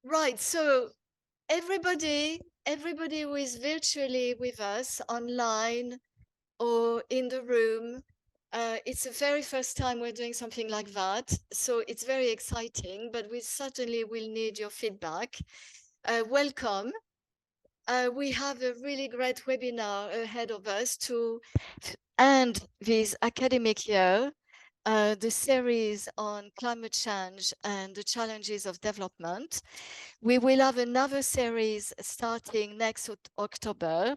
Right. So everybody who is virtually with us online or in the room, it's the very first time we're doing something like that. So it's very exciting, but we certainly will need your feedback. Welcome. We have a really great webinar ahead of us to end this academic year, the series on climate change and the challenges of development. We will have another series starting next October.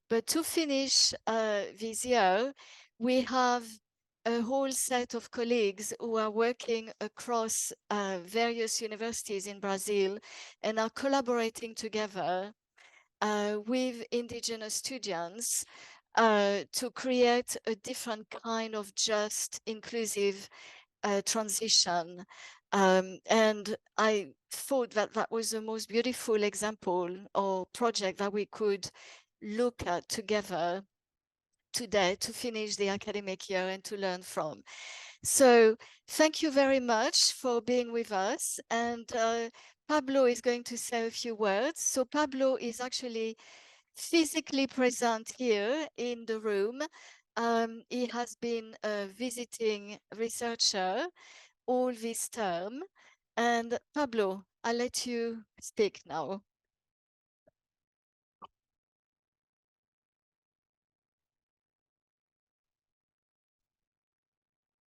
But to finish this year, we have a whole set of colleagues who are working across various universities in Brazil and are collaborating together with indigenous students to create a different kind of just, inclusive transition. And I thought that that was the most beautiful example or project that we could look at together today to finish the academic year and to learn from. So thank you very much for being with us. And Pablo is going to say a few words. So Pablo is actually physically present here in the room. He has been a visiting researcher all this term. And Pablo, I'll let you speak now.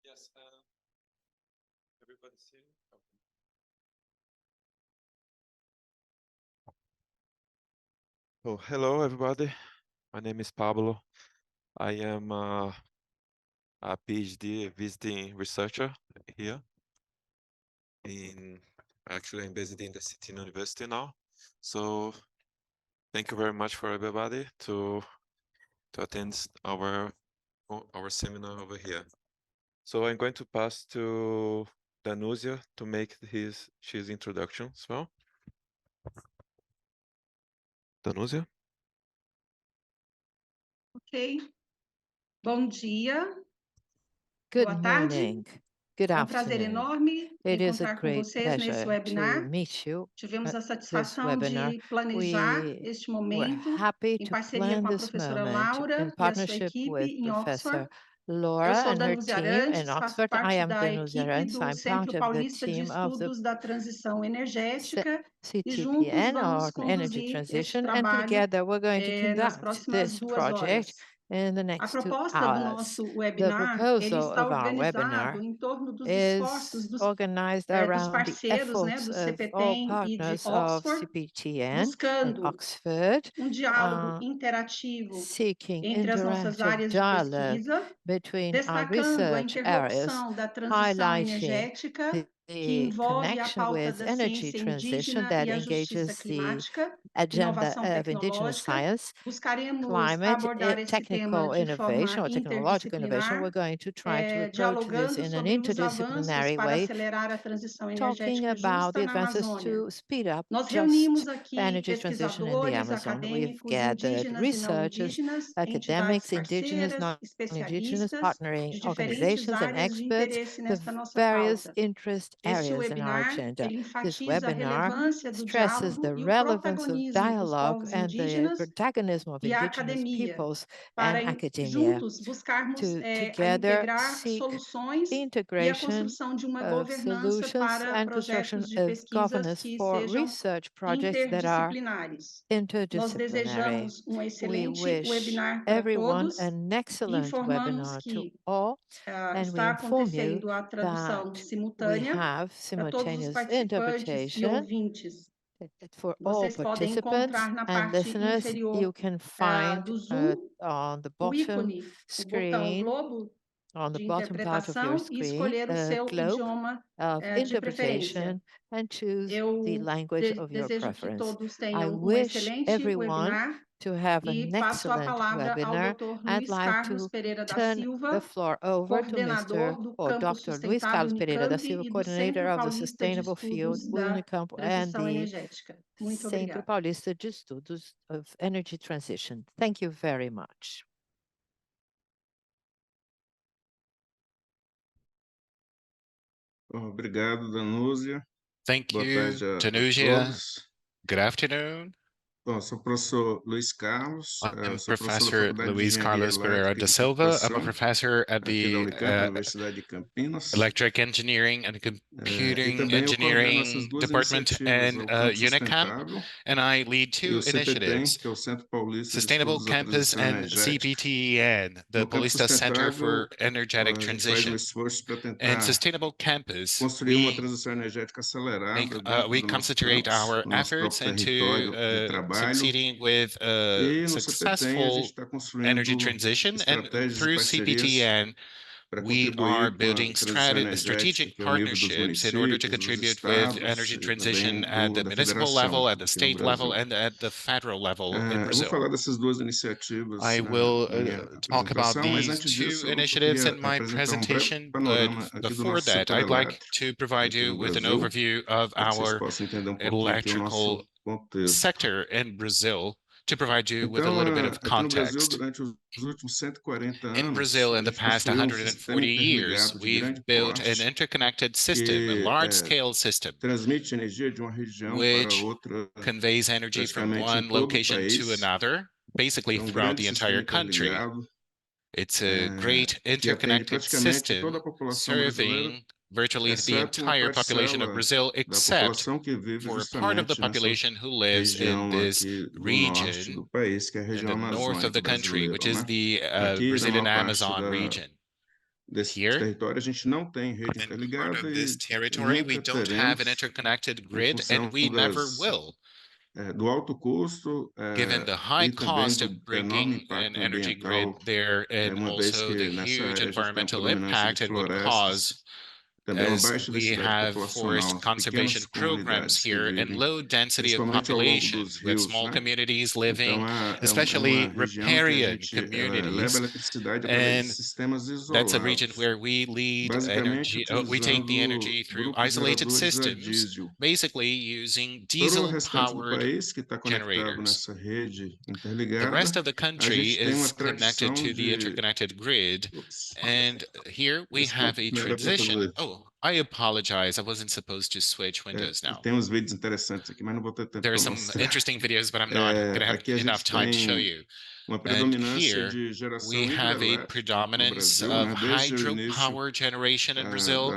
Yes, everybody see? Okay. Oh, hello, everybody. My name is Pablo. I am a PhD visiting researcher here. Actually, I'm based in the City University now. So thank you very much for everybody to attend our seminar over here. So I'm going to pass to Danúsia to make his introduction as well. Danúsia? Ok. Bom dia. Good Boa tarde. morning. Good É um prazer afternoon. enorme It is a encontrar com great vocês nesse pleasure to webinar. meet you Tivemos a at this satisfação webinar. de planejar este We're momento happy em to parceria plan com a this professora moment in Laura e a sua partnership equipe with em Professor Oxford. Eu Laura sou and her Danúsia team in Arantes, faço Oxford. I parte am da Danúsia equipe Arantes. do I'm Centro part of the Paulista de team of the Estudos da Transição Energética e juntos CPTEn, vamos or Energy conduzir este Transition, and trabalho together we're going to nas conduct próximas this 2 project horas. in the A next 2 proposta do hours. nosso The webinar, ele proposal está of our organizado webinar em torno dos esforços is organized dos around the parceiros, efforts do of all CPTEn e de partners of Oxford, CPTN and buscando Oxford, diálogo interativo seeking entre as nossas interactive áreas de dialogue pesquisa, between our destacando a research areas, interlocução da transição highlighting energética, que the envolve a connection pauta with da energy ciência transition indígena that e a justiça engages the climática, agenda inovação of indigenous tecnológica. science, Buscaremos climate, abordar esse tema technical de forma innovation or technological innovation. We're interdisciplinar, going to try to approach this dialogando in an sobre os avanços interdisciplinary para way, acelerar a transição talking energética about justa the na advances Amazônia. to speed up Nós reunimos just aqui energy transition in the pesquisadores, Amazon. We've acadêmicos, gathered indígenas e não researchers, indígenas, entidades academics, indigenous, parceiras, non-indigenous, especialistas partnering de diferentes organizations and áreas de experts interesse for nesta nossa various pauta. interest Este areas in our webinar, agenda. ele This enfatiza a webinar relevância do stresses diálogo the e o relevance of protagonismo dos dialogue povos and the indígenas protagonism of e a indigenous academia, peoples para and academia juntos buscarmos to a together integrar seek soluções e a integration construção de uma of governança solutions para and construction projetos de of pesquisas governance que for sejam research projects that are interdisciplinares. Nós interdisciplinary. desejamos um We excelente wish webinar para everyone todos an e excellent informamos webinar to que all, and we está inform you acontecendo a that tradução we simultânea have para todos os simultaneous participantes e interpretation ouvintes. for all Vocês podem participants encontrar na and parte listeners. You inferior can find do Zoom on the o bottom ícone, o botão screen, globo on the de bottom part of your interpretação e screen, escolher o a seu globe idioma of de preferência. interpretation, and choose the Eu language of your desejo que preference. todos I tenham um wish excelente everyone webinar to have e an passo a excellent palavra ao webinar. Dr. I'd Luiz like Carlos to Pereira da turn the Silva, floor over to Mr. coordenador do or Campus Dr. Luiz Sustentável Carlos Pereira da Unicamp Silva, e do coordinator Centro of the Paulista de Sustainable Field Estudos da Unicamp and Transição the Energética. Muito Centro obrigada. Paulista de Estudos of Energy Transition. Thank you very much. Obrigado, Danúsia. Thank Boa you, tarde a Danúsia. todos. Good afternoon. Bom, sou o professor Luiz Carlos, I'm sou professor da Professor Faculdade de Luiz Engenharia Carlos Pereira Elétrica e da de Silva. I'm a Computação, professor at aqui da the Unicamp, Universidade de Campinas. Electric Engineering and E Computing também eu coordeno essas Engineering duas Department iniciativas, and o Campo Unicamp, Sustentável and I lead e o two CPTEn, initiatives, que é o Centro Paulista de Sustainable Estudos da Campus Transição and Energética. CPTEn, the No Campo Paulista Center Sustentável, for Energetic a gente faz Transition. esforço para And tentar Sustainable Campus, construir uma transição energética acelerada dentro we do nosso concentrate campus, our no nosso efforts próprio into território de trabalho. succeeding with E no CPTEn a gente successful está energy construindo transition, and estratégias e through parcerias CPTN, para we are contribuir com a building transição energética strategic aqui ao nível dos partnerships in order to municípios, dos contribute with estados energy e transition também at the da municipal federação level, at the aqui no state level, Brasil. and at the federal level in Eu vou Brazil. falar dessas duas iniciativas I will na minha talk about apresentação, mas these antes two disso eu initiatives queria in my apresentar um breve presentation, but panorama aqui do before nosso that, setor I'd like elétrico to provide aqui you no with an Brasil, overview of para que vocês our possam entender um pouquinho aqui o electrical nosso contexto. sector in Brazil, to provide you with a Então, little bit of aqui no Brasil, context. durante os últimos 140 In anos, Brazil, a in the gente past construiu um sistema 140 years, interligado de we've grande built an porte interconnected system, a que large-scale system, transmite energia de uma região para which outra, conveys energy from praticamente em one todo o location to país. another, basically É um throughout grande the sistema entire country. interligado It's a great que atende interconnected praticamente toda a system população brasileira, serving virtually the exceto uma entire population of parcela Brazil, da except população que vive for a part of the justamente nessa population who lives in região this aqui do norte region do país, que é a in região the north of amazônica the country, which brasileira, is né? the Aqui, na Brazilian maior parte Amazon region. desse Here, território, a gente não tem rede in part interligada of this e territory, we nunca don't have an teremos, interconnected em grid, and função we never will, do alto custo given the high e também cost do of enorme bringing an impacto energy grid ambiental, there, and uma vez also the que nessa huge área a gente tem a environmental predominância de impact it would cause, florestas, também uma as baixa we densidade have populacional, forest conservation pequenas programs comunidades que here and vivem low density of principalmente ao longo population dos with rios, small né? communities Então, living, é uma especially região que a riparian gente leva communities. eletricidade através de And sistemas that's a region isolados, where we lead basicamente energy, we take the utilizando energy through grupos isolated geradores a systems, diesel. basically using Todo o restante do diesel-powered país que está conectado generators. nessa rede The interligada, rest of the a country gente tem uma is connected tradição to the de... interconnected grid. Ups, And here we desculpa, have a não era para transition. fazer. Oh, I apologize. I wasn't supposed to switch windows now. Tem uns vídeos interessantes aqui, mas não vou ter tempo There are para some mostrar. interesting videos, but I'm not going to have Aqui a enough gente time to show tem you. uma And predominância here de geração we have a hidrelétrica no predominance Brasil, of né? Desde o início hydropower generation in Brazil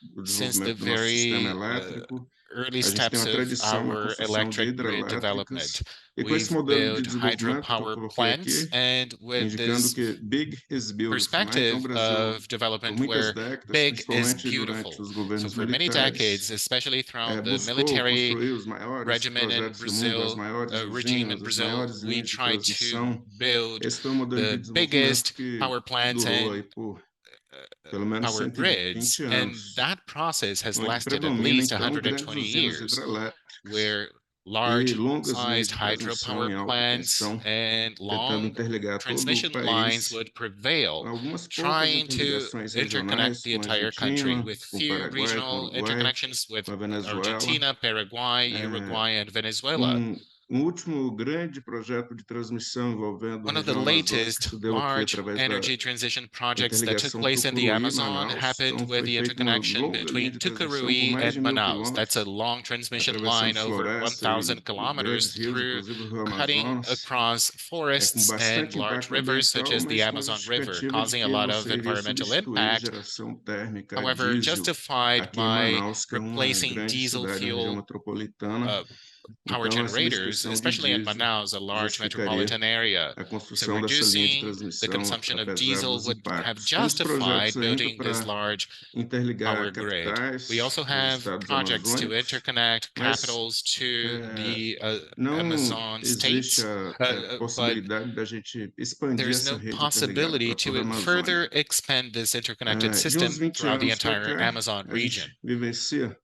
do since the desenvolvimento do nosso sistema very elétrico. early A gente tem steps uma of tradição na our construção de electric grid hidrelétricas. development. E com esse We've modelo de built desenvolvimento que eu hydropower coloquei plants, aqui, and with indicando this que big is beautiful, né? Então, o perspective Brasil, of por development muitas where décadas, big is principalmente durante beautiful. os So governos for many decades, militares, especially throughout the buscou military construir os maiores regimen in projetos do mundo, as Brazil, maiores regime in usinas, as Brazil, maiores we linhas de tried to transmissão. build Esse foi um modelo de the desenvolvimento biggest que power plants durou aí and por pelo menos power grids, 120 and anos, that process has onde lasted at predomina, least então, grandes 120 usinas years, hidrelétricas where e longas linhas large-sized de transmissão hydropower em alta plants tensão, and tentando long interligar todo o transmission lines país, would prevail, algumas poucas trying to interligações interconnect regionais the com a entire country Argentina, with com o few Paraguai, com o regional Uruguai, interconnections with com a Venezuela. Argentina, Paraguay, Uruguay, and Venezuela. Um último grande projeto de transmissão envolvendo a One of the região amazônica latest se deu aqui large através da energy transition projects that took interligação place in the Tucuruí, Amazon Manaus. happened Então, with foi the feita uma interconnection longa linha between de transmissão por Tucuruí mais de and 1.000 Manaus. That's a quilômetros, long transmission atravessando line over floresta 1,000 e kilometers grandes rios, through inclusive o Rio cutting Amazonas, across com forests and bastante large impacto rivers such ambiental, as the mas com a Amazon River, justificativa de causing a que lot of você iria environmental substituir impact. geração térmica a However, diesel justified aqui em by Manaus, que é uma replacing grande diesel cidade na região fuel metropolitana. power Então, a generators, substituição de especially in diesel Manaus, a large justificaria metropolitan area. a So construção dessa linha de reducing the transmissão, consumption of apesar diesel dos would have impactos. Temos justified projetos ainda building this para large interligar power grid. We capitais also dos have estados projects to amazônicos, interconnect mas capitals to the não Amazon existe states, a but possibilidade da gente expandir there's essa no rede interligada possibility para toda a to Amazônia. further expand this interconnected De uns system 20 throughout the anos para entire cá, Amazon a region. gente vivencia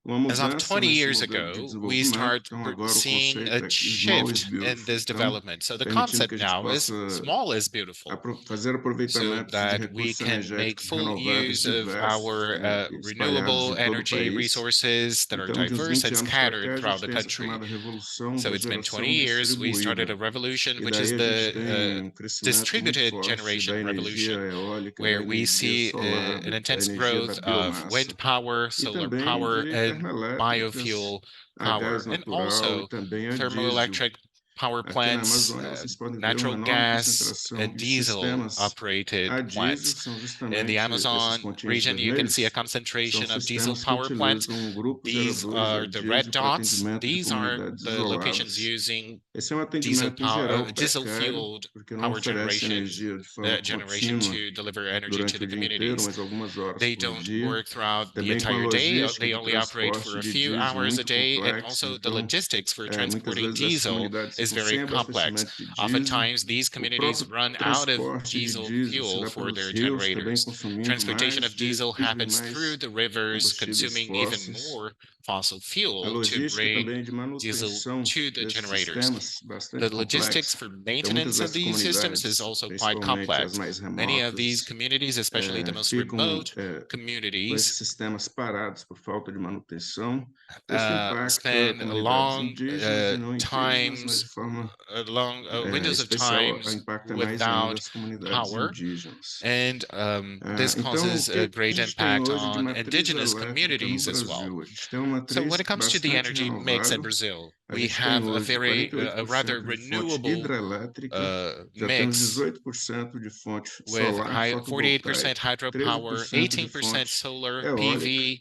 uma As of mudança 20 nesse years modelo de ago, we desenvolvimento. start Então, agora o seeing conceito a é small is shift in beautiful. this Então, development. So the permitindo que concept a gente now is possa small is beautiful, fazer so aproveitamento de that we recursos can make energéticos full renováveis use of diversos, our espalhados renewable em todo o energy país. resources that are Então, de uns diverse 20 and anos para cá, scattered a throughout gente the tem essa country. chamada revolução So da it's been 20 geração years, we started distribuída. a revolution, E which daí is a gente the tem um crescimento muito distributed forte da generation energia revolution, eólica, da where we energia see solar, an da intense energia da growth of wind biomassa power, e solar também power, de wind, termoelétricas, biofuel a power, gás and natural e also também a diesel. thermoelectric power Aqui na plants, Amazônia, vocês podem ver natural uma enorme gas, concentração and de diesel sistemas operated a diesel, plants. são In the justamente essas Amazon pontinhas region, you can see a vermelhas, são concentration of diesel sistemas que power plants. utilizam grupos These geradores are a the red diesel para dots. atendimento de These are comunidades the locations isoladas. using Esse é um diesel atendimento, em power, geral, diesel precário, fueled porque não power oferece generation, energia de forma generation contínua to deliver energy to durante the o dia inteiro, communities. mas algumas horas They por don't dia. work throughout the Também com a entire day. logística They de only operate transporte for a de few diesel hours a muito day, and complexa, also the então logistics for muitas transporting vezes as diesel comunidades is ficam very sem complex. abastecimento de diesel. Oftentimes, these O communities próprio run out of transporte de diesel diesel se fuel dá for pelos their rios, também generators. consumindo Transportation mais of diesel diesel e happens through mais the rivers, combustíveis consuming even fósseis. more fossil A fuel to logística bring também de diesel manutenção to the desses generators. sistemas bastante The logistics complexa. for Então, muitas maintenance of das these systems is comunidades, also quite principalmente as complex. mais Many of these remotas, communities, especially the most ficam remote com communities, esses sistemas parados por falta de manutenção. Isso impacta spend comunidades long indígenas e não indígenas, mas de forma long windows of especial, times impacta mais ainda without as comunidades power, indígenas. and this Então, causes o que a a great gente tem impact hoje de on matriz indigenous elétrica no communities as well. Brasil? A gente tem uma So when matriz it comes to the bastante energy mix in renovável. Brazil, A we gente tem have a hoje very a rather 48% de fonte renewable hidrelétrica, já temos mix 18% de fonte with solar 48% fotovoltaica, hydropower, 13% de 18% fonte solar eólica, PV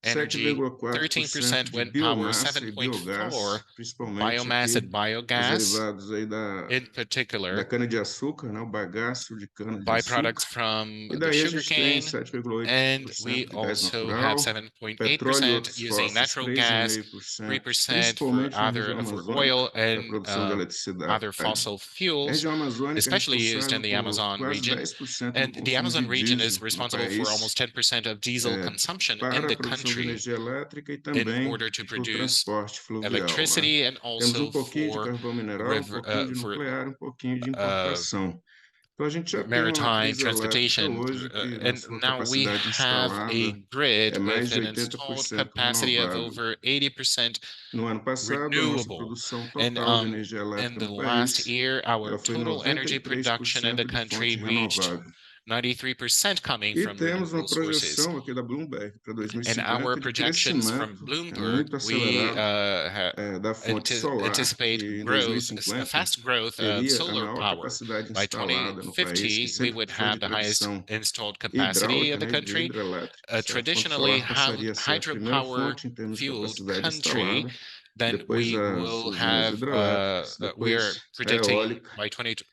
energy, 7,4% 13% de wind power, biomassa e 7.4 biogás, principalmente biomass and aqui os biogas, derivados aí in da particular, cana-de-açúcar, né, o bagaço de byproducts cana-de-açúcar. from E the daí a gente tem sugarcane, and 7,8% we de gás also have natural, 7.8% petróleo e outros using fósseis, natural gas, 3,5%, 3% for principalmente na other região for amazônica, oil para a and produção de eletricidade. other fossil A fuels, região amazônica é especially used in responsável the por Amazon quase region. 10% do And the consumo de Amazon region diesel is no responsible for país, almost 10% of diesel consumption in para a the produção de country energia elétrica e in também order to para o produce transporte fluvial, né? electricity and Temos also pouquinho de for carvão mineral, river pouquinho de for nuclear, pouquinho de uh, importação. Então, a gente já tem uma maritime matriz elétrica transportation. hoje que, na And sua now we capacidade have a instalada, grid é with mais de an installed 80% capacity of renovável. over 80% No ano passado, a nossa renewable. produção And total de energia in elétrica the no last país, year, our ela foi total energy production in the 93% de country fonte reached renovável. 93% coming E from temos uma renewable sources. projeção aqui da Bloomberg para In our 2050 de projections from crescimento Bloomberg, muito we acelerado da fonte solar, anticipate que em growth, a 2050 fast growth of teria a solar maior power. capacidade By instalada no país, que 2050, we sempre would foi de have the highest tradição installed capacity hidráulica, of the né, de country. hidrelétrica, certo? A fonte Traditionally, solar passaria a ser a primeira hydropower fonte em termos de fueled capacidade country, instalada, then depois we as will usinas have, hidrelétricas, we are depois a predicting eólica, by a 2050,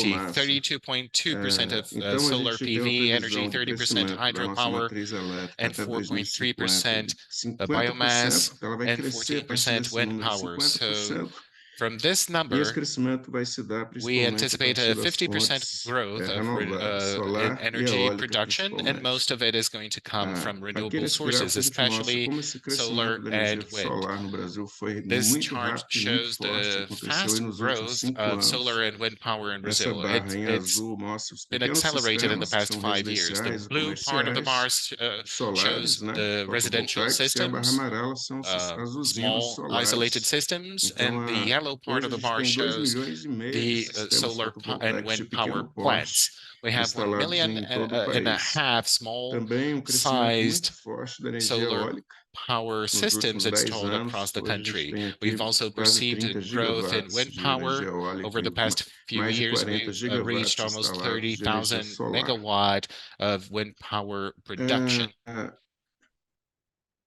biomassa. 32.2% of Então, a solar gente tem uma PV energy, previsão de 30% crescimento da nossa hydropower, matriz elétrica and até 2050 4.3% de 50%, biomass, porque ela vai and crescer a partir 14% desse wind número de power. So 50%, from this e esse number, crescimento vai se dar we principalmente a anticipate a partir das 50% fontes growth of renováveis, in solar e energy eólica production, and principalmente. most of it is going to come from Aqui renewable nesse sources, gráfico a gente mostra especially como esse solar crescimento da energia and wind. solar no Brasil foi This muito chart rápido e muito shows forte, the aconteceu aí fast nos últimos growth 5 of anos. solar and wind power in Essa Brazil. barra em It's azul mostra os been pequenos accelerated in the sistemas que past são 5 years. The residenciais e blue part of the comerciais, bars solares, shows né, the residential fotovoltaicos, e a barra systems, amarela são as usinas small isolated solares. systems, Então, and the yellow part hoje of a the gente bar tem 2,5 shows milhões de the sistemas and fotovoltaicos de wind power pequeno plants. porte We have 1 instalados million em todo o and a país. half small Também crescimento muito sized forte da energia solar eólica. power Nos systems últimos 10 installed across anos, the hoje a gente country. tem We've aqui also quase perceived 30 a growth in gigawatts wind de power. energia eólica Over the e past few mais de years, 40 we've reached gigawatts almost instalados de energia 30,000 solar. megawatt of wind power production.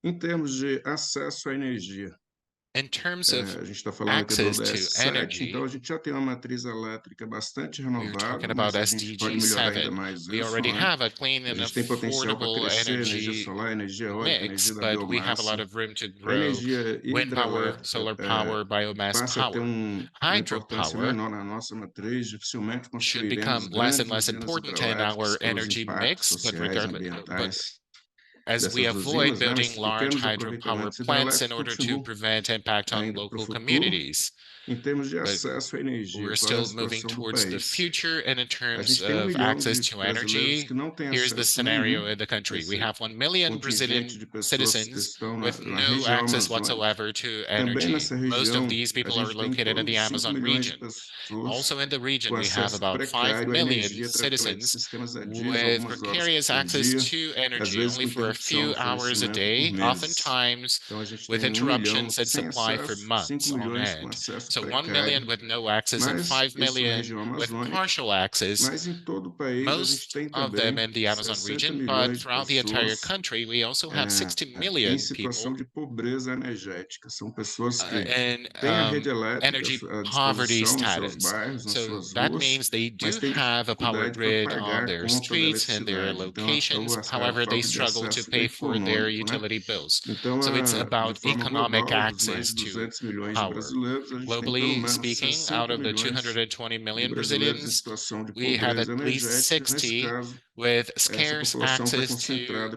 Em termos de acesso à energia, In terms of a gente está falando aqui do access to ODS 7, então a energy, gente já tem uma matriz elétrica bastante we're talking renovável, about mas a gente pode SDG melhorar ainda 7. mais We isso, already né? have a clean A and gente tem potencial para affordable crescer energia energy solar, energia eólica, energia mix, da but we have a lot biomassa. of room to A grow energia wind power, hidrelétrica solar power, biomass passa a ter power. uma importância Hydropower menor na nossa matriz, dificilmente should construiremos become less and grandes less usinas important in our hidrelétricas pelos energy impactos mix, sociais e ambientais as we dessas avoid usinas, né? building Mas large pequenos hydropower aproveitamentos plants in hidrelétricos order to continuam prevent impact on ainda para o local futuro. communities. Em termos de But acesso à energia, we're qual é a still moving situação do towards the país? future, and in A terms gente tem 1 of milhão access de to brasileiros energy, que não têm here's the acesso scenario nenhum. in the country. We Esse have 1 million contingente Brazilian de pessoas que citizens estão with na no região access amazônica. whatsoever to Também energy. nessa Most of região, these a people are gente tem em located in torno the de 5 Amazon milhões de region. pessoas Also in the region, com we have acesso about 5 precário à million energia através de citizens sistemas a diesel, with algumas horas precarious por access dia, to às energy, vezes only com for a few hours a day, oftentimes with interruptions in supply for months on end. So 1 million with no access and 5 million with partial access, most of them in the Amazon region, but throughout the entire country, we also have 60 million people in energy poverty status. So that means they do have a power grid on their streets and their locations. However, they struggle to pay for their utility bills. So it's about economic access to power. Globally speaking, out of the 220 million Brazilians, we have at least 60 with scarce access to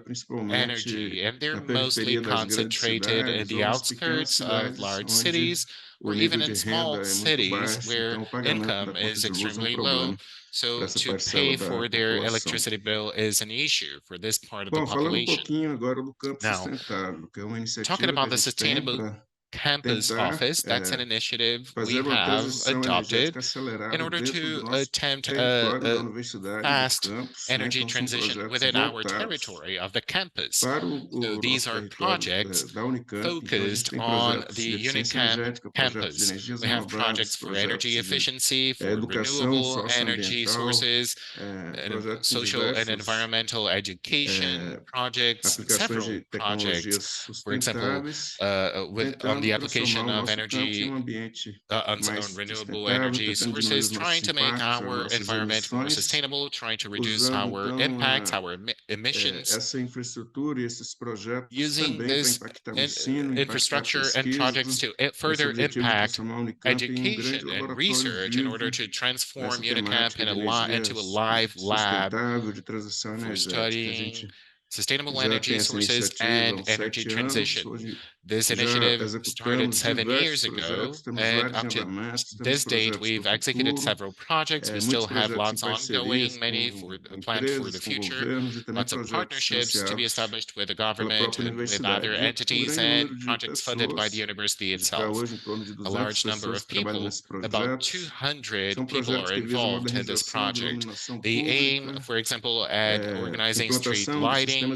energy, and they're mostly concentrated in the outskirts of large cities or even in small cities where income is extremely low. So to pay for their electricity bill is an issue for this part of the population. Now, talking about the Sustainable Campus Office, that's an initiative we have adopted in order to attempt a fast energy transition within our territory of the campus. So these are projects focused on the Unicamp campus. We have projects for energy efficiency, for renewable energy sources, social and environmental education projects, several projects. For example, on the application of energy on renewable energy sources, trying to make our environment more sustainable, trying to reduce our impacts, our emissions, using this infrastructure and projects to further impact education and research in order to transform Unicamp into a live lab for studying sustainable energy sources and energy transition. This initiative started 7 years ago, and up to this date, we've executed several projects. We still have lots ongoing, many planned for the future, lots of partnerships to be established with the government and with other entities, and projects funded by the university itself. A large number of people, about 200 people, are involved in this project. The aim, for example, at organizing street lighting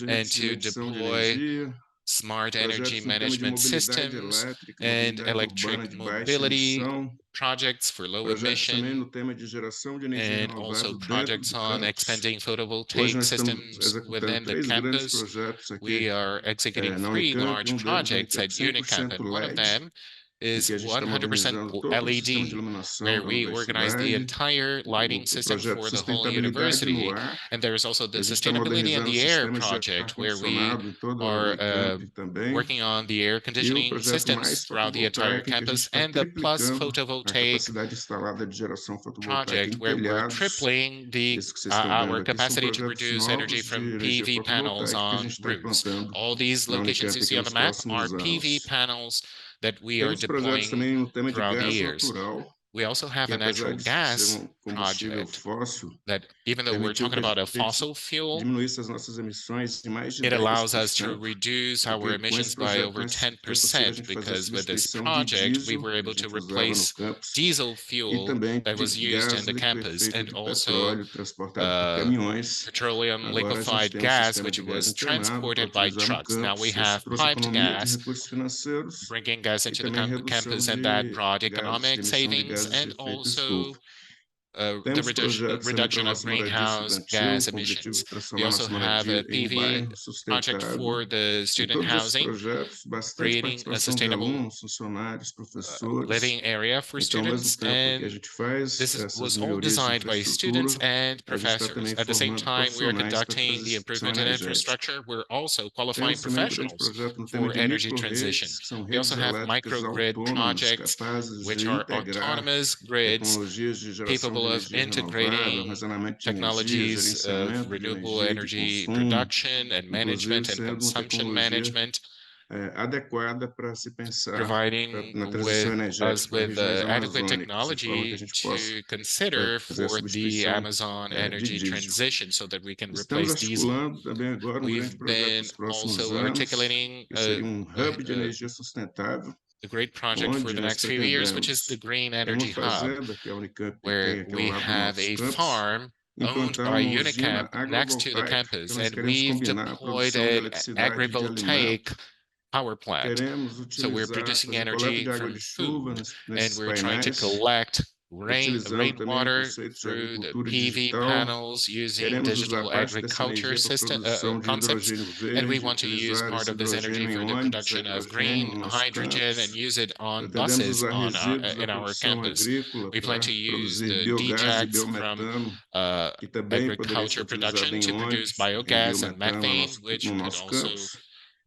and to deploy smart energy management systems and electric mobility projects for low emission, and also projects on expanding photovoltaic systems within the campus. We are executing 3 large projects at Unicamp, and one of them is 100% LED, where we organize the entire lighting system for the whole university. And there is also the Sustainability in the Air project, where we are working on the air conditioning systems throughout the entire campus, and the Plus Photovoltaic project, where we're tripling our capacity to produce energy from PV panels on roofs. All these locations you see on the map are PV panels that we are deploying throughout the years. We also have a natural gas project that, even though we're talking about a fossil fuel, it allows us to reduce our emissions by over 10%, because with this project, we were able to replace diesel fuel that was used in the campus, and also petroleum liquefied gas, which was transported by trucks. Now we have piped gas, bringing gas into the campus, and that brought economic savings and also the reduction of greenhouse gas emissions. We also have a PV project for the student housing, creating a sustainable living area for students, and this was all designed by students and professors. At the same time, we are conducting the improvement in infrastructure. We're also qualifying professionals for energy transition. We also have microgrid projects, which are autonomous grids capable of integrating technologies of renewable energy production and management and consumption management, providing us with adequate technology to consider for the Amazon energy transition so that we can replace diesel. We've been also articulating a great project for the next few years, which is the Green Energy Hub, where we have a farm owned by Unicamp next to the campus, and we've deployed an agrivoltaic power plant. So we're producing energy from food, and we're trying to collect rainwater through the PV panels using digital agriculture system concepts, and we want to use part of this energy for the production of green hydrogen and use it on buses on in our campus. We plan to use the dejects from agriculture production to produce biogas and methane, which could also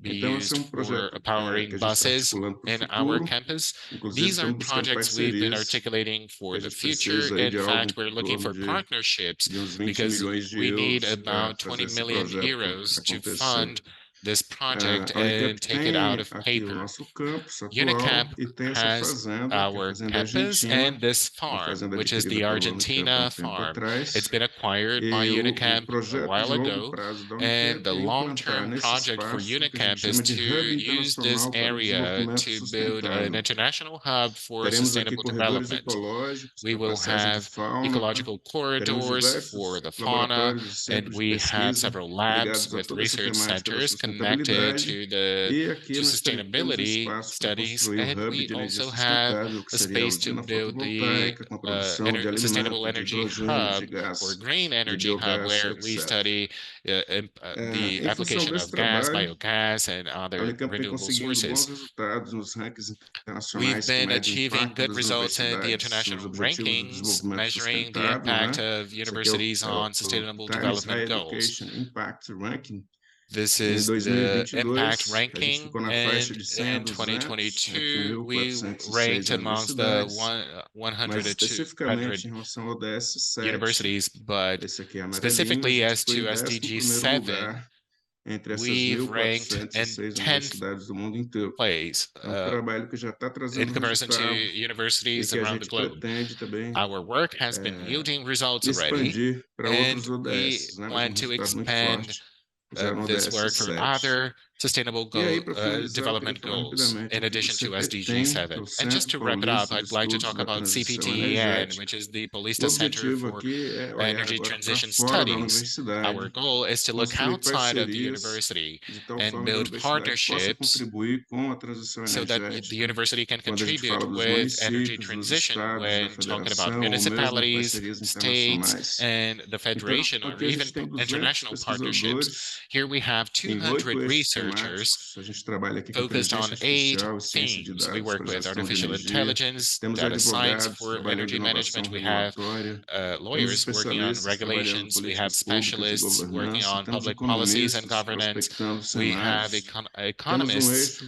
be used for powering buses in our campus. These are projects we've been articulating for the future. In fact, we're looking for partnerships because we need about 20 million euros to fund this project and take it out of paper. Unicamp has our campus and this farm, which is the Argentina farm. It's been acquired by Unicamp a while ago, and the long-term project for Unicamp is to use this area to build an international hub for sustainable development. We will have ecological corridors for the fauna, and we have several labs with research centers connected to sustainability studies, and we also have a space to build the sustainable energy hub or green energy hub, where we study the application of gas, biogas, and other renewable sources. We've been achieving good results in the international rankings, measuring the impact of universities on sustainable development goals. This is the impact ranking, and in 2022, we ranked amongst the 100 to 200 universities, but specifically as to SDG 7, we've ranked in 10th place in comparison to universities around the globe. Our work has been yielding results already, and we plan to expand this work for other sustainable development goals in addition to SDG 7. And just to wrap it up, I'd like to talk about CPTEn, which is the Paulista Center for Energy Transition Studies. Our goal is to look outside of the university and build partnerships so that the university can contribute with energy transition when talking about municipalities, states, and the federation, or even international partnerships. Here we have 200 researchers focused on 8 themes. We work with artificial intelligence, data science for energy management. We have lawyers working on regulations. We have specialists working on public policies and governance. We have economists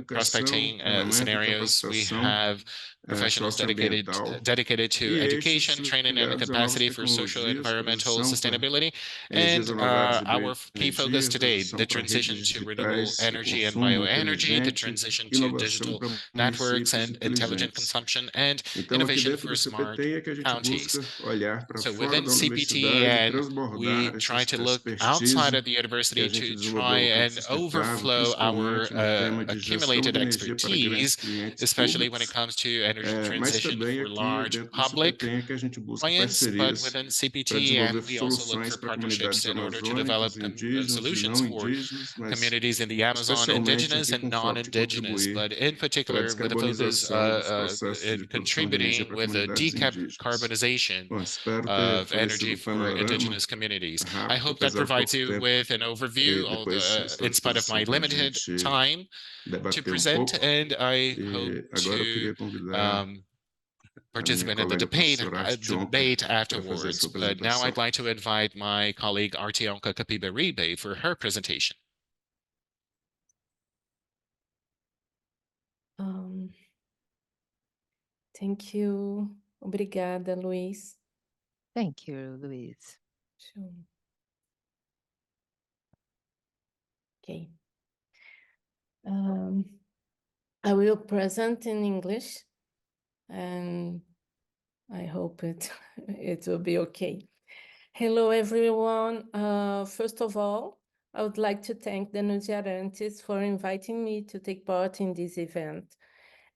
prospecting scenarios. We have professionals dedicated to education, training, and capacity for social and environmental sustainability. And our key focus today, the transition to renewable energy and bioenergy, the transition to digital networks and intelligent consumption, and innovation for smart counties. So within CPTEn, we try to look outside of the university to try and overflow our accumulated expertise, especially when it comes to energy transition for large public clients. But within CPTEn, we also look for partnerships in order to develop solutions for communities in the Amazon, indigenous and non-indigenous, but in particular with a focus in contributing with the decarbonization of energy for indigenous communities. I hope that provides you with an overview, in spite of my limited time to present, and I hope to participate in the debate afterwards. But now I'd like to invite my colleague Artionka Capiberibe for her presentation. Thank you. Obrigada, Luiz. Thank you, Luiz. Sure. Okay. I will present in English, and I hope it will be okay. Hello, everyone. First of all, I would like to thank Danúsia Arantes for inviting me to take part in this event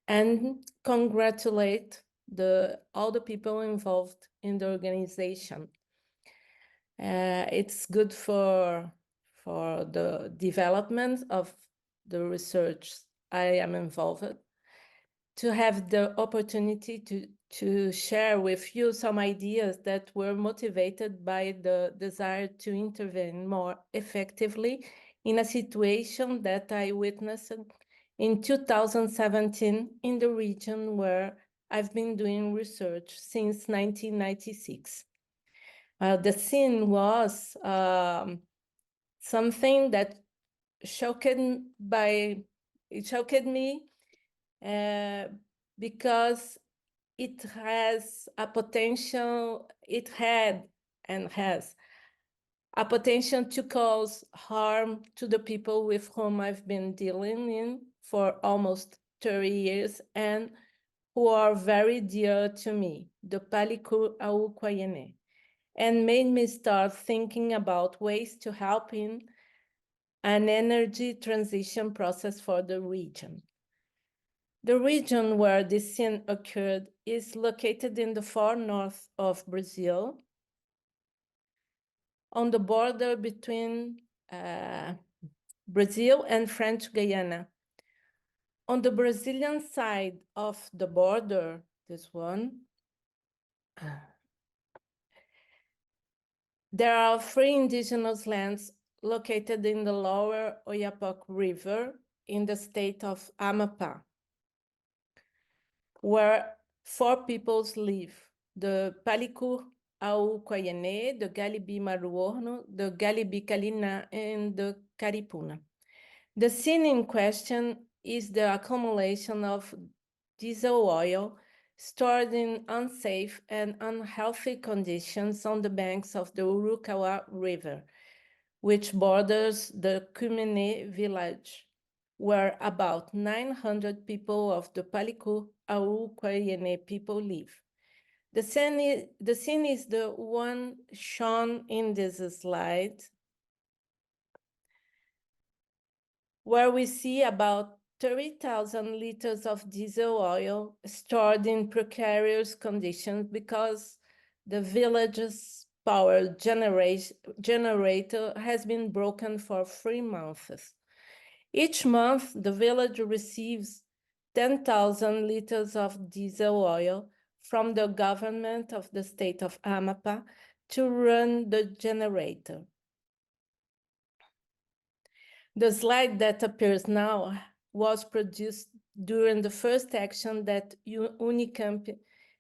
and congratulate all the people involved in the organization. It's good for the development of the research I am involved, to have the opportunity to share with you some ideas that were motivated by the desire to intervene more effectively in a situation that I witnessed in 2017 in the region where I've been doing research since 1996. The scene was something that shocked me because it has a potential, it had and has a potential to cause harm to the people with whom I've been dealing in for almost 30 years and who are very dear to me, the Palikur Aukwayene, and made me start thinking about ways to help in an energy transition process for the region. The region where this scene occurred is located in the far north of Brazil, on the border between Brazil and French Guiana. On the Brazilian side of the border, this one, there are 3 indigenous lands located in the lower Oyapock River in the state of Amapá, where 4 peoples live: the Palikur Aukwayene, the Galibi Maruorno, the Galibi Kalina, and the Caripuna. The scene in question is the accumulation of diesel oil stored in unsafe and unhealthy conditions on the banks of the Urukawa River, which borders the Kumene village, where about 900 people of the Palikur Aukwayene people live. The scene is the one shown in this slide, where we see about 30,000 liters of diesel oil stored in precarious conditions because the village's power generator has been broken for 3 months. Each month, the village receives 10,000 liters of diesel oil from the government of the state of Amapá to run the generator. The slide that appears now was produced during the first action that Unicamp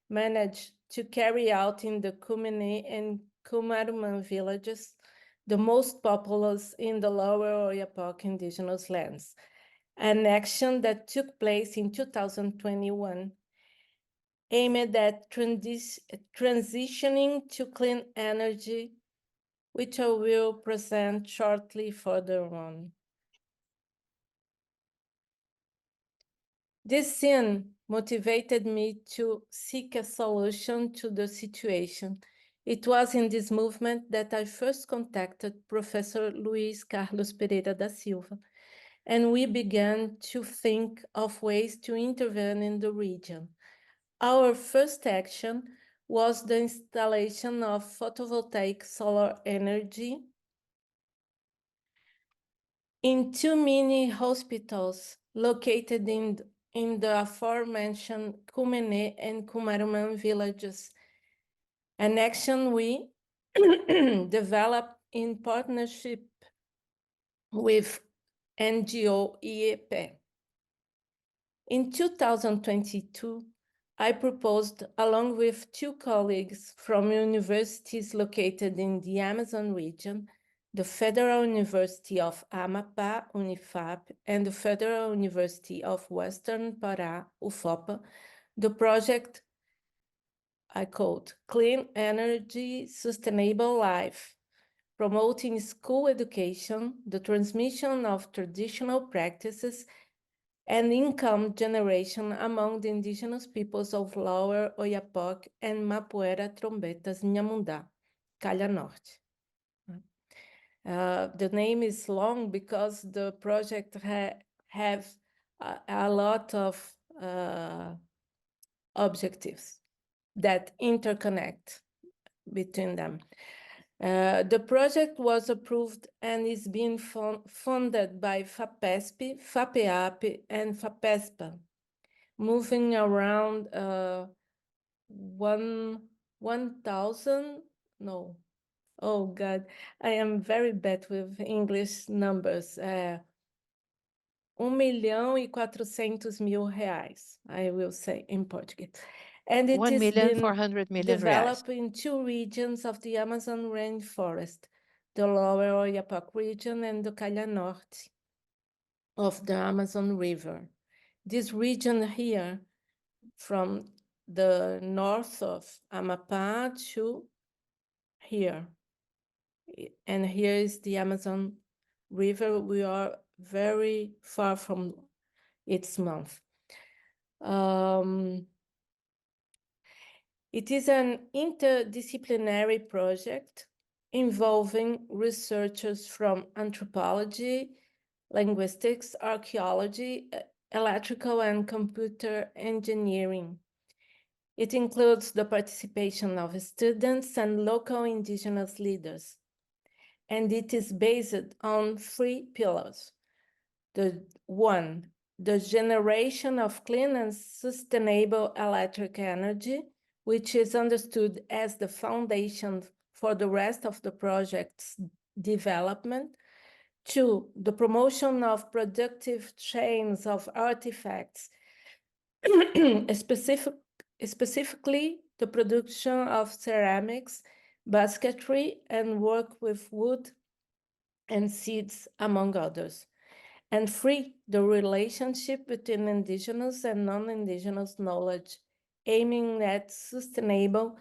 managed to carry out in the Kumene and Kumaruman villages, the most populous in the lower Oyapock indigenous lands, an action that took place in 2021, aimed at transitioning to clean energy, which I will present shortly further on. This scene motivated me to seek a solution to the situation. It was in this movement that I first contacted Professor Luiz Carlos Pereira da Silva, and we began to think of ways to intervene in the region. Our first action was the installation of photovoltaic solar energy in 2 mini hospitals located in the aforementioned Kumene and Kumaruman villages, an action we developed in partnership with NGO IEP. In 2022, I proposed, along with 2 colleagues from universities located in the Amazon region, the Federal University of Amapá, UNIFAP, and the Federal University of Western Pará, UFOPA, the project I called Clean Energy, Sustainable Life, promoting school education, the transmission of traditional practices, and income generation among the indigenous peoples of Lower Oyapock and Mapuera Trombetas Nhamundá, Calha Norte. The name is long because the project have a lot of objectives that interconnect between them. The project was approved and is being funded by FAPESP, FAPEAP, and FAPESPA, moving around 1,000, no, oh God, I am very bad with English numbers. 1.4 million, I will say in Portuguese. And it is been 1,400,000 developed reais. in 2 regions of the Amazon rainforest, the Lower Oiapoque region and the Calha Norte of the Amazon River. This region here, from the north of Amapá to here, and here is the Amazon River. We are very far from its mouth. It is an interdisciplinary project involving researchers from anthropology, linguistics, archaeology, electrical and computer engineering. It includes the participation of students and local indigenous leaders, and it is based on 3 pillars. The generation of clean and sustainable electric energy, which is understood as the foundation for the rest of the project's development. 2, the promotion of productive chains of artifacts, specifically the production of ceramics, basketry, and work with wood and seeds, among others. And 3, the relationship between indigenous and non-indigenous knowledge, aiming at sustainable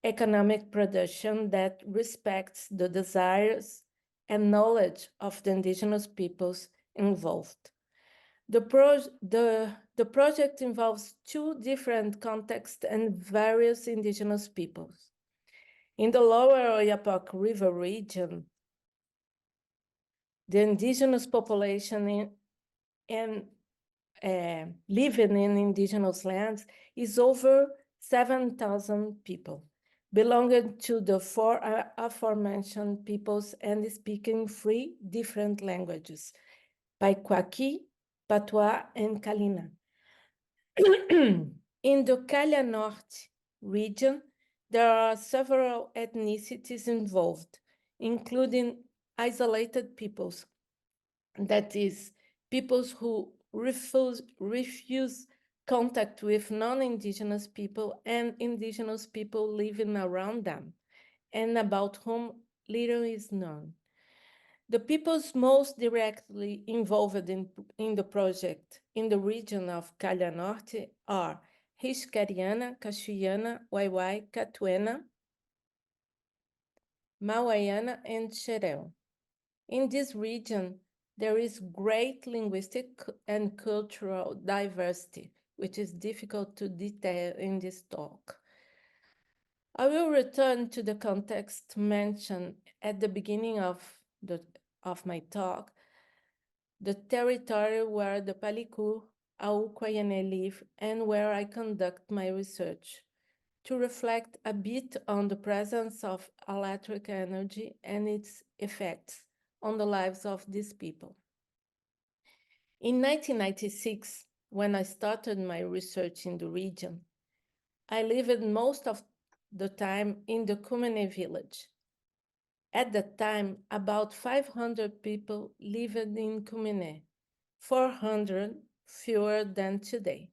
economic production that respects the desires and knowledge of the indigenous peoples involved. The project involves 2 different contexts and various indigenous peoples. In the Lower Oiapoque River region, the indigenous population living in indigenous lands is over 7,000 people, belonging to the 4 aforementioned peoples and speaking 3 different languages, Paiquaqui, Patois, and Kalina. In the Calha Norte region, there are several ethnicities involved, including isolated peoples, that is, peoples who refuse contact with non-indigenous people and indigenous people living around them, and about whom little is known. The peoples most directly involved in the project in the region of Calha Norte are Riscariana, Cachuiana, Waiwai, Catuena, Mauaiana, and Xereu. In this region, there is great linguistic and cultural diversity, which is difficult to detail in this talk. I will return to the context mentioned at the beginning of my talk, the territory where the Paliku, Auquayane live and where I conduct my research, to reflect a bit on the presence of electric energy and its effects on the lives of these people. In 1996, when I started my research in the region, I lived most of the time in the Cumene village. At that time, about 500 people lived in Cumene, 400 fewer than today.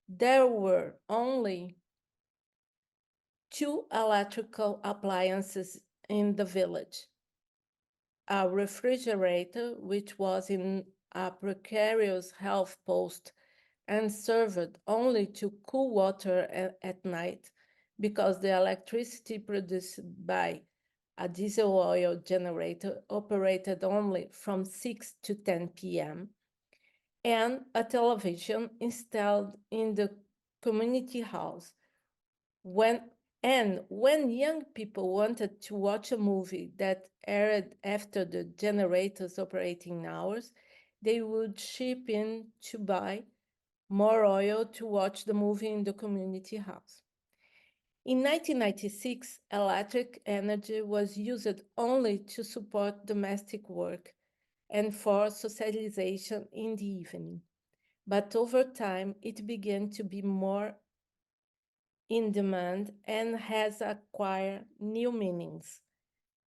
There were only 2 electrical appliances in the village. A refrigerator, which was in a precarious health post and served only to cool water at night, because the electricity produced by a diesel oil generator operated only from 6 to 10 p.m., and a television installed in the community house. When young people wanted to watch a movie that aired after the generator's operating hours, they would chip in to buy more oil to watch the movie in the community house. In 1996, electric energy was used only to support domestic work and for socialization in the evening. But over time, it began to be more in demand and has acquired new meanings.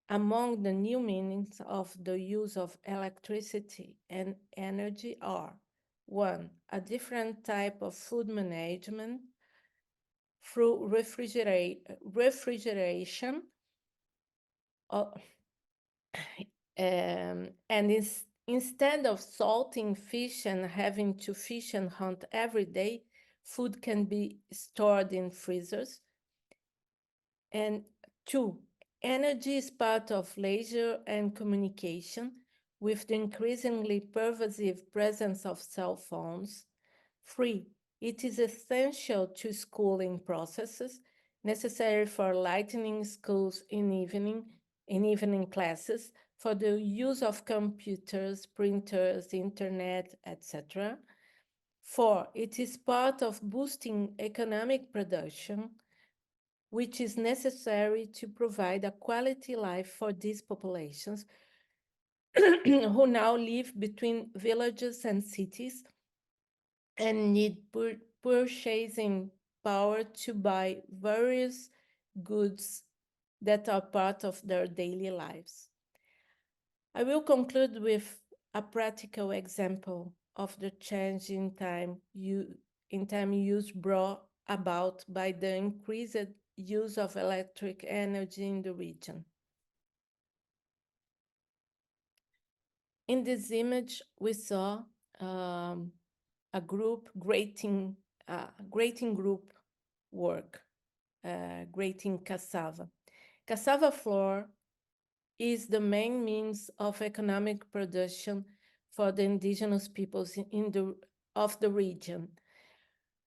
Among the new meanings of the use of electricity and energy are: 1. A different type of food management through refrigeration, and instead of salting fish and having to fish and hunt every day, food can be stored in freezers. And 2, energy is part of leisure and communication with the increasingly pervasive presence of cell phones. 3, it is essential to schooling processes necessary for lightening schools in evening classes, for the use of computers, printers, internet, etc. 4, it is part of boosting economic production, which is necessary to provide a quality life for these populations who now live between villages and cities and need purchasing power to buy various goods that are part of their daily lives. I will conclude with a practical example of the change in time use brought about by the increased use of electric energy in the region. In this image, we saw a group grating group work, grating cassava. Cassava flour is the main means of economic production for the indigenous peoples of the region.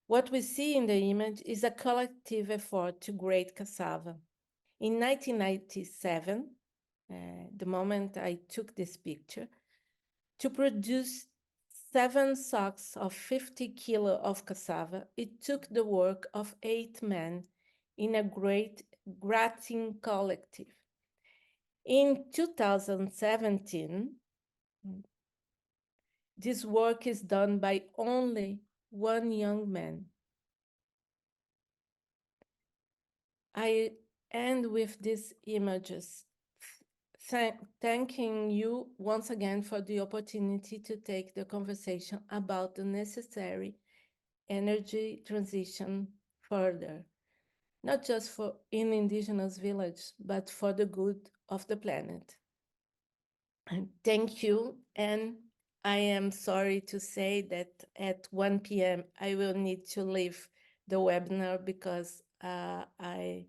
What we see in the image is a collective effort to grate cassava. In 1997, the moment I took this picture, to produce 7 sacks of 50 kilos of cassava, it took the work of 8 men in a great grating collective. In 2017, this work is done by only 1 young man. I end with these images, thanking you once again for the opportunity to take the conversation about the necessary energy transition further, not just for in indigenous villages, but for the good of the planet. Thank you, and I am sorry to say that at 1 p.m. I will need to leave the webinar because I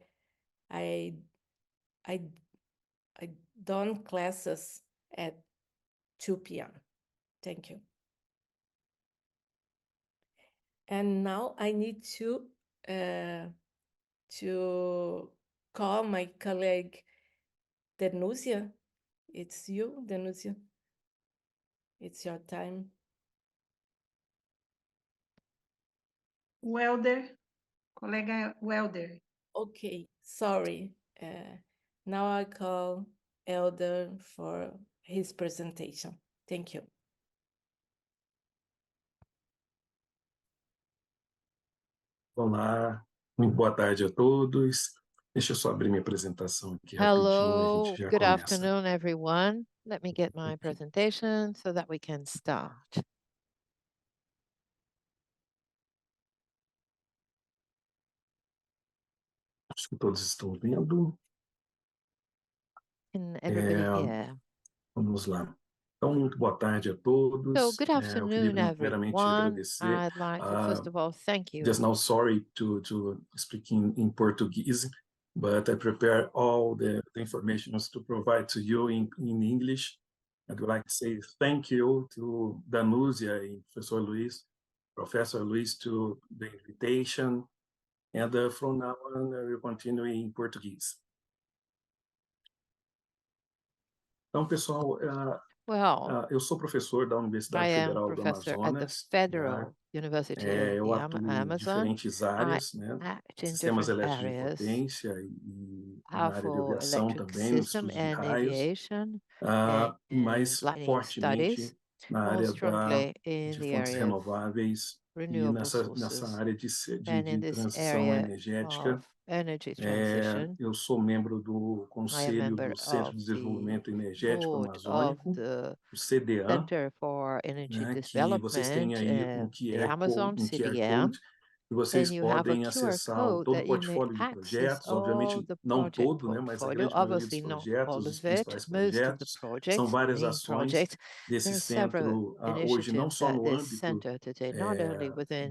done classes at 2 p.m. Thank you. And now I need to call my colleague Danúsia. It's you, Danúsia. It's your time. Welder, colega Welder. Okay, sorry. Now I call Elder for his presentation. Thank you. Olá, muito boa tarde a todos. Deixa eu só abrir minha apresentação aqui rapidinho, a gente já Good começa. afternoon, everyone. Let me get my presentation so that we can start. Acho que todos estão vendo. Can everybody hear? Vamos lá. Então, muito boa tarde a todos. So, good afternoon, primeiramente everyone. agradecer. I'd like to, first of all, thank you. Just now, sorry to speak in Portuguese, but I prepare all the information to provide to you in English. I'd like to say thank you to Danúsia and Professor Luiz, to the invitation. And from now on, I will continue in Portuguese. Então, pessoal, Well, eu sou professor da I Universidade am Federal do professor at the Amazonas, né? Federal University of Eu the atuo em Amazon. diferentes I áreas, né? act in Sistemas different elétricos de areas, potência e na área de powerful aviação electric também, nos system estudos de and raios, aviation and mas lightning studies, fortemente na more área strongly in de the fontes area of renováveis e renewable nessa sources. área And in de this transição area energética. of energy transition, Eu sou membro do I am Conselho member do Centro of de the Desenvolvimento Energético board of Amazônico, the o CDEan, Center for Energy né, que vocês têm Development, aí um the Amazon QR CDM, Code, que vocês and you have a podem QR acessar code todo o that you may portfolio de access projetos, all obviamente the não project todo, né, mas a portfolio. grande maioria dos Obviously, not all projetos, os of it, principais most of the projetos. São projects, várias main ações projects. desse There are several centro, hoje não initiatives só that no this âmbito center today, not only within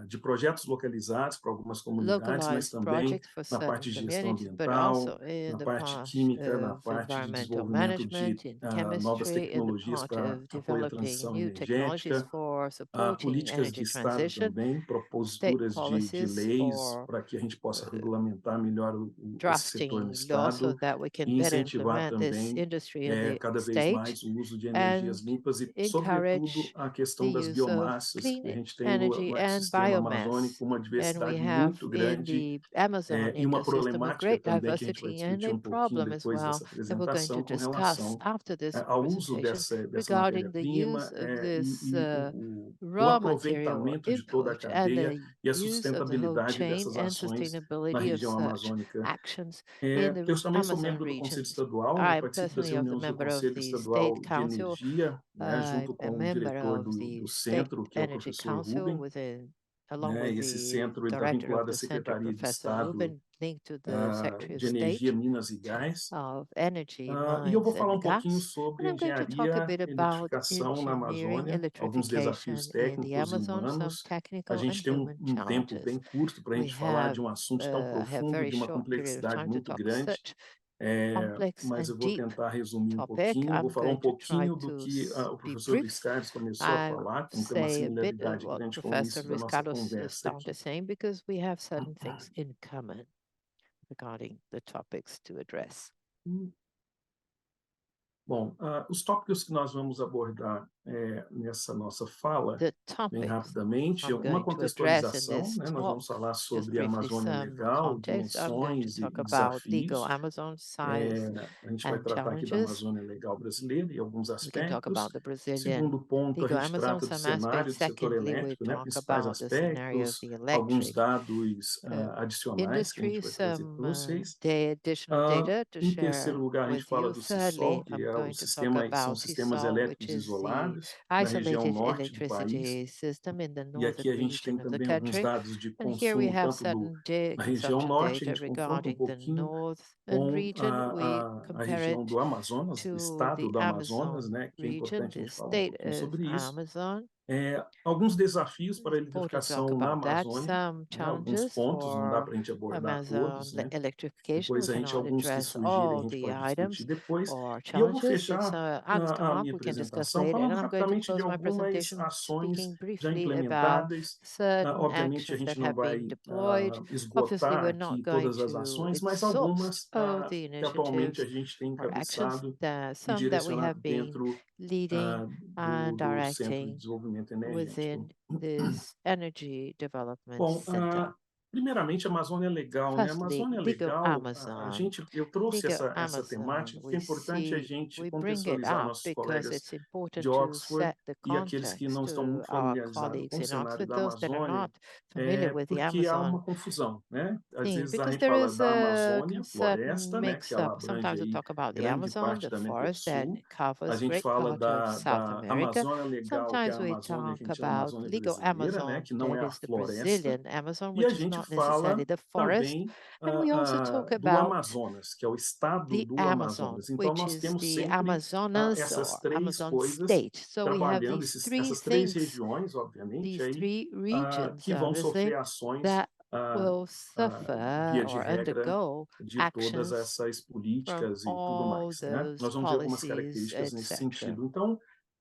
de projetos localizados para algumas comunidades, mas localized também projects for na certain parte de gestão communities, but ambiental, also in na the parte part química, na of parte de environmental desenvolvimento de management, in novas chemistry, in the tecnologias part para of apoio à developing transição new technologies energética, for supporting políticas de energy Estado transition, também, state proposituras de policies leis for para que a gente possa regulamentar melhor esse setor no drafting laws so Estado that we can e better incentivar implement this também industry in the cada vez state mais o uso de energias and limpas e, sobretudo, encourage a the questão das use of biomassas, que a clean gente tem energy no and ecossistema amazônico biomass. uma And we diversidade have muito in grande the Amazon e uma ecosystem a problemática great também que a gente vai diversity and discutir a um pouquinho problem as depois well dessa that we're going to apresentação com discuss relação after this ao uso presentation dessa regarding the use matéria-prima of this o raw material or aproveitamento de toda a input and cadeia the e a use of the whole sustentabilidade chain dessas and ações na sustainability of região such amazônica. actions in Eu the também sou Amazon membro do Conselho regions. Estadual, né? I'm Participo das personally of the reuniões do member of Conselho the State Estadual de Council. Energia, né? I'm Junto a com o member diretor of do the State centro, que é o Energy professor Council Rubem, within, along né? with E esse the centro ele está director of vinculado à the center, Secretaria de Professor Estado Ruben, linked to the Secretary of de Energia, State Minas e Gás. of Energy, E eu vou Mines falar and um pouquinho Gas. sobre And I'm going to talk a engenharia, bit about eletrificação na engineering, Amazônia, alguns desafios electrification in the técnicos e Amazon, some humanos. A technical and gente tem human tempo challenges. bem curto para a We gente falar have de um assunto tão have profundo, very de uma short period of complexidade time to muito talk grande, such complex mas eu and vou deep tentar resumir um topic. pouquinho. Vou I'm falar um going to try pouquinho do to que o be professor Luiz brief. Carlos começou a I falar, que tem uma say a bit of similaridade what grande com o Professor início da Luiz nossa Carlos conversa started aqui. saying because we have certain things in common regarding the topics to address. Bom, os tópicos que nós vamos abordar nessa nossa fala, bem rapidamente, uma contextualização, né? Nós vamos falar sobre a Amazônia legal, dimensões e desafios. A gente vai tratar aqui da Amazônia legal brasileira e alguns aspectos. Segundo ponto, a gente trata do cenário do setor elétrico, né? Principais aspectos, alguns dados adicionais que a gente vai trazer para vocês. Em terceiro lugar, a gente fala do CISOL, que são sistemas elétricos isolados na região norte do país. E aqui a gente tem também alguns dados de consumo, tanto na região norte, a gente confronta um pouquinho com a região do Amazonas, o estado do Amazonas, né? Que é importante a gente falar um pouquinho sobre isso. Alguns desafios para a eletrificação na Amazônia, né? Alguns pontos, não dá para a gente abordar todos, né? Depois a gente, alguns que surgirem, a gente pode discutir depois. E eu vou fechar a minha apresentação falando rapidamente de algumas ações já implementadas. Obviamente, a gente não vai esgotar aqui todas as ações, mas algumas que atualmente a gente tem encabeçado e direcionado dentro do Centro de Desenvolvimento Energético. This energy development Bom, center. primeiramente, a Amazônia é legal, né? A Amazônia é legal, eu trouxe essa temática, porque é importante a gente contextualizar nossos colegas de Oxford e aqueles que não estão muito familiarizados com o cenário da Amazônia, porque há uma confusão, né? Às vezes a gente fala da Amazônia, floresta, né? Que ela abrange aí grande parte da América do Sul. A gente fala da Amazônia legal, que é a Amazônia que a gente chama de Amazônia brasileira, né? Que não é a floresta. E a gente fala também do Amazonas, que é o estado do Amazonas. Então, nós temos sempre essas três coisas trabalhando, essas três regiões, obviamente, aí, que vão sofrer ações, via de regra, de todas essas políticas e tudo mais, né? Nós vamos ver algumas características nesse sentido. Então,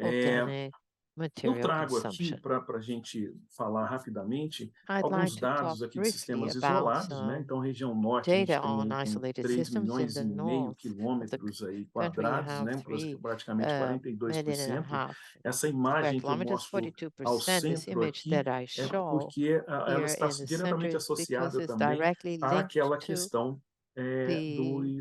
organic material trago aqui consumption. para a gente falar rapidamente I'd like alguns to talk dados aqui de briefly sistemas about isolados, né? Então, some região norte, a gente data tem on aí com isolated 3 systems in milhões the e meio north of the quilômetros aí country. You quadrados, have né? 3 Praticamente million and a 42%. half Essa square imagem que eu kilometers, mostro ao 42%. This centro image aqui that I é show porque ela here está in the center diretamente is because associada it's também directly linked àquela to questão the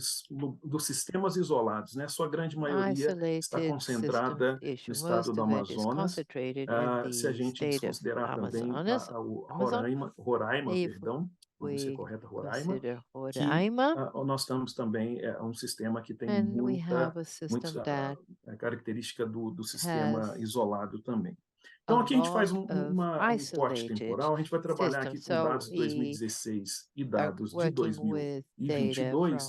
dos sistemas isolados, né? Sua grande maioria está isolated systems concentrada no issue. estado Most do of it is Amazonas. concentrated in Se a the gente state of desconsiderar também o Amazon. Roraima, If perdão, vamos ser we correta, Roraima, consider que Roraima, nós temos também um sistema que tem and we have muita a system that característica do sistema has isolado também. a Então, aqui a gente faz lot of um corte isolated temporal, a gente vai trabalhar aqui systems. com So dados de we 2016 e are dados de working with data 2022,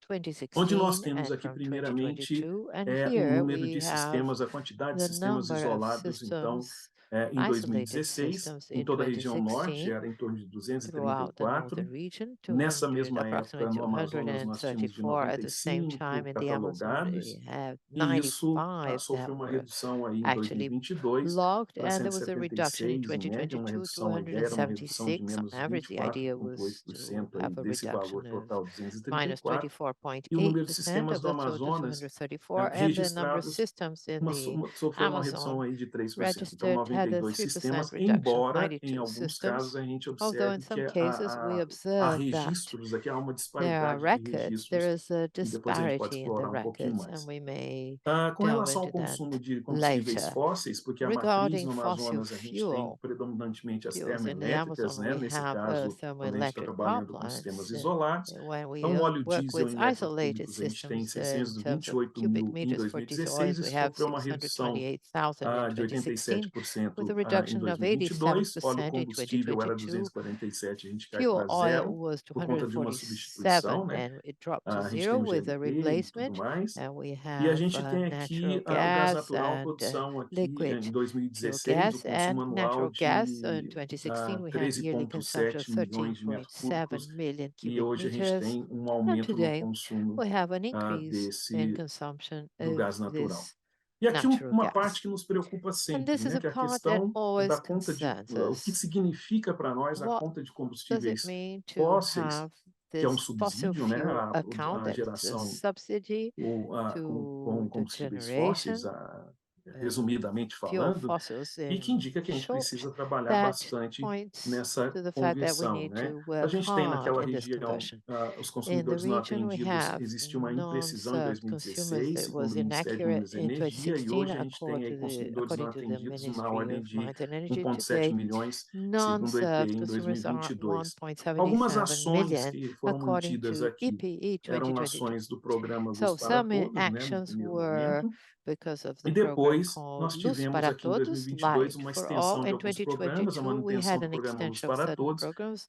from onde nós 2016 temos and aqui, from primeiramente, 2022. And o here número we de have sistemas, a quantidade de the sistemas number of isolados, então, systems, em isolated 2016, systems em in toda a região norte, 2016 era em torno de throughout the 234. northern region, Nessa mesma época, approximately no Amazonas, nós tínhamos de 234. At the same 95 time, in the Amazon, catalogados, we have e isso 95 sofreu that uma were redução aí em actually 2022 logged, para and there was a reduction in 176, em média, uma 2022 to redução, a ideia era uma redução de 176 on menos average. The idea was to 24,8% aí have a desse valor reduction of total, minus 234, e o número de 24.8% sistemas of do the total Amazonas 234, and the number of registrados systems in the sofreu uma redução Amazon aí de 3%. Então, registered had a 92 3% sistemas, reduction, embora em 92 alguns casos systems. a gente Although in observe que some cases we há observe that registros, aqui há uma there are disparidade de records, there registros, is a e depois a gente pode disparity in the explorar um pouquinho records, and mais. we may Com delve relação ao into that consumo de combustíveis later. fósseis, porque a matriz Regarding no fossil Amazonas a gente tem fuel predominantemente as fuels in the termoelétricas, Amazon, né? we Nesse have caso, quando a gente está thermoelectric power trabalhando com sistemas plants. isolados. When we Então, óleo work diesel with em metros isolated cúbicos, a gente tem systems in terms of 628 cubic mil em meters for diesel 2016, oils, we isso have sofreu uma redução 628,000 in de 2016, with 87% a em reduction of 2022. Óleo 87% in combustível era 2022. 247, a gente cai Fuel para oil zero was por conta de uma substituição, 247 né? and it dropped to A gente zero tem o with a GNP e tudo replacement. mais. And we E a have gente tem natural aqui o gás gas natural, and produção aqui liquid em fuel 2016, o gas consumo and anual natural gas. In de 2016, we had yearly consumption of 13,7 milhões de metros 13.7 cúbicos, million e cubic hoje a gente meters. tem um And aumento no today, consumo we have an increase in desse consumption do of gás natural. this E aqui natural uma parte gas. que nos preocupa And sempre, this is né, a que é a part that questão always da conta de concerns o que us. significa para nós a What conta de does it combustíveis mean to fósseis, have que é um this fossil subsídio, né, fuel account a that's a geração subsidy com to the combustíveis fósseis, generation of resumidamente fuel falando, fossils e que in indica que a gente short? precisa trabalhar That bastante points nessa to the fact that we conversão, need né? to A work gente tem hard naquela in this região conversion. os In the consumidores não region, we atendidos, have existiu uma imprecisão em non-served consumers 2016, that was segundo o Ministério de inaccurate Minas e in Energia, e 2016, hoje a gente tem aí consumidores não according to the atendidos na Ministry ordem of de Mines and Energy. 1,7 Today, milhões, segundo o non-served EPE em consumers are 2022. Algumas 1.77 ações million, que foram according mantidas to aqui EPE eram 2022. ações do programa Luz So para some Todos, né, no actions primeiro were momento, because of e the program depois called nós Luz tivemos para aqui em Todos, 2022 Light uma for All. extensão de In alguns programas, a 2022, we manutenção had do an programa Luz extension of para certain Todos, programs,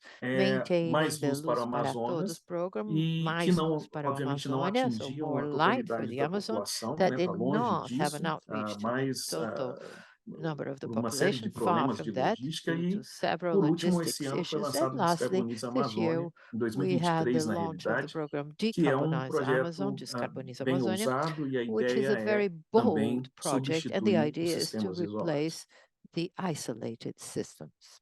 mais maintaining the luz para o Luz para Todos Amazonas, program, e que mais não, Luz para o obviamente, não Amazônia, so atingiam more a light for totalidade the da Amazon, população, that né? did Está longe not have an disso, outreach to the mas total number of the por uma série de population, far problemas de from that, logística, due to e several por último, esse logistics ano foi issues. And lançado o lastly, Descarboniza this year Amazônia, em we had the 2023, na launch of the realidade, program que é um Decarbonize Amazon, projeto Descarbonize bem Amazonia, ousado, e a which is ideia a é very bold também project. And the substituir os idea is to sistemas isolados. replace the isolated systems.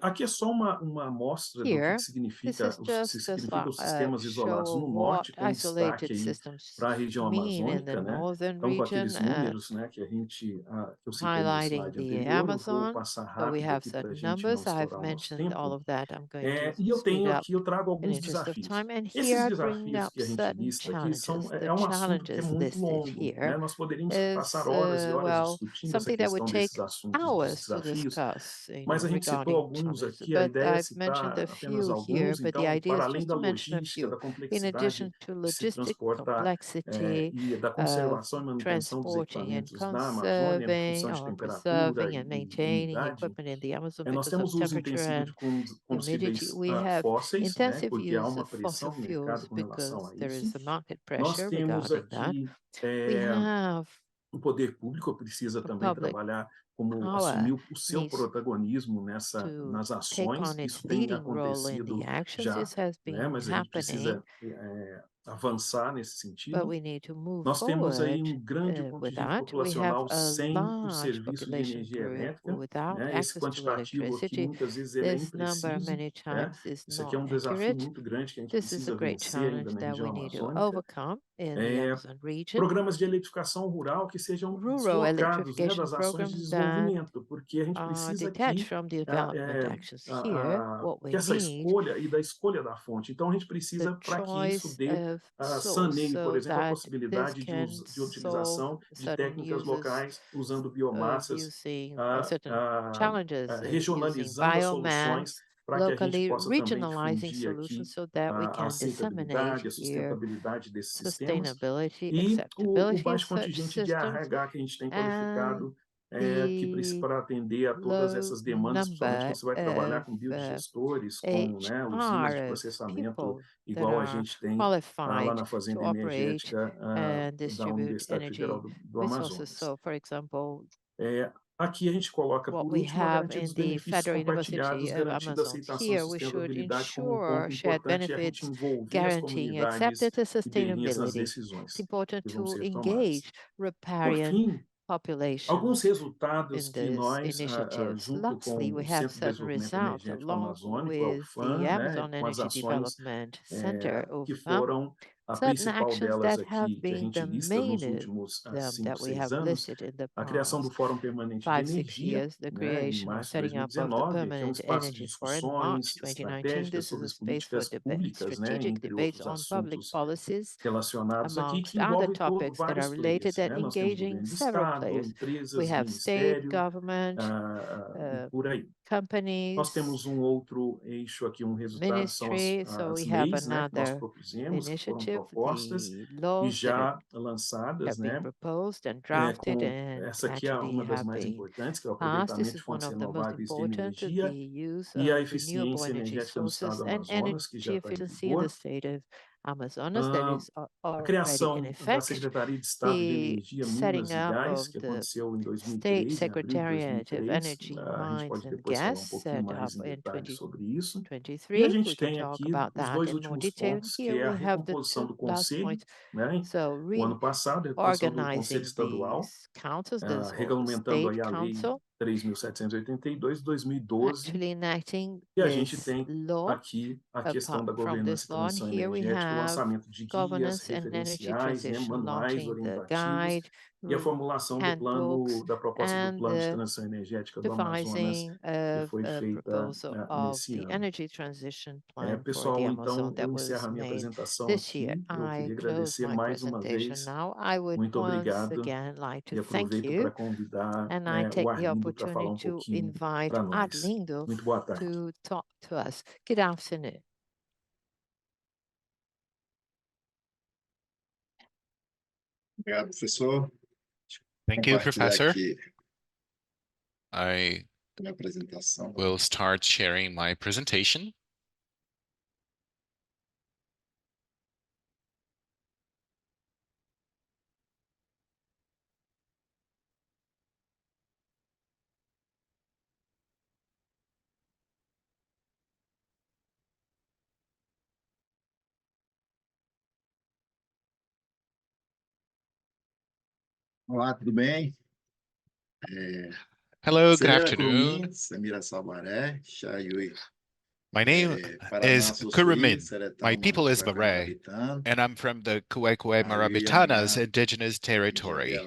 Aqui é só uma amostra do que Here, this is just significam os a sistemas isolados show no of what norte, com destaque isolated aí systems para a região mean in the amazônica, né? northern Então, com region, aqueles números, né, que eu citei no highlighting slide the anterior, eu vou Amazon. passar So we rápido have aqui para a certain gente não numbers. I've estourar o nosso mentioned all tempo. of that. I'm going to E eu speed up eu trago in alguns interest of desafios. time. And here Esses I bring desafios up que a gente certain lista aqui challenges. The um assunto que é challenges muito listed longo, here né? Nós poderíamos passar is, horas e horas well, discutindo essa something that would questão take desses assuntos, desses hours to desafios, discuss mas a gente citou regarding alguns challenges. aqui, a But ideia é I've mentioned citar a apenas few here, alguns. but the Então, idea para is além just da to mention a logística, few. da In addition complexidade to de se logistic transportar complexity e da of conservação e manutenção dos transporting and equipamentos na Amazônia, em função conserving de or temperatura preserving and e maintaining umidade, equipment in the Amazon nós because of temos o uso temperature intensivo de and humidity. combustíveis We have fósseis, né, intensive porque há use uma of fossil pressão no mercado fuels com relação because a there isso. is a market Nós pressure temos regarding that. aqui We have o poder público precisa the também public trabalhar como power assumir o seu needs protagonismo to nas take ações. on its Isso tem leading role in the acontecido actions. já, This has né? been Mas a gente happening. precisa avançar nesse sentido. But we need to move Nós temos aí forward grande with contingente that. We have populacional a sem o large serviço de population energia group elétrica, without né? Esse access to quantitativo aqui, electricity. muitas vezes, ele é This number impreciso, many né? times is Esse aqui é not desafio accurate. muito grande que a gente This is a precisa great vencer ainda challenge na that região we need to amazônica. overcome in the Amazon region. Programas de eletrificação rural que sejam Rural deslocados, né, electrification das ações de programs that desenvolvimento, porque a gente are precisa detached aqui from development actions here. What we que essa need escolha e da escolha da fonte. Então, a gente the precisa, para que isso choice dê of source saneie, por so exemplo, a that this possibilidade can de solve utilização de certain técnicas uses locais, usando of biomassas, using certain challenges of using regionalizando as soluções biomass, para que a gente locally possa também regionalizing difundir aqui solutions so that we a can aceitabilidade, disseminate a here sustentabilidade desses sistemas. sustainability, E o acceptability of baixo such contingente de systems, RH que a gente tem and qualificado the para atender a todas low essas demandas, principalmente number quando você vai trabalhar of com biodigestores, com, né, usinas de HR of processamento, people that igual a are gente tem lá qualified na to Fazenda operate Energética and da distribute Universidade Federal energy do resources. Amazonas. So, for example, Aqui a gente coloca, what por we último, a have garantia in dos the benefícios Federal compartilhados, University of garantindo a Amazon. aceitação e Here, we should sustentabilidade como um ensure ponto shared importante e a gente benefits, envolver as guaranteeing comunidades acceptance and ribeirinhas nas sustainability. It's decisões important que vão to ser tomadas. engage Por riparian fim, alguns populations resultados in que these nós, initiatives. junto Lastly, com we o have Centro de certain Desenvolvimento results Energético along Amazônico, a with the UFAM, né, Amazon com as Energy ações Development Center, que UFAM, foram a certain principal actions delas that have aqui, que a been gente the lista nos main of últimos them 5, that we 6 have anos, listed in the a criação do past Fórum Permanente de 5-6 Energia, years, the né, em creation or março de setting up of the 2019, que é um Permanent espaço de Energy Forum in March discussões 2019. estratégicas This is sobre a as space for políticas debate, públicas, né, strategic entre debates outros on public assuntos policies, relacionados aqui, que amongst other envolvem topics that are vários related, players, that né? Nós temos engaging governo de several estado, players. We empresas, have state, ministério, government, e por aí. Nós companies, temos um outro eixo aqui, um resultado, são ministry. So as we have leis, né, que nós another propusemos, que foram initiative, propostas the e laws that já lançadas, have been né, proposed and drafted and essa aqui é actually uma das have mais been importantes, que é o passed. This aproveitamento is de one fontes of the most renováveis de important, the energia use e a of renewable eficiência energy energética do estado sources do and Amazonas, que já energy está em efficiency in the vigor. state of Amazonas that is A already in criação da effect. Secretaria de Estado de The Energia, setting Minas e up Gás, of que the aconteceu em State 2003, em abril de Secretariat of 2003. Energy, A gente Mines pode and depois falar Gas, um pouquinho set mais up em in detalhes sobre isso. E a 2023. gente We can tem talk aqui about os that dois in more últimos detail. pontos, que Here é a we have the recomposição two do last Conselho, points. né? So O ano passado, a recomposição do Conselho reorganizing Estadual, these councils, this or the regulamentando state aí a Lei council, 3.782 de 2012, actually enacting e a gente this tem law. aqui a questão Apart da from governança this e law, and transição here we energética, o have lançamento de guias, governance and energy referenciais, né, transition, manuais launching the orientativos, guide, e a formulação do handbooks, da proposta do and Plano de the Transição Energética do Amazonas, devising que of foi a feita proposal of nesse the ano. energy transition plan for the Pessoal, Amazon então eu that was encerro a minha made apresentação this year. aqui. Eu I queria close agradecer my mais uma presentation vez. now. I would Muito once obrigado. again like to E thank aproveito para you, convidar and I o take the Arlindo para falar opportunity to pouquinho invite para nós. Arlindo Muito boa tarde. to talk to us. Good afternoon. Obrigado, professor. Thank you, Professor. Aqui I minha apresentação. will start sharing my presentation. Olá, tudo bem? Hello, good afternoon. My name is Kurumin. My people is Baré, and I'm from the Kuekue Marabitanas indigenous territory,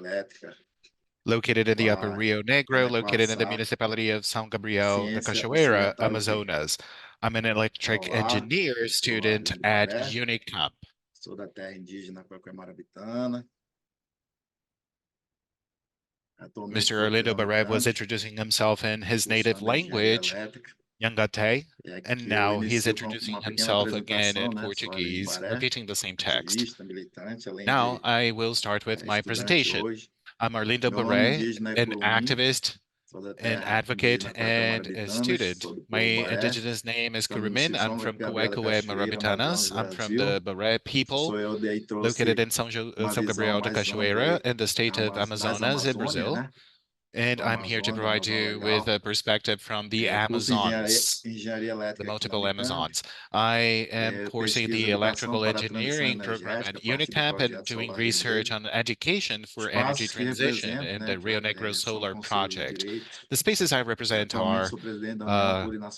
located in the upper Rio Negro, located in the municipality of São Gabriel da Cachoeira, Amazonas. I'm an electric engineer student at Unicamp. Sou da terra indígena Kuekue Marabitana. Mr. Arlindo Baré was introducing himself in his native language, Yangate, and now he's introducing himself again in Portuguese, repeating the same text. Now I will start with my presentation. I'm Arlindo Baré, an activist, an advocate, and a student. My indigenous name is Kurumin. I'm from Kuekue Marabitanas. I'm from the Baré people, located in São Gabriel da Cachoeira in the state of Amazonas in Brazil. And I'm here to provide you with a perspective from the Amazons, the multiple Amazons. I am coursing the electrical engineering program at Unicamp and doing research on education for energy transition in the Rio Negro Solar Project. The spaces I represent are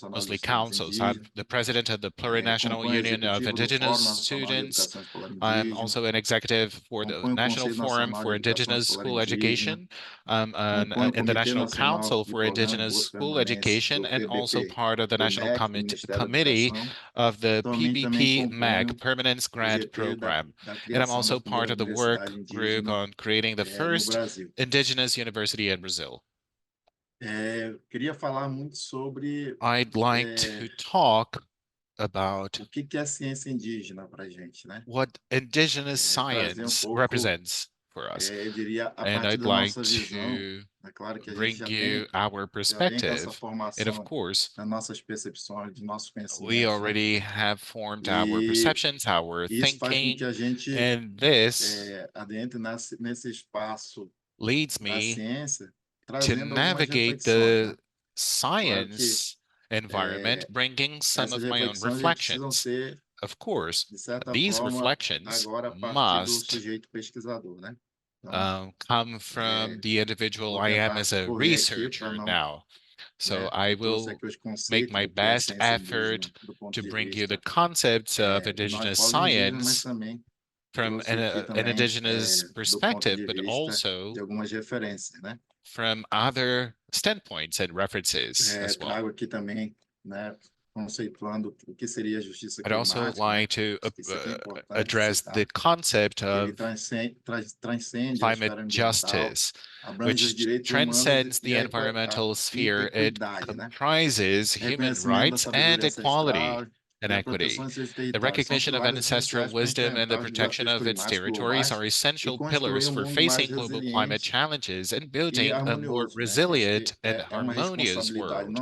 mostly councils. I'm the president of the Plurinational Union of Indigenous Students. I'm also an executive for the National Forum for Indigenous School Education. I'm in the National Council for Indigenous School Education and also part of the National Committee of the PBP-MAG, Permanence Grant Program. And I'm also part of the work group on creating the first indigenous university in Brazil. I'd like to talk about what indigenous science represents for us. And I'd like to bring you our perspective. And of course, we already have formed our perceptions, our thinking, and this leads me to navigate the science environment, bringing some of my own reflections. Of course, these reflections must come from the individual I am as a researcher now. So I will make my best effort to bring you the concepts of indigenous science from an indigenous perspective, but also from other standpoints and references as well. I'd also like to address the concept of climate justice, which transcends the environmental sphere. It comprises human rights and equality and equity. The recognition of ancestral wisdom and the protection of its territories are essential pillars for facing global climate challenges and building a more resilient and harmonious world.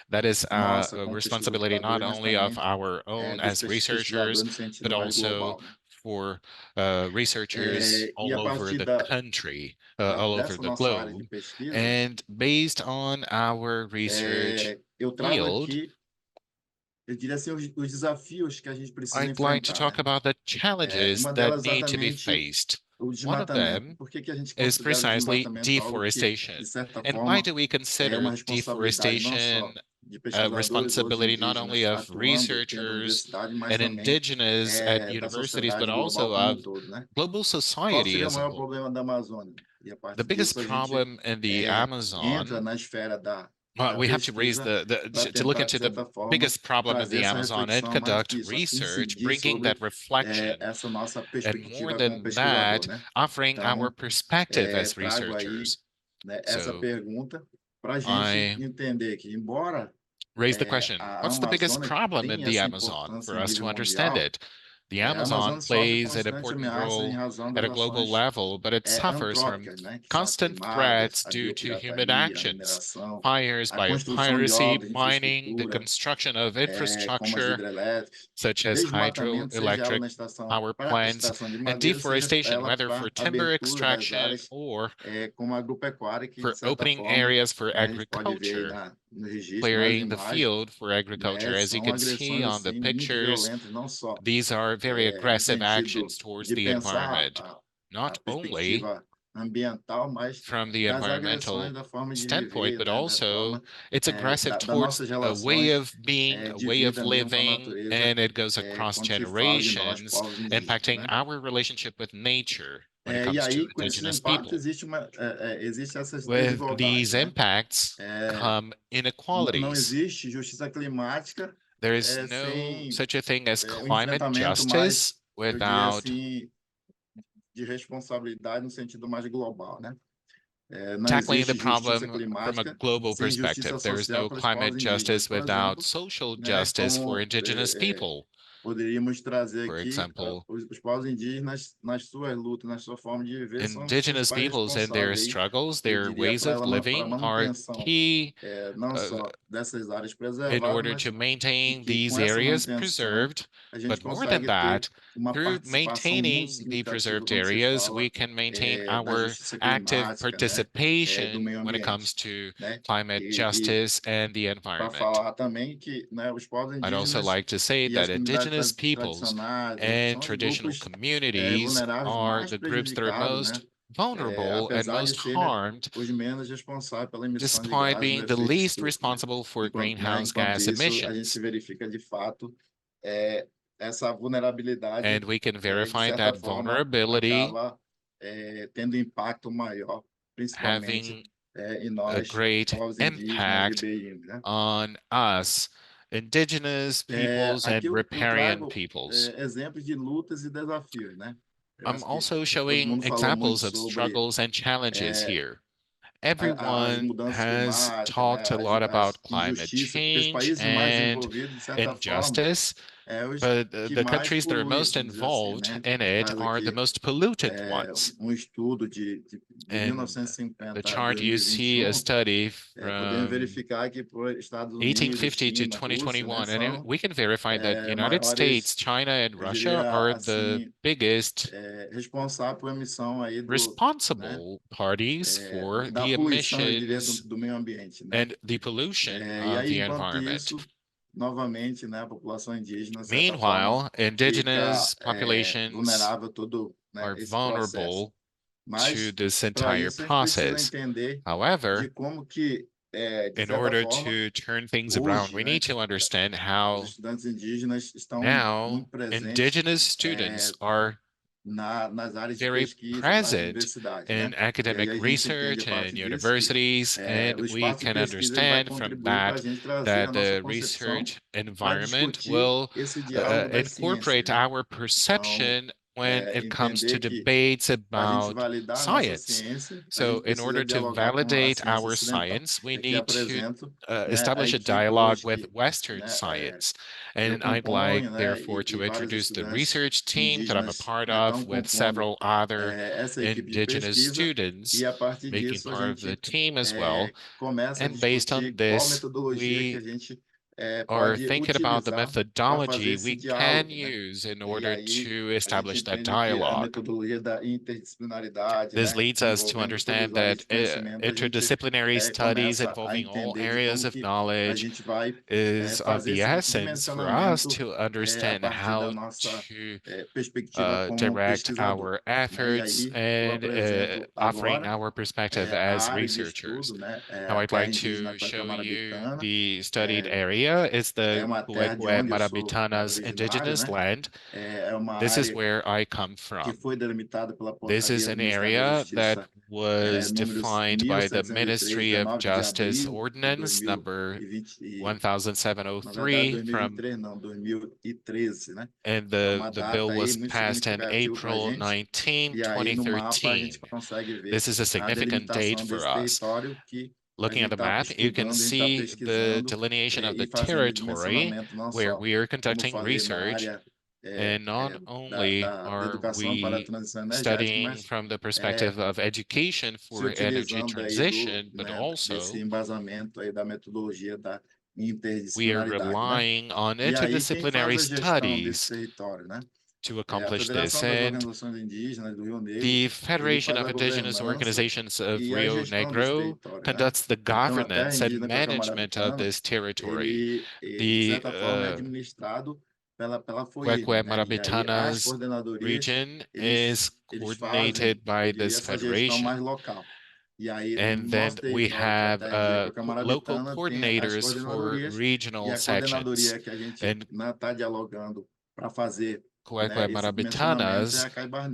That is a responsibility not only of our own as researchers, but also for researchers all over the country, all over the globe. And based on our research field, I'd like to talk about the challenges that need to be faced. One of them is precisely deforestation. And why do we consider deforestation a responsibility not only of researchers and indigenous at universities, but also of global society as a whole? The biggest problem in the Amazon, we have to raise to look into the biggest problem in the Amazon and conduct research, bringing that reflection, and more than that, offering our perspective as researchers. So I raise the question, what's the biggest problem in the Amazon for us to understand it? The Amazon plays an important role at a global level, but it suffers from constant threats due to human actions, fires, biopiracy, mining, the construction of infrastructure, such as hydroelectric power plants, and deforestation, whether for timber extraction or for opening areas for agriculture, clearing the field for agriculture. As you can see on the pictures, these are very aggressive actions towards the environment, not only from the environmental standpoint, but also it's aggressive towards a way of being, a way of living, and it goes across generations, impacting our relationship with nature when it comes to indigenous people. With these impacts come inequalities. There is no such a thing as climate justice without tackling the problem from a global perspective. There is no climate justice without social justice for indigenous people. poderíamos trazer For aqui example, os povos indígenas nas suas lutas, na sua forma de viver, são os indigenous principais peoples and their responsáveis aí, struggles, eu their diria, ways para of a living are manutenção key não uh, só dessas áreas in preservadas, order mas to maintain que com these essa areas manutenção preserved. a gente But more than consegue ter that, uma through participação muito maintaining the significativa preserved quando se areas, fala we can maintain da our justiça active climática, né, do participation meio when it ambiente, comes to né? climate justice and the Para environment. falar também que, né, os povos I'd also indígenas like to say e as that comunidades indigenous peoples tradicionais and são os traditional grupos communities vulneráveis are mais the groups that are prejudicados, né? most vulnerable and Apesar de most serem harmed, os menos responsáveis pela emissão de despite gases do being the efeito least estufa, né? responsible for greenhouse Enquanto gas isso, a gente emissions. verifica de fato essa vulnerabilidade, And we can de verify certa that forma, vulnerability acaba tendo impacto maior, principalmente having em a nós, great povos indígenas, impact ribeirinhos, né? on us, indigenous peoples and Aqui eu riparian trago peoples. exemplos de lutas e desafios, né? Eu I'm acho que also todo showing mundo falou muito examples of sobre struggles and challenges here. as Everyone mudanças has climáticas, né? talked a lot As about climate injustiças, porque os change países mais and desenvolvidos, de certa forma, injustice, os but que the mais countries that are poluem, most vamos dizer assim, involved né? in it Traz are the aqui most polluted ones. estudo de And the 1950 a chart you see a 2021, study podemos from verificar que por Estados Unidos, 1850 to China, Rússia, né, 2021, and são we can verify that United maiores, States, China, and eu Russia diria are the assim, biggest responsáveis por emissão aí né, responsible parties for da the poluição, eu diria, emissions do meio ambiente, né? and the pollution E of aí, the enquanto environment. isso, novamente, né, a população indígena, de certa forma, Meanwhile, fica indigenous populations vulnerável a todo, né, are esse processo. vulnerable to Mas, this para entire isso, a gente precisa process. entender de However, como que, de in certa order forma, to turn things around, hoje, we né, need to understand os how estudantes indígenas estão now muito presentes indigenous students are nas áreas de very pesquisa das present universidades, in né? E aí academic a gente entende a research and partir disso que universities, and o we espaço de can pesquisa ele vai understand from contribuir para a that gente trazer a that nossa the concepção research para environment discutir will esse diálogo das ciências, incorporate né? our Então, perception when it comes to entender que debates para a gente about validar a nossa science. ciência, a So, gente in precisa order to dialogar com a validate ciência our ocidental. science, we Aqui need to apresento, né, a establish a equipe dialogue hoje with que, Western né, science. eu And I'd like, componho, né, therefore, e to vários introduce the estudantes research team that I'm a indígenas, part né, of estão with compondo several other essa equipe de indigenous pesquisa students e a partir making disso a part of the gente team as well. começa a And based on discutir qual this, metodologia que a we gente are pode thinking about the utilizar para fazer methodology esse we can diálogo, né? use in E order aí to a gente establish that entende que a dialogue. metodologia da interdisciplinaridade, This né, leads us to envolvendo todas understand as áreas that de conhecimento, a gente interdisciplinary studies começa a involving all entender de areas como of que a knowledge gente vai is of fazer the esse essence for us dimensionamento to a understand partir da how nossa to perspectiva como direct pesquisador, our né? E efforts aí eu and apreento offering agora our perspective a as área de researchers. estudo, né, Now, a I'd terra like indígena to show you Capiberibe, the studied area. It's é the uma terra de Cuecue onde eu sou, né, Marabitana's originário, indigenous né? land. É uma This is área where I come que from. foi delimitada pela This is portaria do an Ministério da area that Justiça was números defined by the 1703, Ministry of 19 de Justice abril de Ordinance number 2020, na verdade 1703 from 2023 não, 2013, né? and É uma the data bill aí was muito passed in significativa para a April gente, 19, e aí no mapa a 2013. gente consegue ver This is a a significant date delimitação for desse us. território que a Looking gente at the está map, you can estudando, a gente está see the pesquisando delineation of the e fazendo territory dimensionamento, não where só we are como conducting fazer na research. área And not only da are educação para a we transição energética, studying mas from the perspective of education se for energy utilizando aí transition, but né, desse also embasamento aí da metodologia da we are interdisciplinaridade, né? relying on E aí quem faz interdisciplinary a gestão desse studies território, né? to A accomplish this. Federação das And Organizações Indígenas do Rio Negro, the ele Federation faz of a Indigenous governança Organizations of e a Rio gestão desse Negro território, né? conducts the Então, a terra governance and indígena management of Capiberibe, this territory. ele, de The certa forma, é administrado pela FOIRN, Cuecue né? E aí as Marabitana's coordenadorias, region is eles fazem, coordinated eu by diria, this essa gestão federation. mais local. E aí, no And then nosso we território, que é a have terra indígena local Capiberibe, tem as coordinators for coordenadorias, e regional a sections. coordenadoria que a gente And está dialogando para fazer, né, Cuecue esse dimensionamento é Marabitanas, a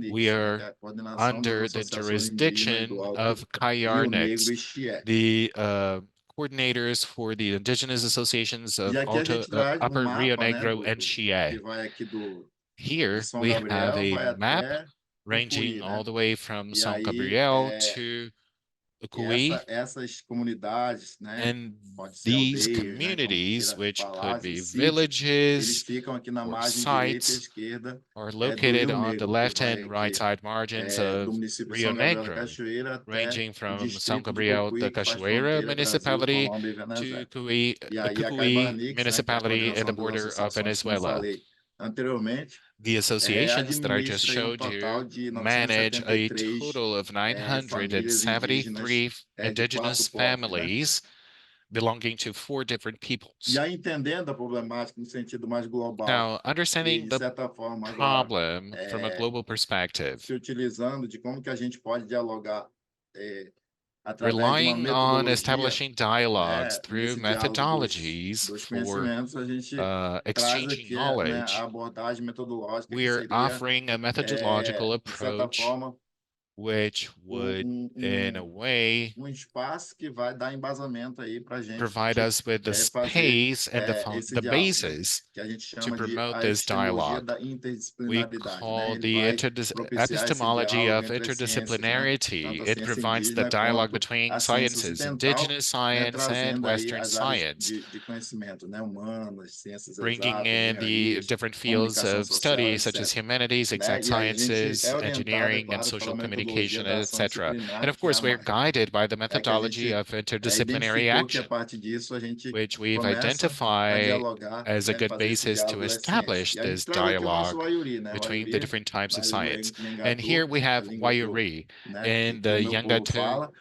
we Caibarnix, né, que é are a coordenação das under the associações indígenas do jurisdiction Alto of Rio Negro Kayarnex, e Chié. the coordinators for the indigenous associations E of aqui a gente traz um Upper Rio mapa, né, Negro and que Chié. vai aqui de Here São we have Gabriel, a vai map até ranging Mucuri, all né? the way from E São aí Gabriel to Cuí, essas comunidades, né, and pode ser these aldeias, né, como communities, queira which falar, could assim, be sítios, eles villages ficam aqui na or margem direita e sites, esquerda are do located Rio on the Negro, que left vai and right aqui side margins do of município de Rio São Gabriel da Negro, Cachoeira até ranging o from São distrito de Gabriel da Cocuí, que faz Cachoeira fronteira Brasil, municipality Colômbia e to Venezuela. Cuí, E aí a Cuí Caibarnix, né, que é a municipality and the coordenação das border of associações, como eu Venezuela. falei anteriormente, The associations that I just administra aí showed total you de manage a 973 total of famílias indígenas 973 de 4 indigenous povos, né? families belonging to 4 different E peoples. aí, entendendo a problemática no sentido mais global Now, e, understanding de the certa forma, agora problem from a global perspective, se utilizando de como que a gente pode dialogar através de uma relying on metodologia, establishing dialogues né, through nesse diálogo methodologies dos for conhecimentos, a gente traz exchanging aqui, né, a knowledge, abordagem metodológica que we're seria, offering a methodological de certa approach forma, which would, in a way, espaço que vai dar embasamento aí para a gente provide us with the fazer space and esse the diálogo, né, basis que a gente to chama de promote a this epistemologia dialogue. da We interdisciplinaridade, né? call Ele the vai propiciar esse epistemology diálogo of entre as ciências, né? interdisciplinarity. Tanto a It ciência provides the indígena dialogue quanto between a ciência sciences, ocidental, indigenous né? science and Trazendo aí Western as áreas science, de conhecimento, né? Humanas, ciências bringing exatas, in the engenharias, different fields comunicação of social, study, such as etc. humanities, Né? exact E aí a gente sciences, orientado, é engineering, and claro, pela social metodologia communication, da ação etc. And disciplinar, of que é a course, we're MAI, guided by the que a methodology gente of interdisciplinary identificou que a action, partir disso a gente which we've começa a identified dialogar, as a né, good fazer esse basis to diálogo das ciências. establish E a gente this traz aqui o nosso dialogue Wayuri, né? O between the Wayuri, different types na of língua science. And here Nhangatu, we a have língua que eu, Wayuri né, in que o the meu povo Yangatu fala,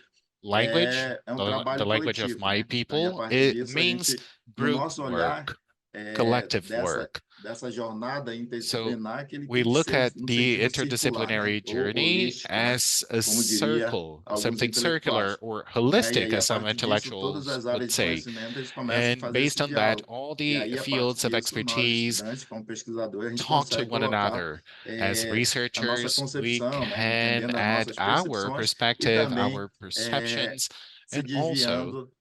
language, um the trabalho language of coletivo, my né? Então, e a people. partir It disso, a means gente, no group nosso olhar, work, collective work. dessa jornada So interdisciplinar, que ele we tem que look ser at no the sentido circular, né? interdisciplinary Ou journey holístico, né? as a Como diria circle, alguns something circular intelectuais. or Né? E holistic, aí, a as some partir disso, todas intellectuals as would áreas de say. conhecimento, eles começam a And fazer based esse on that, diálogo. all E the aí, a partir fields of disso, nós, expertise estudantes, como pesquisadores, a gente talk to consegue one colocar another. As a nossa researchers, we concepção, né? can Entendendo as add nossas our percepções e perspective, também our perceptions, se and also desviando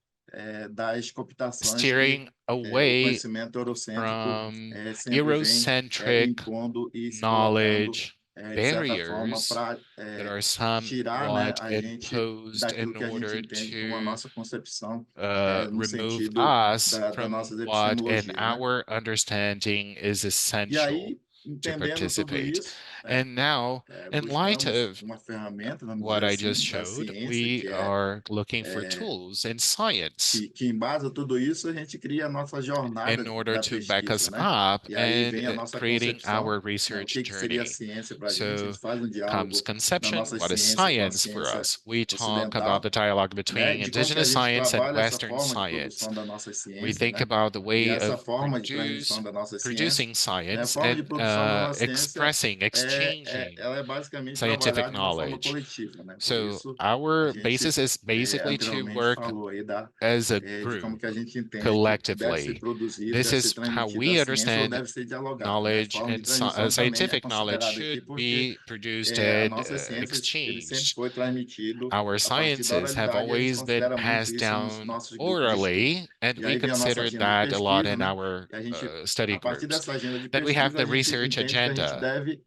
das cooptações que steering o away conhecimento eurocêntrico from sempre vem Eurocentric impondo e se colocando, knowledge de certa forma, barriers para that are tirar, né, somewhat a gente imposed daquilo in que a gente order entende como a to nossa concepção, no remove sentido us das from nossas what in epistemologias, né? our understanding is E essential aí, to entendendo tudo participate. isso, né, And now, in light buscamos of uma ferramenta, vamos what dizer I just assim, da showed, ciência, we que are looking for tools in science que embasa tudo isso, a gente cria a nossa in jornada order da to back us pesquisa, né? up E aí and vem a nossa creating concepção, our né? O research que seria a journey. ciência para a gente? A So gente faz um comes diálogo na conception, nossa what is ciência com a science for ciência us? We talk about the ocidental, dialogue né? between De como que a indigenous gente science and trabalha essa Western forma de science. produção das nossas We ciências, think né? about the E way essa of forma de transmissão da nossa ciência, producing né? A science forma de and produção da nossa ciência expressing, exchanging ela é basicamente scientific trabalhada de uma forma knowledge. coletiva, né? Por So isso a our gente basis is basically to anteriormente work falou aí as a de como group que a gente entende que deve ser collectively. produzido, This deve ser is how transmitida a we ciência ou understand deve ser dialogado, né? A knowledge forma de and transmissão também é scientific knowledge considerada aqui should porque be produced a and nossa ciência ele sempre exchanged. foi transmitido Our a partir da sciences have oralidade e a gente always been considera muito passed isso nos down nossos grupos de estudo. orally, and E we aí vem a nossa consider agenda de that a lot pesquisa, in né? our E a gente, study a partir groups. dessa agenda de Then we have pesquisa, a the gente research entende que a gente agenda. deve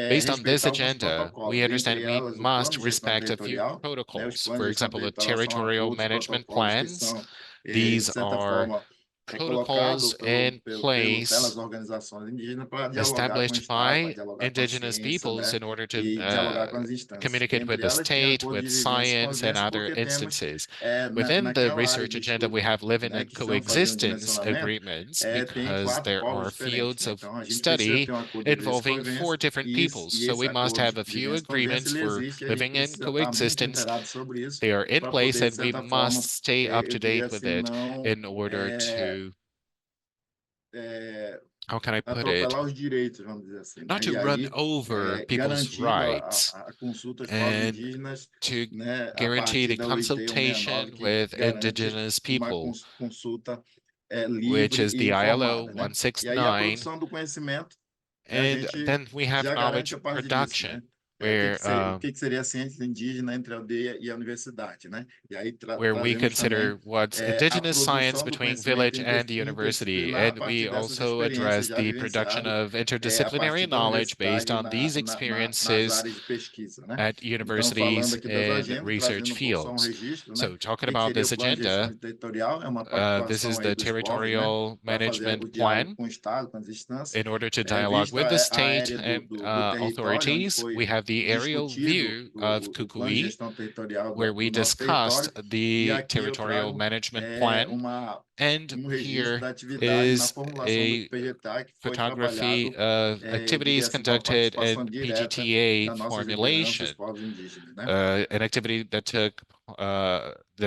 Based on this respeitar alguns agenda, we protocolos, understand dentre we elas o must plano de gestão respect a few territorial, né? Os protocols. planos For de gestão example, the territorial são territorial outros management protocolos que plans. são, de These certa are forma, protocols colocado in pelas place organizações indígenas para dialogar com o established Estado, para by dialogar com a indigenous ciência, peoples né? in order to E dialogar com as instâncias. communicate with Dentre the elas, tem state, acordo with de vivência e science, and convivência, other porque temos, instances. Within the naquela área research de agenda, we estudo, have living né, and que estamos fazendo coexistence dimensionamento, agreements tem because 4 there povos are diferentes, fields né? of Então, a gente precisa study ter um acordo de vivência e involving 4 convivência, different peoples. e So we esse must acordo have de a few vivência e convivência, agreements ele for existe, e a gente living in precisa estar muito coexistence. inteirado sobre isso, They are in para place poder, de and we certa must forma, stay up eu to diria date with assim, it não in order to, how can I put it? atropelar os direitos, vamos dizer assim, Not né? to E run aí, over people's garantindo rights a consulta aos povos and indígenas, to né, a guarantee partir the da OIT 169, consultation que with garante indigenous uma people, consulta which livre is e the ILO informada, né? E aí a 169. produção do conhecimento, né, a And gente then we have já garante knowledge a partir disso, production. né? where que seria a ciência indígena entre a aldeia e a universidade, né? E aí where we trazemos também consider what's a indigenous science produção do between conhecimento village and the university. interdisciplinar a And we partir dessas also experiências address já the production vivenciadas of a partir interdisciplinary da knowledge based universidade on these nas experiences áreas de pesquisa, né? at Então, falando universities aqui das and agendas, research trazendo só fields. registro, né? So talking O que about seria o this plano de gestão agenda, territorial? É uma this is pactuação aí the dos povos, né? territorial Para fazer management o diálogo plan com o Estado, com as instâncias. in order to dialogue Vista with the state aérea and do território, onde authorities. foi We have the aerial discutido view of o plano de Kukui, gestão territorial where we do nosso discussed território. E the aqui eu territorial trago management plan. And registro here da atividade na is formulação do a PGTA que foi photography trabalhado of de activities vias com a conducted participação in direta PGTA das nossas lideranças, formulation, povos indígenas, né? an activity that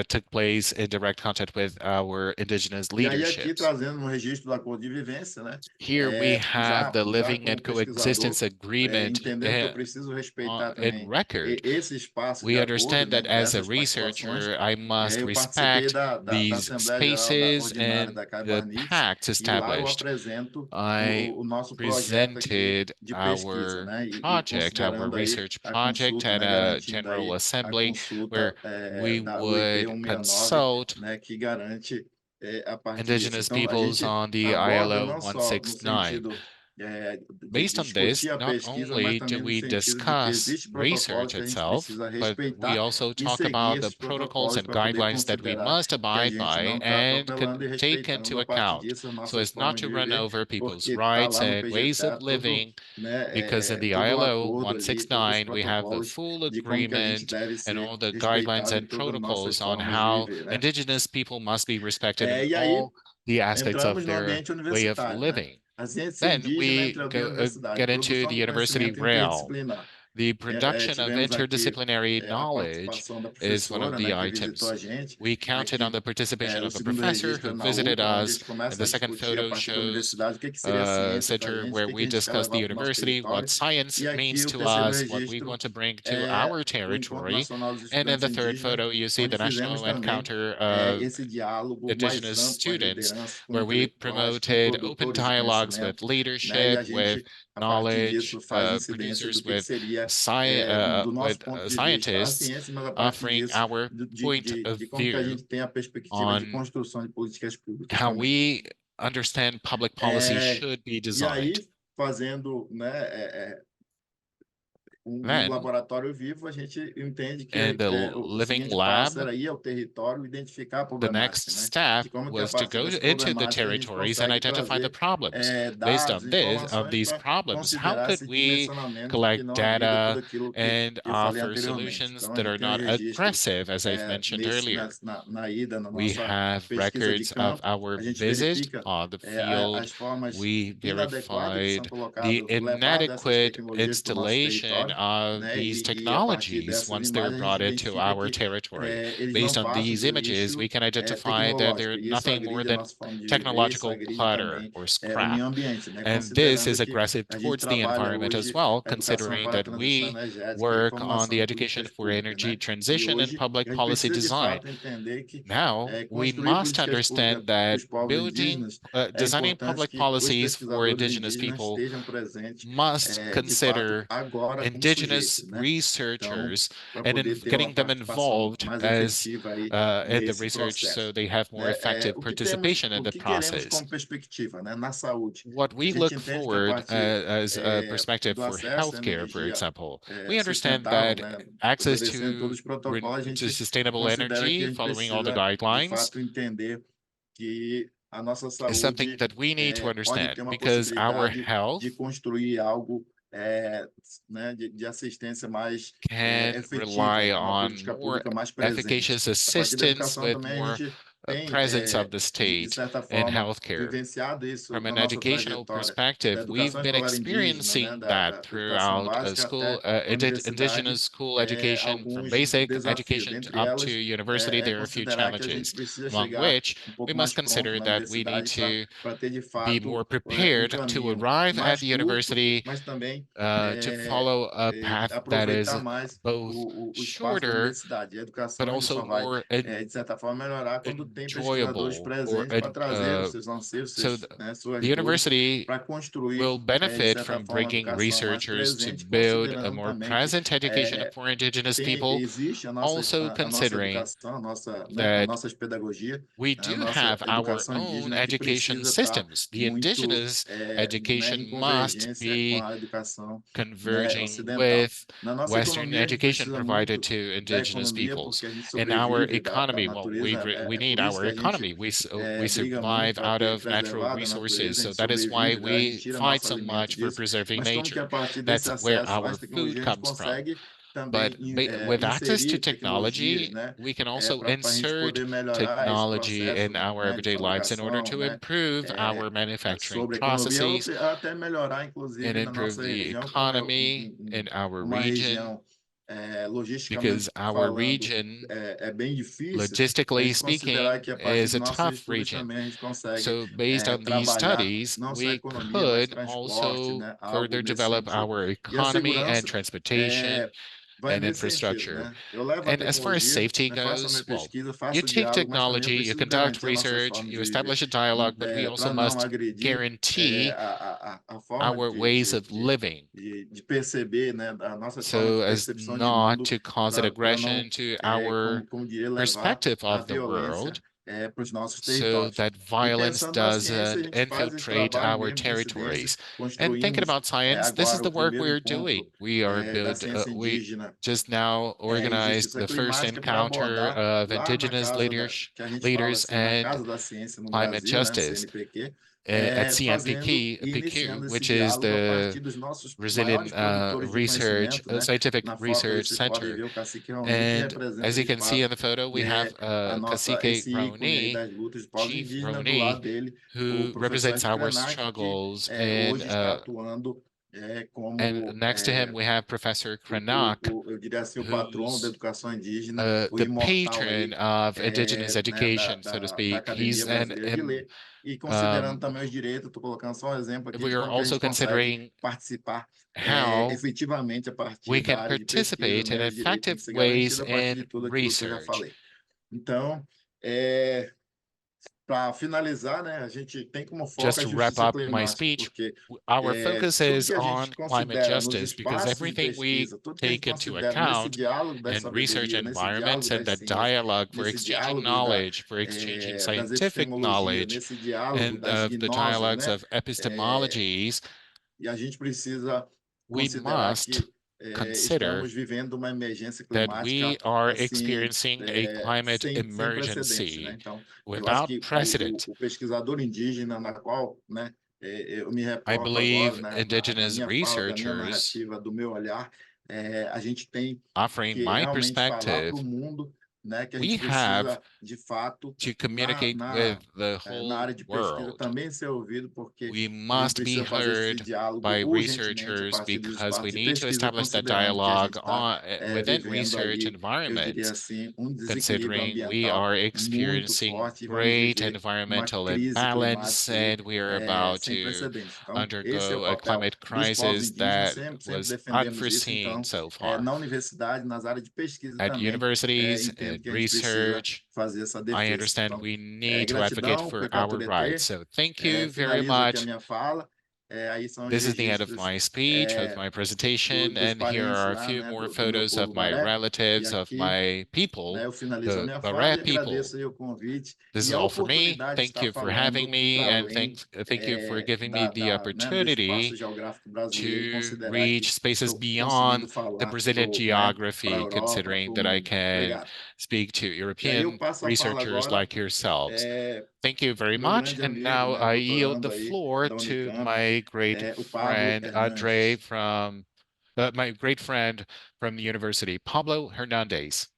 took place in direct contact with our indigenous E aí aqui leaderships. trazendo um registro do acordo de vivência, né? Here we have the Já living and como pesquisador, coexistence agreement entendendo que eu preciso respeitar in também record. esse espaço de We acordo, understand né? that as a Dessas participações. researcher, I must Eu participei respect da these Assembleia Geral spaces Ordinária and da the Capiberibe pacts e lá eu established. apresento I o nosso projeto aqui presented de pesquisa, our né? project, our Considerando aí research a project consulta, at né? a Garantindo general aí a assembly where consulta we da UIP would 169, consult né? Que garante a partir disso. indigenous Então, a peoples gente on the aborda ILO não só no 169. sentido de Based on this, discutir a not pesquisa, mas only do também no we sentido de que discuss existem protocolos research que a gente itself, precisa but we respeitar also e talk seguir about the esses protocols protocolos and para poder guidelines that we considerar must que a abide gente by não está and atropelando e take respeitando into a partir account disso as so nossas as not formas to de run viver, over people's porque está rights lá no and ways of PGTA living, because in the todo o ILO acordo ali, todos os 169, we have the protocolos full de como que a gente agreement deve and ser all the guidelines respeitado em and todas as nossas protocols on formas de how viver, né? indigenous people must be respected in E aí, all the aspects of entramos no their ambiente way of universitário, né? living. A ciência Then indígena we entre a aldeia e a universidade, get into produção the do university conhecimento realm. interdisciplinar. The production of Tivemos aqui interdisciplinary a knowledge participação da is one of professora, the né, que visitou items. a gente. We counted on Aqui, the participation o of a segundo professor registro who é na visited UFA, onde a us, gente and começa the a second discutir a photo partir da shows universidade o que seria a ciência para a center gente, where o que we a gente quer discuss the levar para o nosso university, what território. science E means aqui o to terceiro us, what we registro want to bring to é our o Encontro territory. Nacional dos And in Estudantes the third Indígenas, photo, you see onde the fizemos national também encounter of esse diálogo mais indigenous amplo com as students, lideranças, com where we intelectuais, com promoted open produtores de dialogues with conhecimento, né? E leadership, a with gente, a partir knowledge, disso, faz incidência do producers, que with seria, do nosso with ponto de vista, a scientists, ciência, mas a partir offering disso, our point of de como que a view gente tem a perspectiva de on construção de políticas públicas how também. we understand public policy should be E designed. aí, fazendo, né, Then, laboratório vivo, a gente entende que in the o living seguinte passo lab, era ir ao território e identificar a the next problemática, né? step De como que a was to partir go dessa into the problemática a gente territories and consegue identify the trazer problems. Based dados, on this, of informações these para problems, how considerar could esse we dimensionamento que collect não agrida tudo data aquilo and que eu falei offer anteriormente. solutions Então, a that gente are tem um not registro aggressive, as I've mentioned earlier? na ida, na We nossa have pesquisa de records of campo, our a gente visit verifica on the field. as formas We inadequadas que são verified the colocadas, levadas dessas inadequate tecnologias para o nosso installation território, of né? these E a partir technologies dessas once they're imagens a gente brought into identifica our que territory. eles não Based on passam these de images, we lixo can identify that tecnológico, they're e isso nothing more agride a than nossa forma de viver, isso technological agride clutter também or o meio scrap. ambiente, né? And this Considerando is que aggressive a gente towards the trabalha environment as hoje well, a educação considering para a that transição we energética e a work on formulação the de education políticas for públicas, energy né? E transition and hoje public a gente policy precisa de design. fato entender que Now, we construir must políticas públicas understand para that os povos building, indígenas designing importante public que os policies for pesquisadores indigenous indígenas people estejam presentes, must de fato, consider agora como indigenous sujeitos, né? Então, researchers para and poder ter uma getting them participação involved mais as efetiva aí in the nesse research so processo. they have more effective O que temos, participation in o the que queremos process. como perspectiva, né? Na saúde, What a we gente look entende que a forward partir as a perspective do for acesso à healthcare, for energia example, we understand sustentável, that né? access Obedecendo todos os protocolos, a to gente sustainable considera que a energy, gente following all the precisa, de guidelines, fato, entender que a nossa is something saúde that we need to pode understand ter uma because our possibilidade health de construir algo né, de assistência mais can efetiva, rely né, uma on política more pública mais presente. efficacious A partir da assistance educação with também a more gente tem, presence of the de state certa in forma, healthcare. vivenciado isso From na an nossa educational trajetória da perspective, we've educação been escolar indígena, né, experiencing that da educação throughout básica school, até a universidade, indigenous school education, from alguns basic desafios. education Dentre up to elas, university, there are a few considerar que a gente challenges, precisa among chegar which um we pouco must mais pronto consider na that we need universidade to para ter, de be fato, more prepared to caminho arrive at mais the curto, university mas também to follow a path that is aproveitar mais both o espaço da shorter universidade. A but educação ele also só vai, more de certa forma, melhorar quando enjoyable or so the university will benefit from bringing researchers to build a more present education for indigenous people, also considering that we do have our own education systems. The indigenous education must be converging with Western education provided to indigenous peoples. In our economy, well, we need our economy. We survive out of natural resources. So that is why we fight so much for preserving nature. That's where our food comes from. But with access to technology, we can also insert technology in our everyday lives in order to improve our manufacturing processes and improve the economy in our region, because our region, logistically speaking, is a tough region. So based on these studies, we could also further develop our economy and transportation and infrastructure. And as far as safety goes, well, you take technology, you conduct research, you establish a dialogue, but we also must guarantee our ways of living so as not to cause an aggression to our perspective of the world, so that violence doesn't infiltrate our territories. And thinking about science, this is the work we're doing. We just now organized the first encounter of indigenous leaders and climate justice at PQ, which is the Brazilian Scientific Research Center. And as you can see in the photo, we have Cacique Raoni, Chief Raoni, who represents our struggles. And next to him, we have Professor Cranach, who's the patron of indigenous education, so to speak. He's we are also considering how we can participate in effective ways in research. Just to wrap up my speech, our focus is on climate justice because everything we take into account in research environments and that dialogue for exchanging knowledge, for exchanging scientific knowledge, and of the dialogues of epistemologies, we must consider that we are experiencing a climate emergency without precedent. I believe indigenous researchers, offering my perspective, we have to communicate with the whole world. We must be heard by researchers because we need to establish that dialogue within research environments, considering we are experiencing great environmental imbalance and we are about to undergo a climate crisis that was unforeseen so far. At universities and research, I understand we need to advocate for our rights. So thank you very much. This is the end of my speech, of my presentation, and here are a few more photos of my relatives, of my people, the Baré people. This is all for me. Thank you for having me, and thank you for giving me the opportunity to reach spaces beyond the Brazilian geography, considering that I can speak to European researchers like yourselves. Thank you very much. And now I yield the floor to my great friend Andre from my great friend from the university, Pablo Hernandez.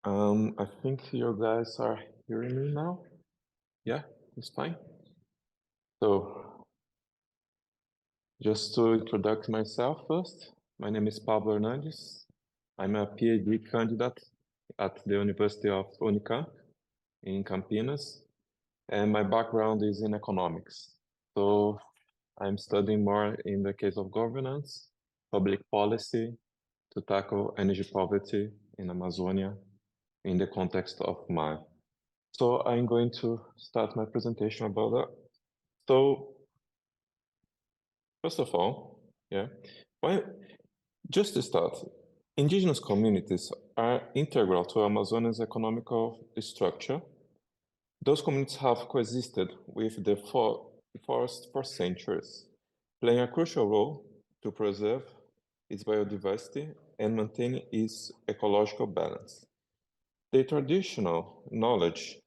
I think you guys are hearing me now. Yeah, it's fine. So, just to introduce myself first, my name is Pablo Hernandez. I'm a PhD candidate at the University of Unicamp in Campinas, and my background is in economics. So, I'm studying more in the case of governance, public policy, to tackle energy poverty in Amazonia in the context of mine. So I'm going to start my presentation about that. So first of all, just to start, indigenous communities are integral to Amazonia's economical structure. Those communities have coexisted with the forest for centuries, playing a crucial role to preserve its biodiversity and maintain its ecological balance. The traditional knowledge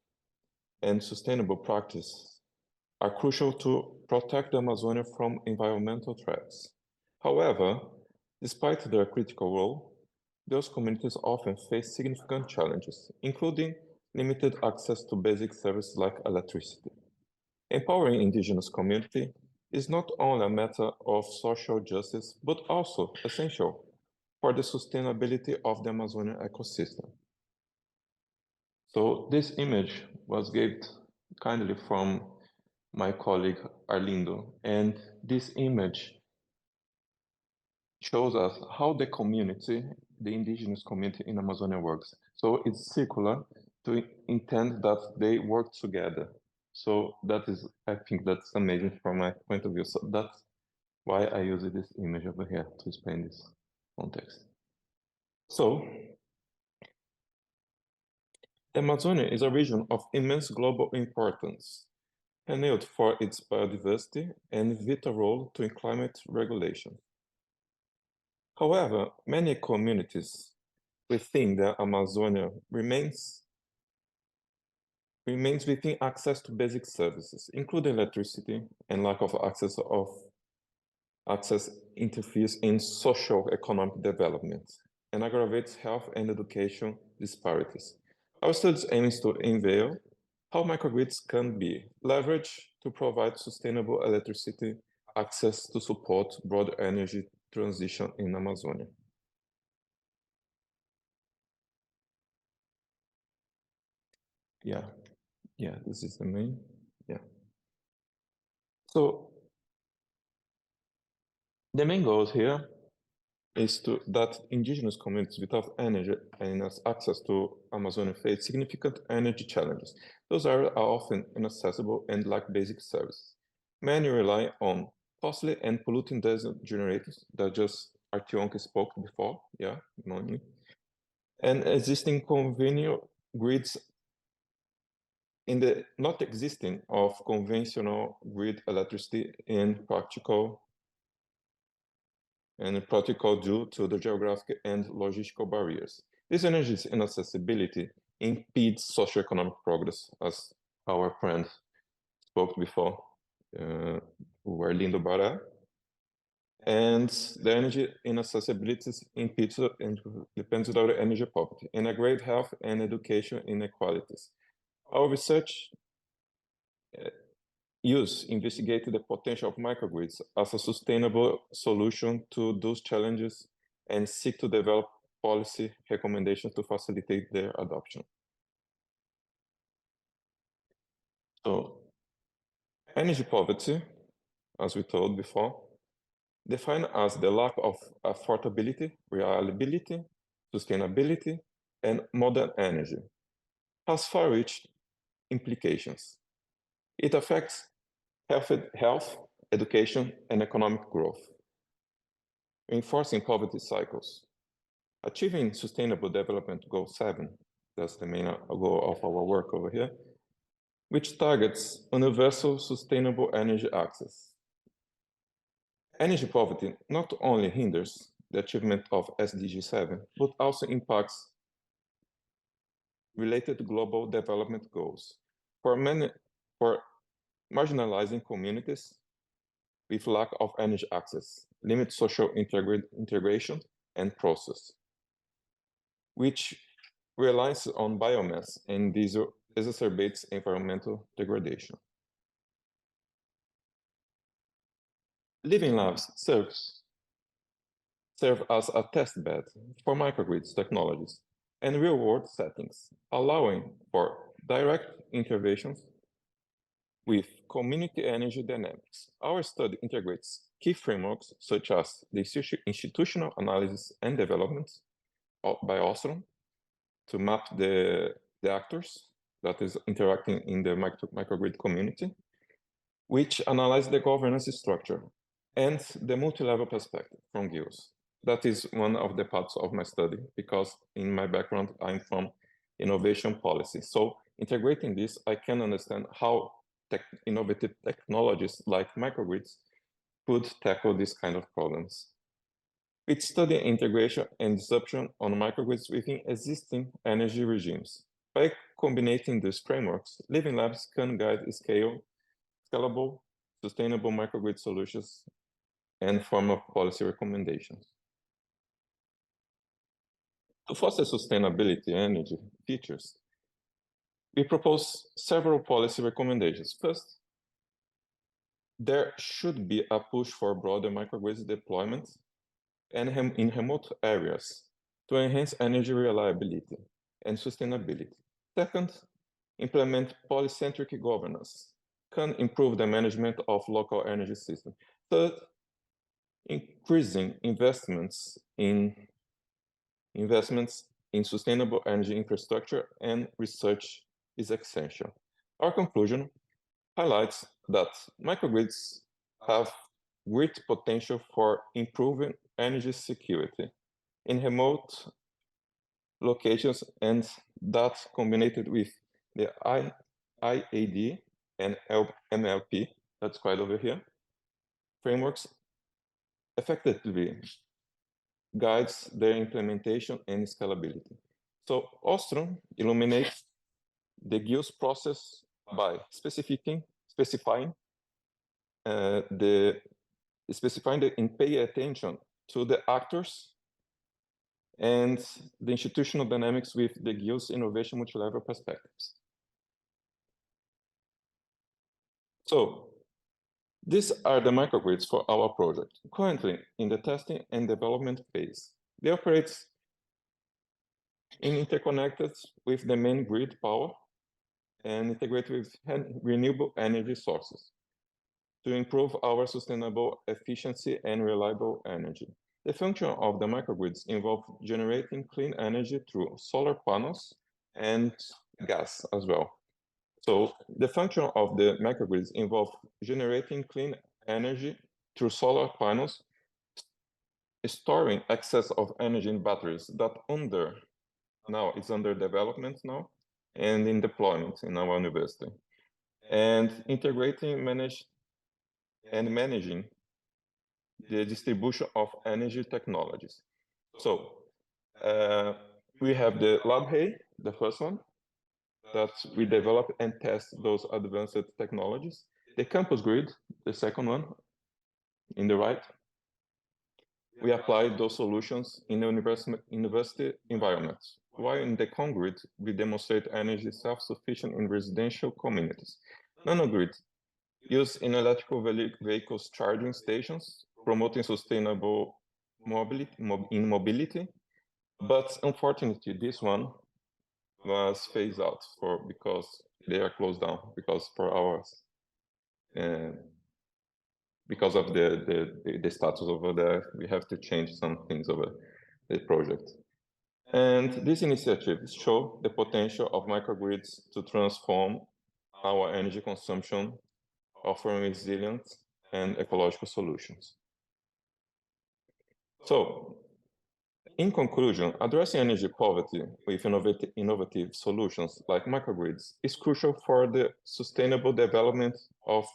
and sustainable practice are crucial to protect the Amazonia from environmental threats. However, despite their critical role, those communities often face significant challenges, including limited access to basic services like electricity. Empowering indigenous community is not only a matter of social justice, but also essential for the sustainability of the Amazonian ecosystem. So this image was given kindly from my colleague Arlindo, and this image shows us how the community, the indigenous community in Amazonia works. So it's circular to intend that they work together. So that is, I think that's amazing from my point of view. So that's why I use this image over here to explain this context. So the Amazonia is a region of immense global importance, renowned for its biodiversity and vital role to climate regulation. However, many communities within the Amazonia remains within access to basic services, including electricity, and lack of access interferes in socio-economic development and aggravates health and education disparities. Our studies aims to unveil how microgrids can be leveraged to provide sustainable electricity access to support broad energy transition in Amazonia. Yeah, this is the main, So the main goals here is that indigenous communities without energy and access to Amazonia face significant energy challenges. Those areas are often inaccessible and lack basic services. Many rely on costly and polluting diesel generators that just Artionka spoke before, and existing convenient grids in the not existing of conventional grid electricity in practical due to the geographic and logistical barriers. This energy inaccessibility impedes socioeconomic progress, as our friend spoke before, Arlindo Baré. And the energy inaccessibility impedes and depends on the energy poverty and a great health and education inequalities. Our research investigated the potential of microgrids as a sustainable solution to those challenges and seek to develop policy recommendations to facilitate their adoption. So, energy poverty, as we told before, defined as the lack of affordability, reliability, sustainability, and modern energy, has far-reaching implications. It affects health, education, and economic growth, reinforcing poverty cycles. Achieving Sustainable Development Goal 7, that's the main goal of our work over here, which targets universal sustainable energy access. Energy poverty not only hinders the achievement of SDG 7, but also impacts related global development goals. For marginalizing communities with lack of energy access, limit social integration and process, which reliance on biomass, and diesel exacerbates environmental degradation. Living labs serve as a testbed for microgrids technologies and real-world settings, allowing for direct interventions with community energy dynamics. Our study integrates key frameworks such as the institutional analysis and development by Ostrom to map the actors that is interacting in the microgrid community, which analyze the governance structure and the multi-level perspective from GILS. That is one of the parts of my study, because in my background, I'm from innovation policy. So integrating this, I can understand how innovative technologies like microgrids could tackle this kind of problems. It study integration and disruption on microgrids within existing energy regimes. By combining these frameworks, Living Labs can guide scalable, sustainable microgrid solutions and form of policy recommendations. To foster sustainability energy features, we propose several policy recommendations. First, there should be a push for broader microgrid deployment and in remote areas to enhance energy reliability and sustainability. Second, implement polycentric governance can improve the management of local energy systems. Third, increasing investments in sustainable energy infrastructure and research is essential. Our conclusion highlights that microgrids have great potential for improving energy security in remote locations, and that combined with the IAD and MLP, that's quite over here, frameworks effectively guides their implementation and scalability. So Ostrom illuminates the GILS process by specifying and pay attention to the actors and the institutional dynamics with the GILS innovation multi-level perspectives. So these are the microgrids for our project, currently in the testing and development phase. They operate interconnected with the main grid power and integrate with renewable energy sources to improve our sustainable efficiency and reliable energy. The function of the microgrids involve generating clean energy through solar panels and gas as well. So the function of the microgrids involve generating clean energy through solar panels, storing excess of energy in batteries that now it's under development now and in deployment in our university, and integrating, managing the distribution of energy technologies. So we have the LabHey, the first one, that we develop and test those advanced technologies. The campus grid, the second one, in the right, we apply those solutions in the university environments. While in the con-grid, we demonstrate energy self-sufficient in residential communities. Nanogrid, used in electrical vehicles charging stations, promoting sustainable mobility. But unfortunately, this one was phased out because they are closed down because of the status over there. We have to change some things over the project. And these initiatives show the potential of microgrids to transform our energy consumption, offering resilient and ecological solutions. So, in conclusion, addressing energy poverty with innovative solutions like microgrids is crucial for the sustainable development of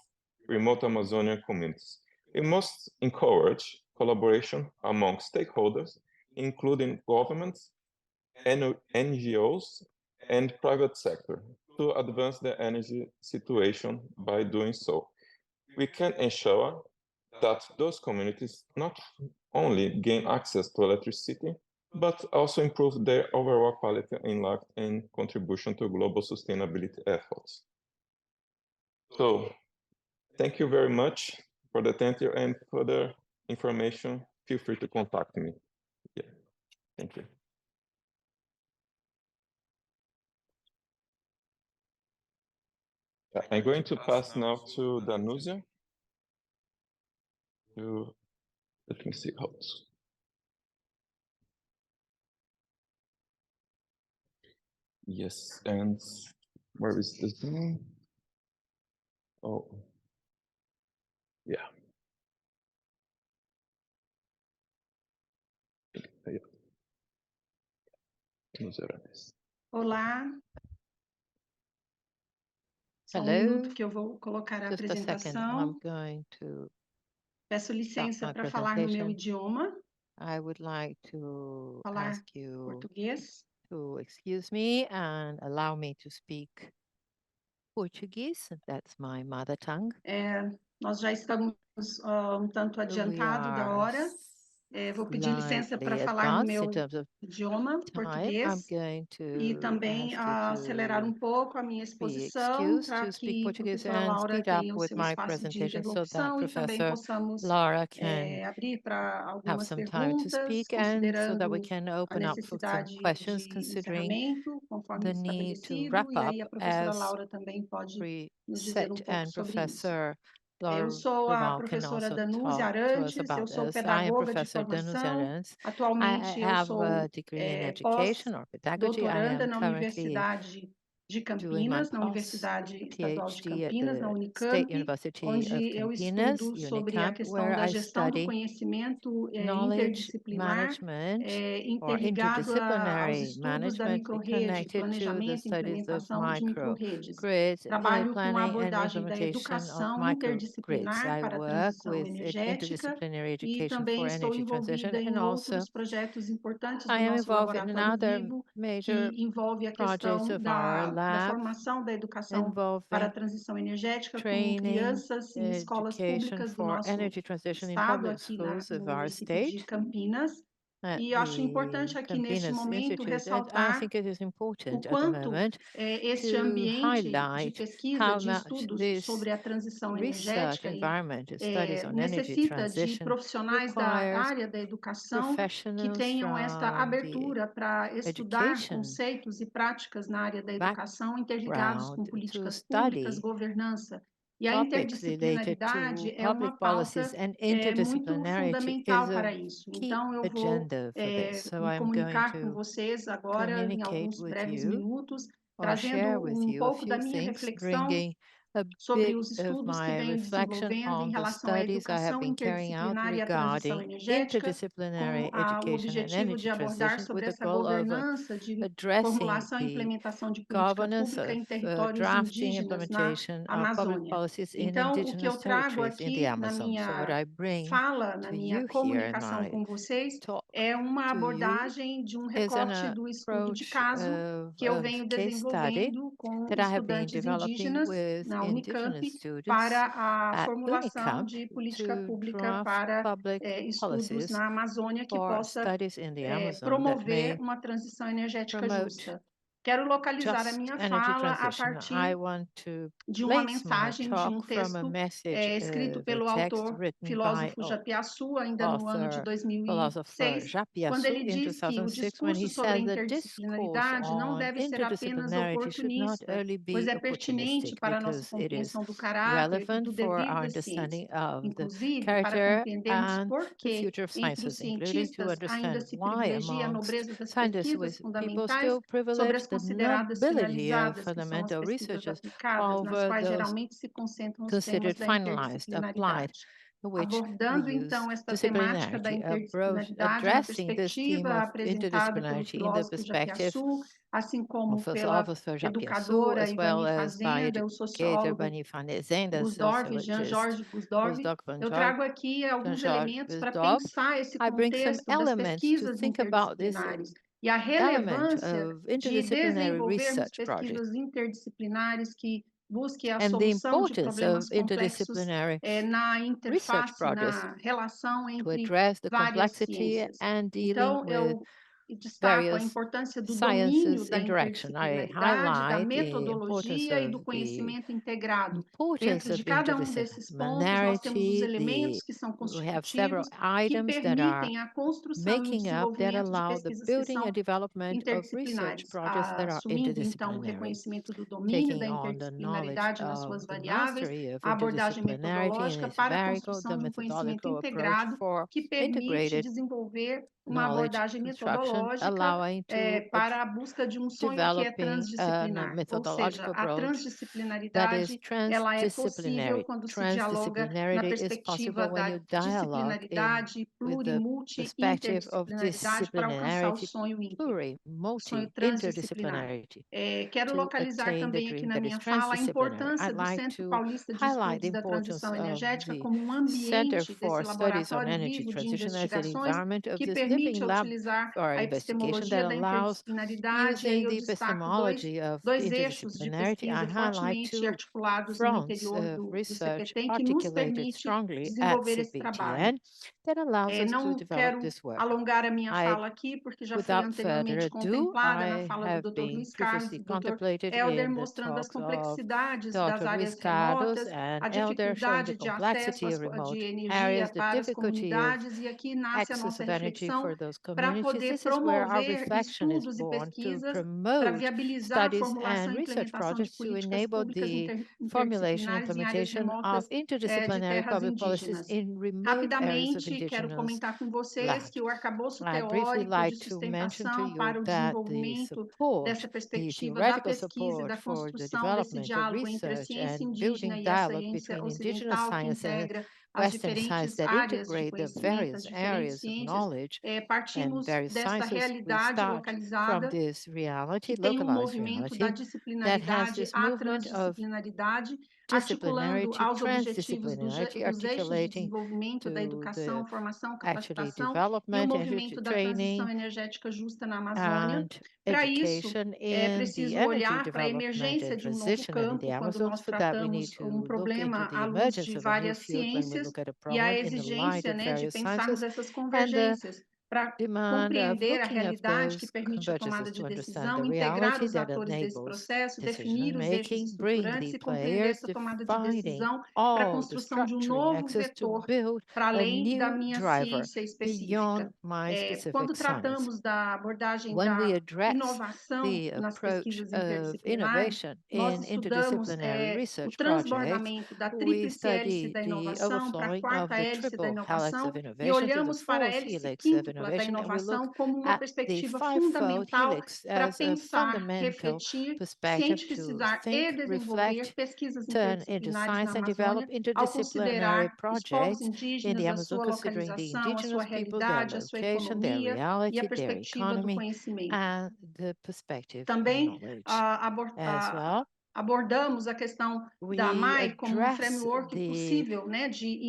remote Amazonian communities. We must encourage collaboration among stakeholders, including governments, NGOs, and private sector, to advance the energy situation. By doing so, we can ensure that those communities not only gain access to electricity, but also improve their overall quality in life and contribution to global sustainability efforts. So, thank you very much for the attention, and further information, feel free to contact me. Yeah, thank you. I'm going to pass now to Danúsia. Let me see how to. Yes, and where is the Zoom? Oh, yeah. Olá. Só um minuto que eu vou colocar a apresentação. Peço licença para falar no meu idioma. I would like to falar ask you português. to excuse me and allow me to speak Portuguese. That's my mother tongue. Nós já estamos um tanto adiantado da hora. Vou pedir licença para falar no meu idioma português e também acelerar um pouco a minha exposição para que a professora Laura tenha o seu espaço de interlocução e também possamos abrir para algumas perguntas, considerando a necessidade de encerramento, conforme estabelecido, e aí a professora Laura também pode nos dizer um pouco sobre isso. Eu sou a professora Danúsia Arantes, eu sou pedagoga de formação. Atualmente eu sou pós-doutoranda na Universidade de Campinas, na Universidade Estadual de Campinas, na Unicamp, onde eu estudo sobre a questão da gestão do conhecimento interdisciplinar, interligado aos estudos da microrrede, planejamento e implementação de microrredes. Trabalho com a abordagem da educação interdisciplinar para a transição energética e também estou envolvida em outros projetos importantes do nosso laboratório vivo, que envolve a questão da formação da educação para a transição energética com crianças em escolas públicas do nosso estado, aqui no município de Campinas. E acho importante aqui neste momento ressaltar o quanto este ambiente de pesquisa, de estudos sobre a transição energética necessita de profissionais da área da educação que tenham esta abertura para estudar conceitos e práticas na área da educação interligados com políticas públicas, governança. E a interdisciplinaridade é uma pauta muito fundamental para isso. Então, eu vou me comunicar com vocês agora, em alguns breves minutos, trazendo um pouco da minha reflexão sobre os estudos que venho desenvolvendo em relação à educação interdisciplinar e à transição energética, com o objetivo de abordar sobre essa governança de formulação e implementação de política pública em territórios indígenas na Amazônia. Então, o que eu trago aqui na minha fala, na minha comunicação com vocês, é uma abordagem de um recorte do estudo de caso que eu venho desenvolvendo com estudantes indígenas na Unicamp para a formulação de política pública para estudos na Amazônia que possa promover uma transição energética justa. Quero localizar a minha fala a partir de uma mensagem, de um texto escrito pelo autor, filósofo Japiaçu, ainda no ano de 2006, quando ele diz que o discurso sobre a interdisciplinaridade não deve ser apenas oportunista, pois é pertinente para a nossa compreensão do caráter e do devir da ciência. Inclusive, para compreendermos por que entre os cientistas ainda se privilegia a nobreza das pesquisas fundamentais sobre as consideradas finalizadas, que são as pesquisas aplicadas, nas quais geralmente se concentram os temas da interdisciplinaridade. Abordando, então, esta temática da interdisciplinaridade na perspectiva apresentada pelo filósofo Japiaçu, assim como pela educadora Ivani Fazenda, o sociólogo Gusdorf, Jean-Georges Gusdorf, eu trago aqui alguns elementos para pensar esse contexto das pesquisas interdisciplinares e a relevância de desenvolvermos pesquisas interdisciplinares que busquem a solução de problemas complexos na interface, na relação entre várias ciências. Então, eu various sciences interaction. I highlight the importance of interdisciplinarity. We have several items that are making up that allow the building and development of research projects that are interdisciplinary, taking on the knowledge of the mastery of interdisciplinarity and its variable, the methodological approach for integrated knowledge construction, allowing to developing a methodological approach that is transdisciplinary. Transdisciplinarity is possible when you dialogue with the perspective of disciplinarity, interdisciplinarity, to attain the dream that is transdisciplinary. I'd like to highlight the importance of the Center for Studies on Energy Transition as an environment of this living lab for investigation that allows using the epistemology of interdisciplinarity. I highlight two fronts of research articulated strongly at CPTEn that allows us to develop this work. Without further ado, I have been previously contemplated in the talks of Dr. Luiz Carlos and Elder, showing the complexity of remote areas, the difficulty of access of energy for those communities. This is where our reflection is born to promote studies and research projects to enable the formulation and implementation of interdisciplinary public policies in remote areas of indigenous land. I briefly like to mention to you that the support, the theoretical support for the development of research and building dialogue between indigenous science and Western science that integrate the various areas of knowledge and various sciences, we start from this reality, localized reality, that has this movement of disciplinarity, transdisciplinarity, articulating to the actually development, energy training, and education in the energy development and transition in the Amazons. For that, we need to look into the emergence of a new field when we look at a problem in the light of various sciences and the demand of looking at those convergences to understand the reality that enables decision-making, bring the players, defining all the structuring access to build a new driver beyond my specific science. When we address the approach of innovation in interdisciplinary research projects, we study the overflowing of the triple helix of innovation to the fourth helix of innovation, and we look at the fivefold helix as a fundamental perspective to think, reflect, turn into science and develop interdisciplinary projects in the Amazon, considering the indigenous people, their location, their reality, their economy, and the perspective of knowledge as well. We address the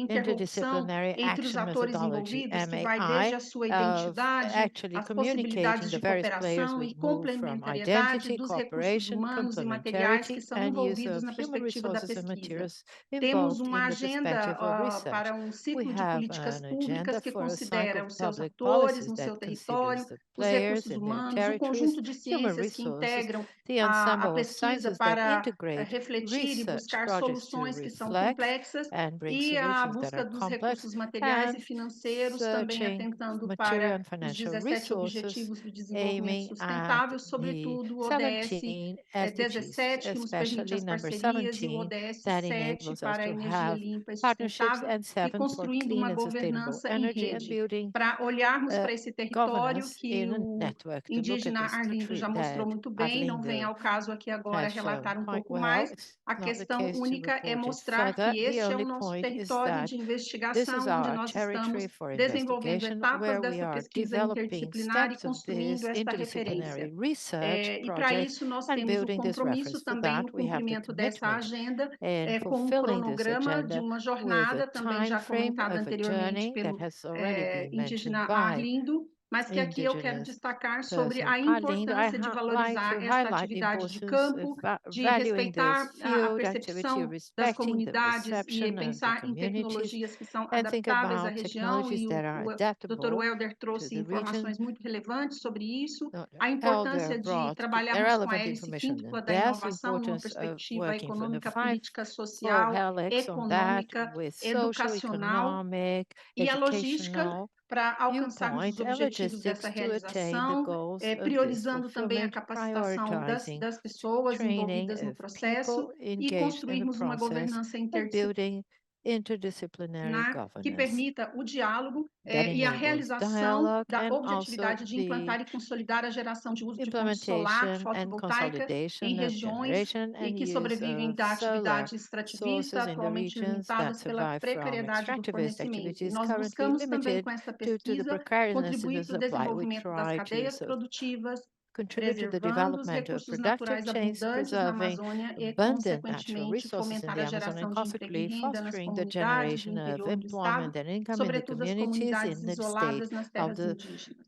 interdisciplinary action methodology, MAI, of actually communicating the various players would move from identity, cooperation, complementarity, and use of human resources and materials involved in the perspective of research. We have an agenda for a cycle of public policies that considers the players and their territories, human resources, the ensemble of sciences that integrate research projects to reflect and bring solutions that are complex, and searching material and financial resources aiming at the 17 SDGs, especially number 17, that enables us to have partnerships, and 7 for clean and sustainable energy and building governance in a network. To look at the structure that Arlindo has shown quite well. It's not the case to report it further. The only point is that this is our territory for investigation, where we are developing steps of this interdisciplinary research project and building this reference. For that, we have the commitment in fulfilling this agenda with a time frame of a journey that has already been mentioned by mas que aqui eu quero destacar sobre a importância de valorizar esta atividade de campo, de respeitar a percepção das comunidades e pensar em tecnologias que são adaptáveis à região, e o Dr. Welder trouxe informações muito relevantes sobre isso, a importância de trabalharmos com a hélice quíntupla da inovação numa perspectiva econômica, política, social, econômica, educacional, e a logística para alcançarmos os objetivos dessa realização, priorizando também a capacitação das pessoas envolvidas no processo e construirmos uma governança interdisciplinar que permita o diálogo e a realização da objetividade de implantar e consolidar a geração de uso de fonte solar fotovoltaica em regiões e que sobrevivem da atividade extrativista, atualmente limitadas pela precariedade do fornecimento. E nós buscamos também, com esta pesquisa, contribuir para o desenvolvimento das cadeias produtivas, preservando os recursos naturais abundantes na Amazônia e, consequentemente, fomentar a geração de emprego e renda nas comunidades do interior do estado, sobretudo as comunidades isoladas nas terras indígenas.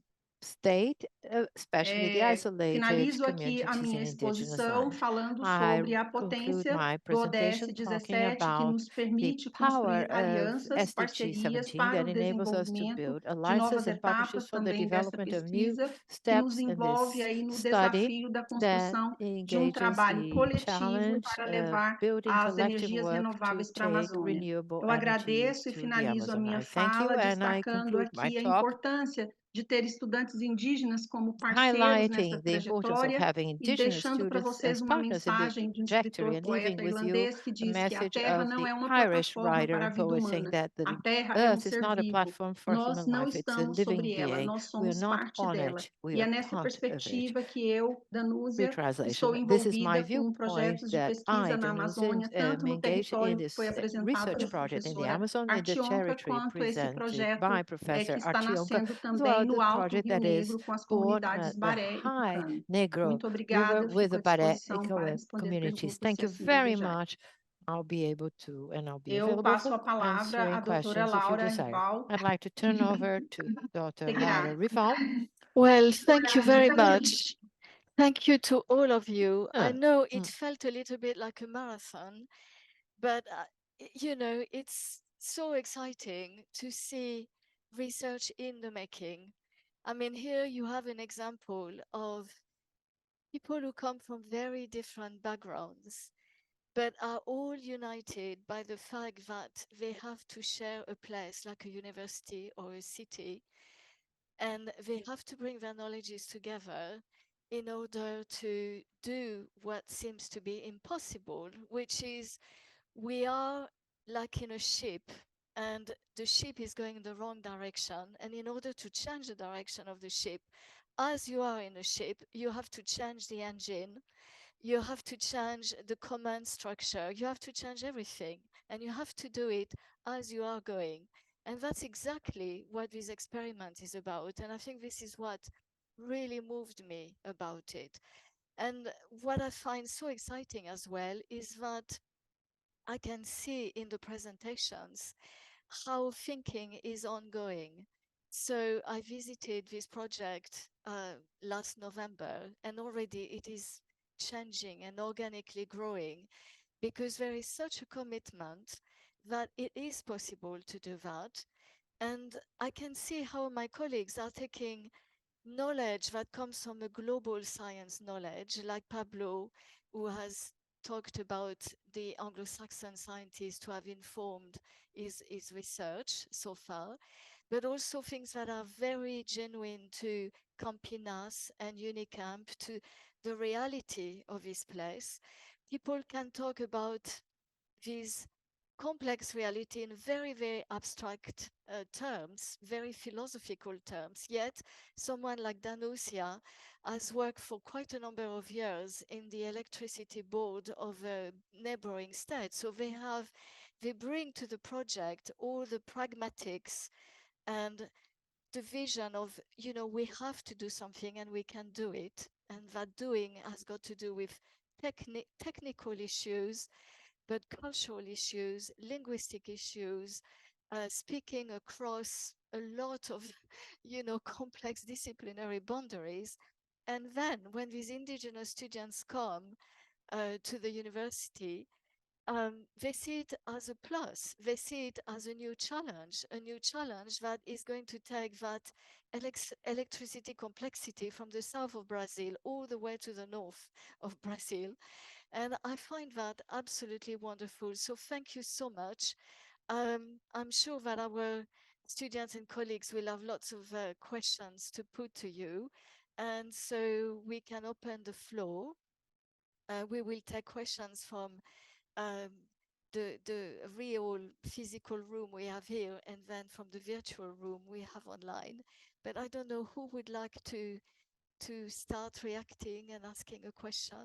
Finalizo aqui a minha exposição falando sobre a potência do ODS 17, que nos permite construir alianças, parcerias para o desenvolvimento de novas etapas também dessa pesquisa, que nos envolve aí no desafio da construção de um trabalho coletivo para levar as energias renováveis para a Amazônia. Eu agradeço e finalizo a minha fala destacando aqui a importância de ter estudantes indígenas como parceiros nessa trajetória e deixando para vocês uma mensagem de um escritor poeta irlandês que diz que a Terra não é uma plataforma para a vida humana. A Terra é um ser vivo. Nós não estamos sobre ela, nós somos parte dela. E é nessa perspectiva que eu, Danúsia, estou envolvida com projetos de pesquisa na Amazônia, tanto no território que foi apresentado pela professora Artionka, quanto esse projeto que está nascendo também no Alto Rio Negro com as comunidades Baré e UFAM. Muito obrigada, fico à disposição para responder perguntas, se assim desejar. Eu passo a palavra à doutora Laura Rival. Well, thank you very much. Thank you to all of you. I know it felt a little bit like a marathon, but you know, it's so exciting to see research in the making. I mean, here you have an example of people who come from very different backgrounds, but are all united by the fact that they have to share a place like a university or a city, and they have to bring their knowledges together in order to do what seems to be impossible, which is we are like in a ship, and the ship is going in the wrong direction. And in order to change the direction of the ship, as you are in a ship, you have to change the engine, you have to change the command structure, you have to change everything, and you have to do it as you are going. And that's exactly what this experiment is about. And I think this is what really moved me about it. And what I find so exciting as well is that I can see in the presentations how thinking is ongoing. So I visited this project last November, and already it is changing and organically growing, because there is such a commitment that it is possible to do that. And I can see how my colleagues are taking knowledge that comes from a global science knowledge, like Pablo, who has talked about the Anglo-Saxon scientists who have informed his research so far, but also things that are very genuine to Campinas and Unicamp, to the reality of this place. People can talk about these complex reality in very, very abstract terms, very philosophical terms. Yet someone like Danúsia has worked for quite a number of years in the electricity board of a neighboring state. So they bring to the project all the pragmatics and the vision of, you know, we have to do something and we can do it. And that doing has got to do with technical issues, but cultural issues, linguistic issues, speaking across a lot of, complex disciplinary boundaries. And then when these indigenous students come to the university, they see it as a plus. They see it as a new challenge that is going to take that electricity complexity from the south of Brazil all the way to the north of Brazil. And I find that absolutely wonderful. So thank you so much. I'm sure that our students and colleagues will have lots of questions to put to you. And so we can open the floor. We will take questions from the real physical room we have here, and then from the virtual room we have online. But I don't know who would like to start reacting and asking a question,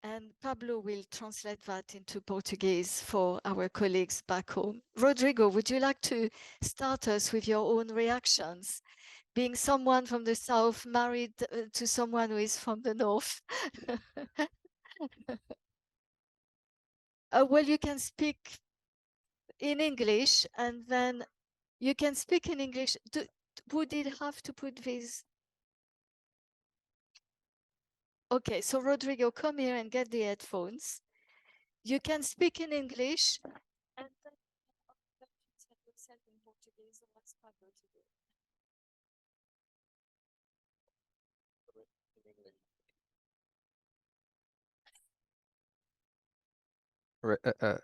and Pablo will translate that into Portuguese for our colleagues back home. Rodrigo, would you like to start us with your own reactions? Being someone from the south married to someone who is from the north. Well, you can speak in English, and then you can speak in English. Would it have to put this? Okay, so Rodrigo, come here and get the headphones. You can speak in English, and then yourself in Portuguese, or what's Pablo to do?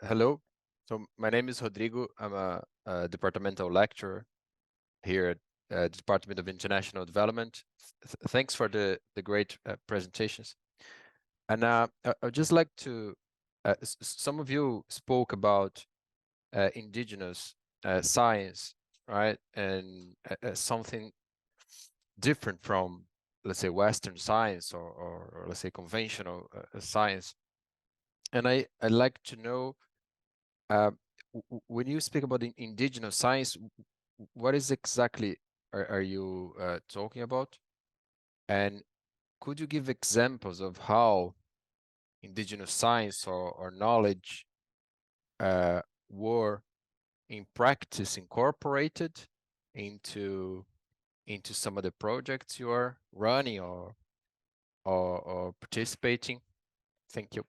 Hello. So my name is Rodrigo. I'm a departmental lecturer here at the Department of International Development. Thanks for the great presentations. And I'd just like to, some of you spoke about indigenous science, right? And something different from, let's say, Western science or let's say conventional science. And I'd like to know, when you speak about indigenous science, what is exactly are you talking about? And could you give examples of how indigenous science or knowledge were in practice incorporated into some of the projects you are running or participating? Thank you.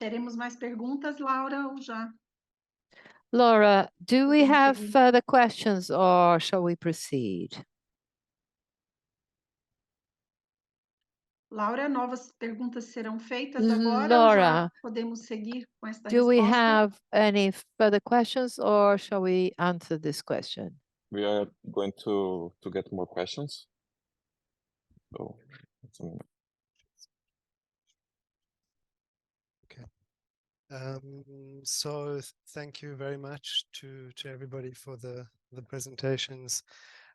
Teremos mais perguntas, Laura, ou já? Laura, do we have further questions or shall we proceed? Laura, novas perguntas serão feitas agora, Laura, ou já podemos seguir com esta do we resposta? have any further questions or shall we answer this question? We are going to get more questions. So, okay. So thank you very much to everybody for the presentations.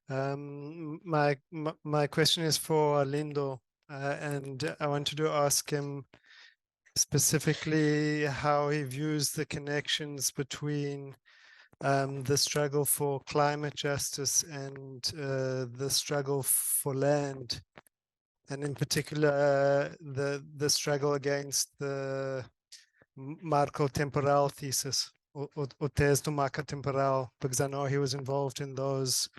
My question is for Arlindo, and I wanted to ask him specifically how he views the connections between the struggle for climate justice and the struggle for land, and in particular the struggle against the marco temporal thesis, o tese do marco temporal, because I know he was involved in those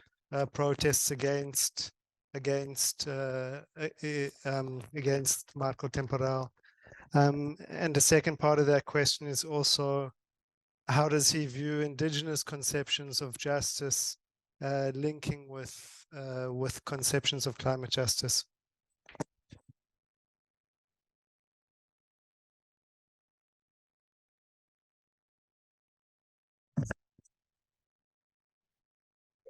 protests against marco temporal. And the second part of that question is also, how does he view indigenous conceptions of justice linking with conceptions of climate justice?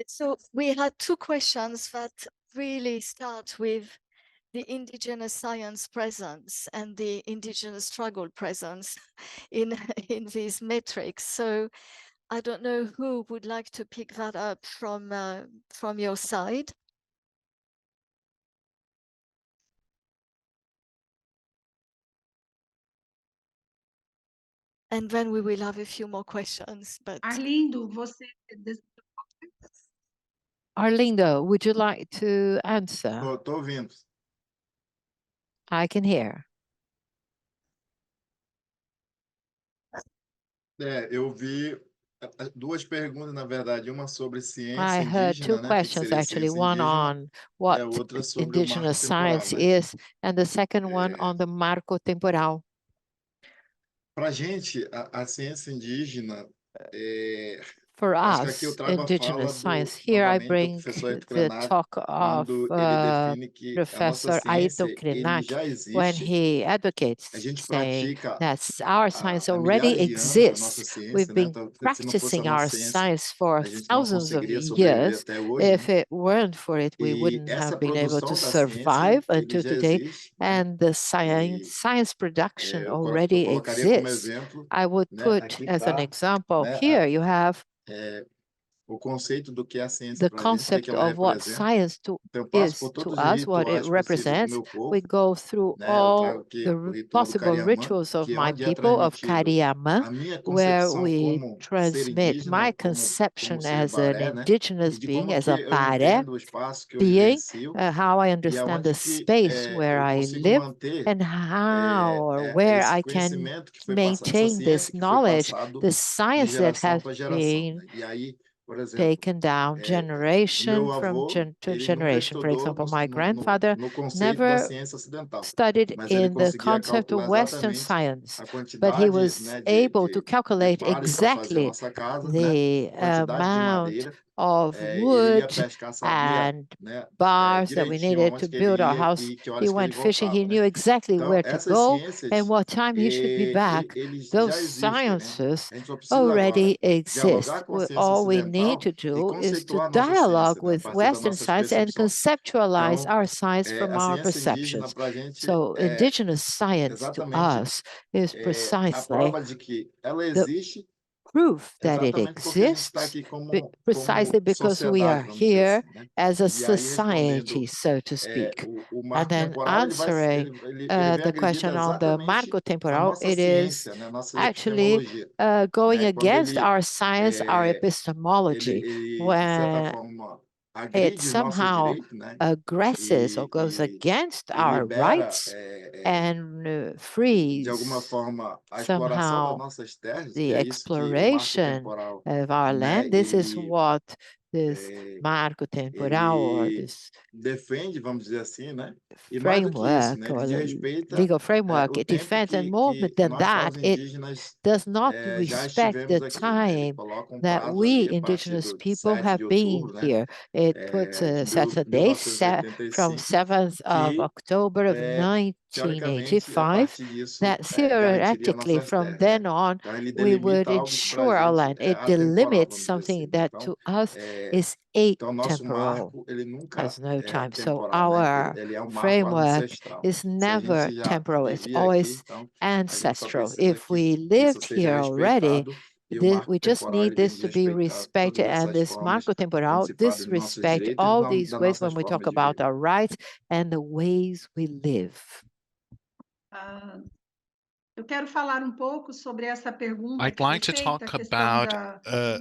So we had two questions that really start with the indigenous science presence and the indigenous struggle presence in these metrics. So I don't know who would like to pick that up from your side. And then we will have a few more questions. But Arlindo, você Arlindo, would you like to answer? Tô ouvindo. I can hear. Eu vi duas perguntas, na verdade, uma sobre ciência I heard two indígena, né? O que questions seria actually, ciência one indígena, on e what a outra sobre o marco indigenous temporal, science né? is, and the second one on the marco temporal. Para a gente, a ciência indígena For acho que aqui eu us, trago a fala indigenous science, here I novamente, do bring professor Ayrton the Krenak, talk of quando ele define que a nossa Professor Ayrton ciência, ele Krenak já when existe, he a advocates gente saying pratica that our science há already milhares de anos a nossa exists. ciência, We've né? been Então, se não fosse a practicing our nossa ciência, science for a gente não thousands of conseguiria sobreviver years. até hoje, If né? it weren't for it, we E wouldn't essa have been able to produção da ciência, survive ele until já today. existe, né? And the E science production eu already colocaria como exists. exemplo, I would né? put Aqui as an está, example, né? here you have O conceito do que é a ciência the para a gente, o que concept ela of what representa. science Então, eu passo is por to todos os us, what it rituais possíveis do represents. meu We povo, go through né? Eu trago all aqui the o ritual do possible Cariamã, rituals of que é my onde é people of transmitido Kariyama, a minha where concepção we como ser transmit my indígena, como conception ser as an baré, né? E indigenous de being, forma as que a eu Baré entendo o espaço que eu being, vivencio how I e understand the aonde que space where eu I consigo live, manter and how or where esse I can conhecimento que foi passado, essa maintain this ciência que foi knowledge, passado the de science that geração has para geração, been né? E aí, por exemplo, taken down o meu generation from avô, to ele nunca generation. For estudou example, my grandfather no conceito da never ciência ocidental, studied mas ele in the conseguia concept of calcular Western exatamente science, a but he quantidade, was né, able to de calculate palhas para fazer a exactly nossa casa, né, the quantidade de amount madeira, of ele ia wood pescar, sabia, and né, bars that we direitinho needed to aonde que ele build our ia house. e que He horas que ele went fishing. He voltava, né? knew exactly Então, where to essas go and ciências, what time he should be back. eles Those já existem, né? sciences A gente só precisa agora already exist. dialogar com a ciência All we need ocidental to e do is to conceituar a nossa ciência, dialogue né, a with partir das Western nossas science and percepções. conceptualize Então, our science from a our ciência indígena perceptions. para a gente So é indigenous science to exatamente us is a precisely prova de que ela the existe proof that it exatamente porque a gente está exists aqui precisely como because we sociedade, are vamos dizer here assim, né? as a E aí, society, respondendo so to speak. o And marco then temporal, answering ele vem the agredido question on the exatamente marco a temporal, nossa it is ciência, né? A nossa actually epistemologia, going né? Quando against our science, our epistemology, de certa when forma, it agride nosso somehow direito, né? aggresses or goes E, against e our libera, rights and de alguma frees forma, a exploração das somehow nossas terras, que the é isso que o marco exploration temporal, of our né? land. This is what this marco temporal or Ele this defende, vamos dizer assim, né? E mais do que isso, framework né? Ele or the desrespeita legal framework, o it tempo defends, and more que than nós, that, povos it indígenas, does not já respect estivemos the aqui, né? Ele time coloca um that prazo we ali a partir indigenous do people 7 have de been outubro, né? here. It puts De a Saturday from 1985, 7th of que October of teoricamente, a 1985 partir disso, that garantiria theoretically nossas from terras, né? then on Então, ele we would delimita algo que para a ensure our gente land. é It atemporal, delimits vamos dizer something assim, né? that Então, to us is nosso atemporal, marco, ele nunca has no é time. So temporal, né? our Ele é um marco framework ancestral. is Se a never gente já temporal, it's vivia aqui, always então a gente só ancestral. precisa If que we isso lived seja here already, respeitado e o marco we just temporal need ele vem this to be desrespeitar todas respected, and essas this formas marco quando temporal se fala dos nossos disrespect direitos e all these das ways nossas when we talk formas de about vida. our rights and the ways we live. Eu quero falar pouco sobre essa pergunta I'd que foi like to feita, a talk questão about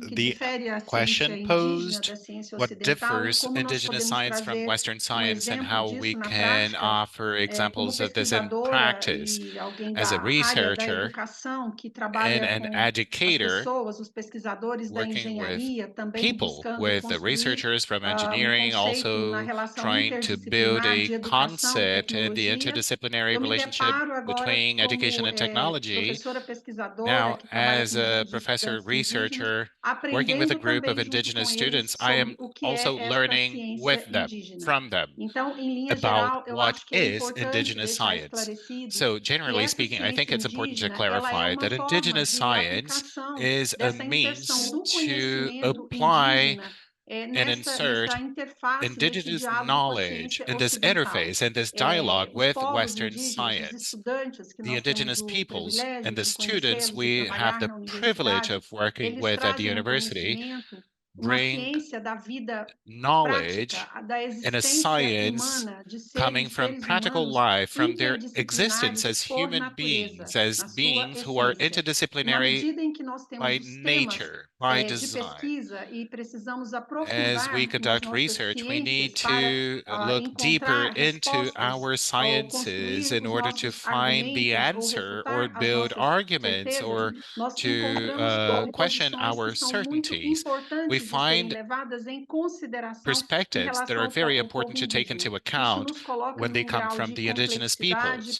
que the difere a ciência question indígena posed, da ciência what ocidental e differs como nós indigenous podemos science from trazer Western science, and exemplo how we disso na can prática. offer Como examples of this in pesquisadora practice. e alguém As a da área da researcher educação que and trabalha an com as educator pessoas, os pesquisadores da working with engenharia, também people, buscando with the construir researchers from um engineering, conceito na also relação trying to build interdisciplinar a de educação e concept in the tecnologia. interdisciplinary Eu me relationship deparo agora between education como and technology. professora pesquisadora Now, que trabalha as com a grupos de professor estudantes indígenas, researcher working with a aprendendo group of também junto com indigenous eles students, I am sobre o que also é esta learning with ciência them, indígena. from them, Então, em linha about geral, eu what acho que é is importante indigenous deixar science. esclarecido So, que generally essa speaking, I think ciência it's important to indígena, ela é clarify uma that forma indigenous de science aplicação is a dessa inserção means do to conhecimento apply indígena and nessa insert interface, nesse indigenous diálogo com a knowledge ciência in this ocidental. interface and this dialogue Os with povos Western indígenas, os science. estudantes que The nós temos indigenous o peoples and privilégio the de students conhecê-los e we have trabalhar the na privilege universidade, of working eles with at the trazem um university. conhecimento bring knowledge and a science coming from practical life, from their existence as human beings, as beings who are interdisciplinary by nature, by design. As we conduct research, we need to look deeper into our sciences in order to find the answer or build arguments or to question our certainties. We find perspectives that are very important to take into account when they come from the indigenous peoples.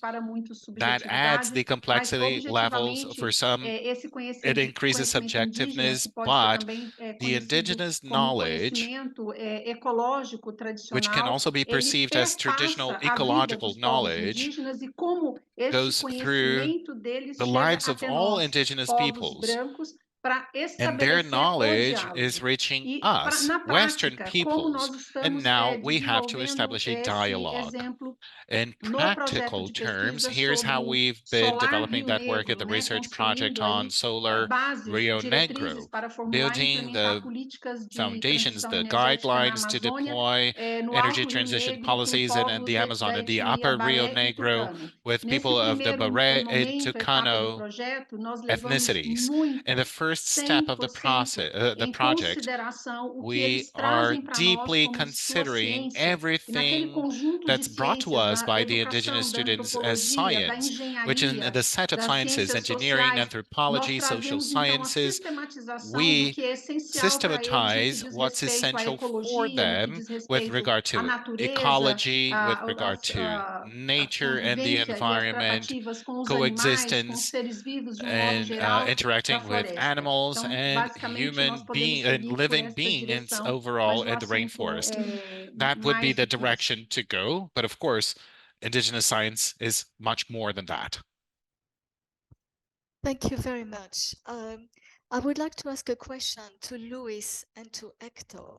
That adds the complexity levels for some, it increases subjectiveness, but the indigenous knowledge, which can also be perceived as traditional ecological knowledge, goes through the lives of all indigenous peoples. And their knowledge is reaching us, Western peoples, and now we have to establish a dialogue. In practical terms, here's how we've been developing that work at the research project on solar Rio Negro, building the foundations, the guidelines to deploy energy transition policies in the Amazon and the upper Rio Negro with people of the Baré and Tucano ethnicities. In the first step of the process, the project, we are deeply considering everything that's brought to us by the indigenous students as science, which in the set of sciences, engineering, anthropology, social sciences, we systematize what's essential for them with regard to ecology, with regard to nature and the environment, coexistence, and interacting with animals and living beings overall in the rainforest. That would be the direction to go. But of course, indigenous science is much more than that. Thank you very much. I would like to ask a question to Luiz and to Hector.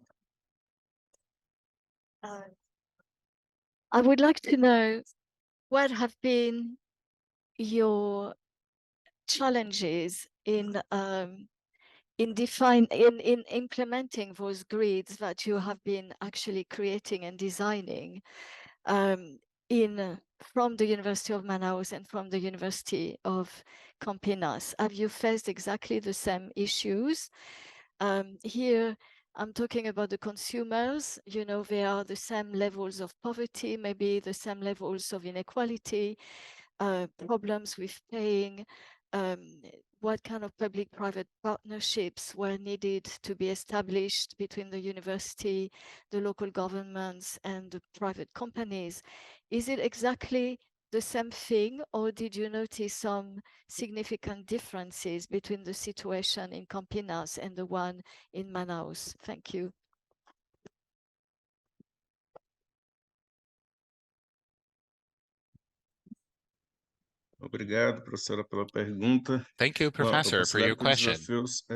I would like to know what have been your challenges in implementing those grids that you have been actually creating and designing from the University of Manaus and from the University of Campinas. Have you faced exactly the same issues? Here, I'm talking about the consumers. You know, there are the same levels of poverty, maybe the same levels of inequality, problems with paying. What kind of public-private partnerships were needed to be established between the university, the local governments, and the private companies? Is it exactly the same thing, or did you notice some significant differences between the situation in Campinas and the one in Manaus? Thank you. Obrigado, professora, pela pergunta. Thank you, Professor, for your question.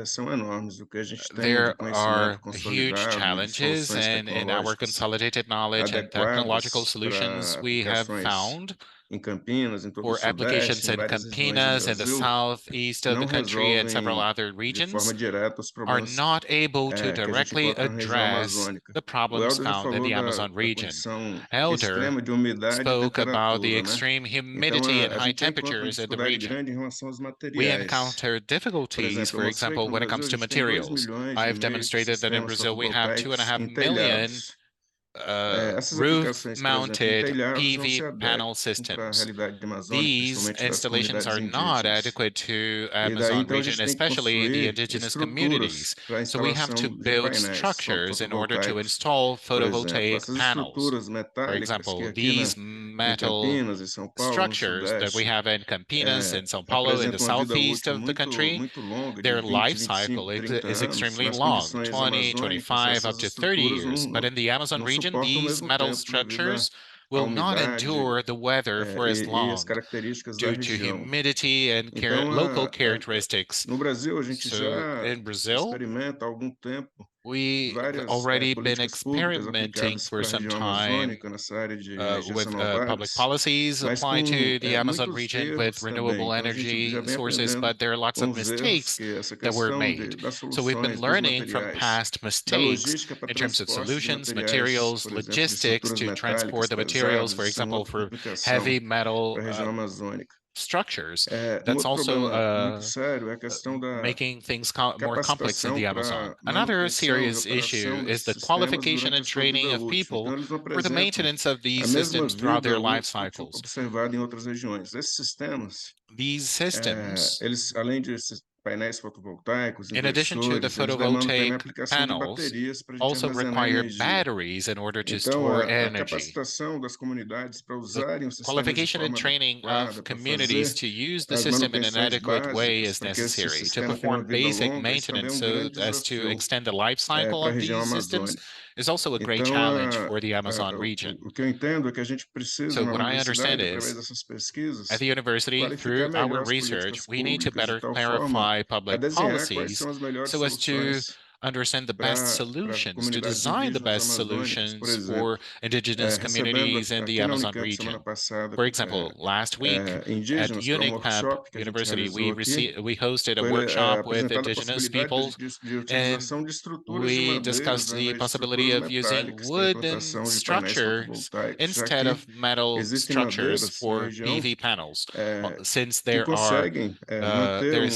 São enormes. O que a gente tem There de conhecimento are huge consolidado, challenges, and in our consolidated knowledge and technological solutions we have found em Campinas, em todo o for applications Sudeste, em in várias regiões do Campinas and the Brasil, southeast of the não country and resolvem several other de regions forma direta os are problemas not able to que a gente directly encontra na região address amazônica. the O problems Helder já found in falou the da Amazon region. condição Elder extrema de umidade e spoke about the temperatura, né? extreme Então, humidity and a high gente já encontra uma temperatures in the dificuldade region. grande em relação aos We materiais. encounter Por difficulties, exemplo, for eu mostrei que example, no when it Brasil comes a to gente tem 2 materials. milhões I've e meio de demonstrated that in sistemas Brazil we have fotovoltaicos 2.5 em million telhados. Essas aplicações, por exemplo, em roof-mounted telhados não se PV panel adequam para a systems. realidade amazônica, These principalmente das installations comunidades are not indígenas. adequate to E daí, Amazon então, a region, gente tem que especially the construir indigenous estruturas communities. para a So we have to instalação de build painéis structures in order to fotovoltaicos. install Por exemplo, photovoltaic essas panels. estruturas For metálicas que example, aqui these em metal Campinas, em São Paulo, no structures that we Sudeste, have in Campinas, in São Paulo, in the apresentam uma vida southeast útil of the country, muito longa, de their 20, life 25, cycle 30 is anos. extremely Nas long, condições 20, amazônicas, 25, up essas to 30 estruturas years. But in the Amazon não region, suportam o these mesmo metal tempo devido structures à will not umidade endure the weather for as e as long características da due to região. humidity and Então, local characteristics. no Brasil, a gente So já in Brazil, experimenta há algum tempo we have already been experimenting for some time with public policies applied to the Amazon region with renewable energy sources, but there are lots of mistakes that were made. So we've been learning from past mistakes in terms of solutions, materials, logistics to transport the materials, for example, for heavy metal structures. That's also making things more complex in the Amazon. Another serious issue is the qualification and training of people for the maintenance of these systems throughout their life cycles. These systems, in addition to the photovoltaic panels, also require batteries in order to store energy. The qualification and training of communities to use the system in an adequate way is necessary. To perform basic maintenance so as to extend the life cycle of these systems is also a great challenge for the Amazon region. So what I understand is, at the university, through our research, we need to better clarify public policies so as to understand the best solutions, to design the best solutions for indigenous communities in the Amazon region. For example, last week at Unicamp University, we hosted a workshop with indigenous people, and we discussed the possibility of using wooden structures instead of metal structures for PV panels, since there's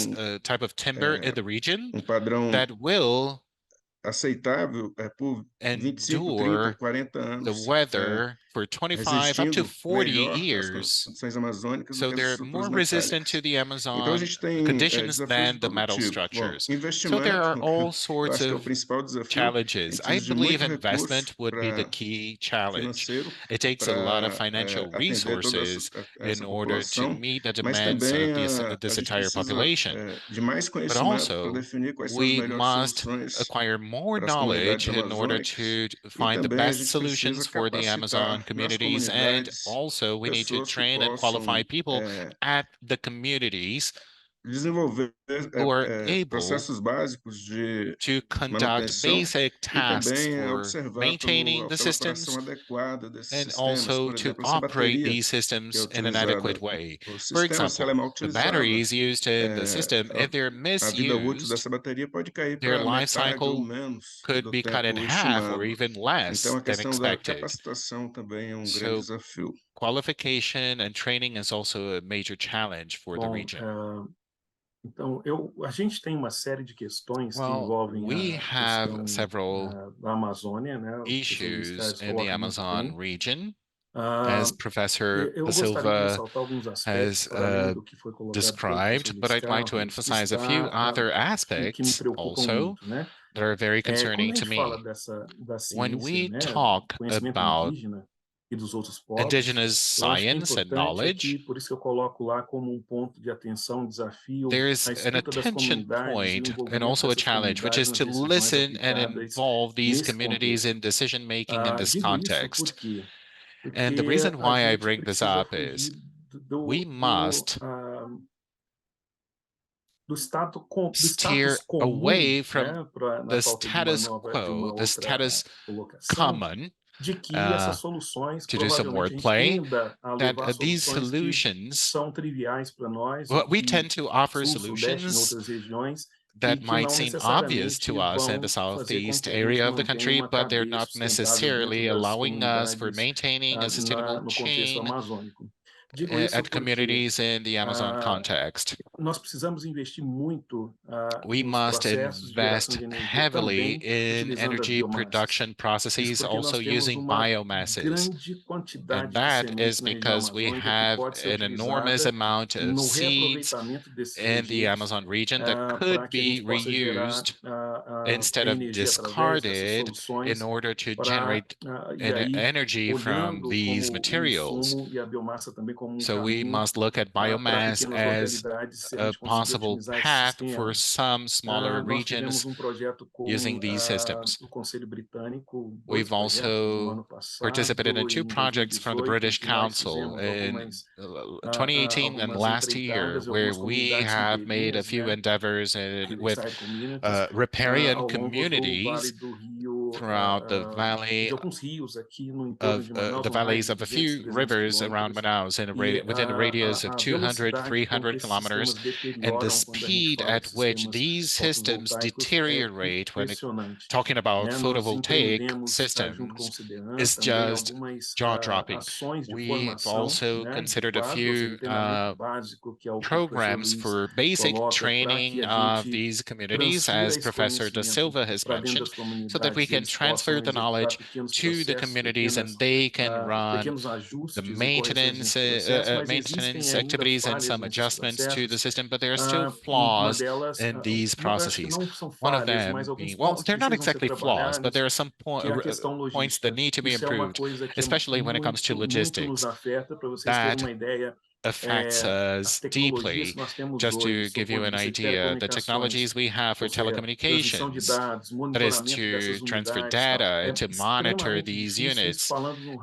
a type of timber in the region that will endure the weather for 25 up to 40 years. So they're more resistant to the Amazon conditions than the metal structures. So there are all sorts of challenges. I believe investment would be the key challenge. It takes a lot of financial resources in order to meet the demands of this entire population. But also, we must acquire more knowledge in order to find the best solutions for the Amazon communities. And also, we need to train and qualify people at the communities who are able to conduct basic tasks for maintaining the systems and also to operate these systems in an adequate way. For example, the batteries used in the system, if they're misused, their life cycle could be cut in half or even less than expected. So qualification and training is also a major challenge for the region. Então, a gente tem uma série de questões que envolvem a several da Amazônia, né? Issues in the Amazon region, as Professor Silva has described, but I'd like to emphasize a few other aspects also that are very concerning to me. When we talk about indigenous science and knowledge, there's an attention point and also a challenge, which is to listen and involve these communities in decision-making in this context. And the reason why I bring this up is we must steer away from the status quo, the status common, to do some wordplay, that these solutions, we tend to offer solutions that might seem obvious to us in the southeast area of the country, but they're not necessarily allowing us for maintaining a sustainable chain at communities in the Amazon context. We must invest heavily in energy production processes, also using biomasses. And that is because we have an enormous amount of seeds in the Amazon region that could be reused instead of discarded in order to generate energy from these materials. So we must look at biomass as a possible path for some smaller regions using these systems. We've also participated in 2 projects from the British Council in 2018 and last year, where we have made a few endeavors with riparian communities throughout the valley of the valleys of a few rivers around Manaus within a radius of 200, 300 kilometers. And the speed at which these systems deteriorate when talking about photovoltaic systems is just jaw-dropping. We've also considered a few programs for basic training of these communities, as Professor da Silva has mentioned, so that we can transfer the knowledge to the communities and they can run the maintenance activities and some adjustments to the system, but there are still flaws in these processes. One of them being, well, they're not exactly flaws, but there are some points that need to be improved, especially when it comes to logistics. That affects us deeply. Just to give you an idea, the technologies we have for telecommunications, that is to transfer data and to monitor these units,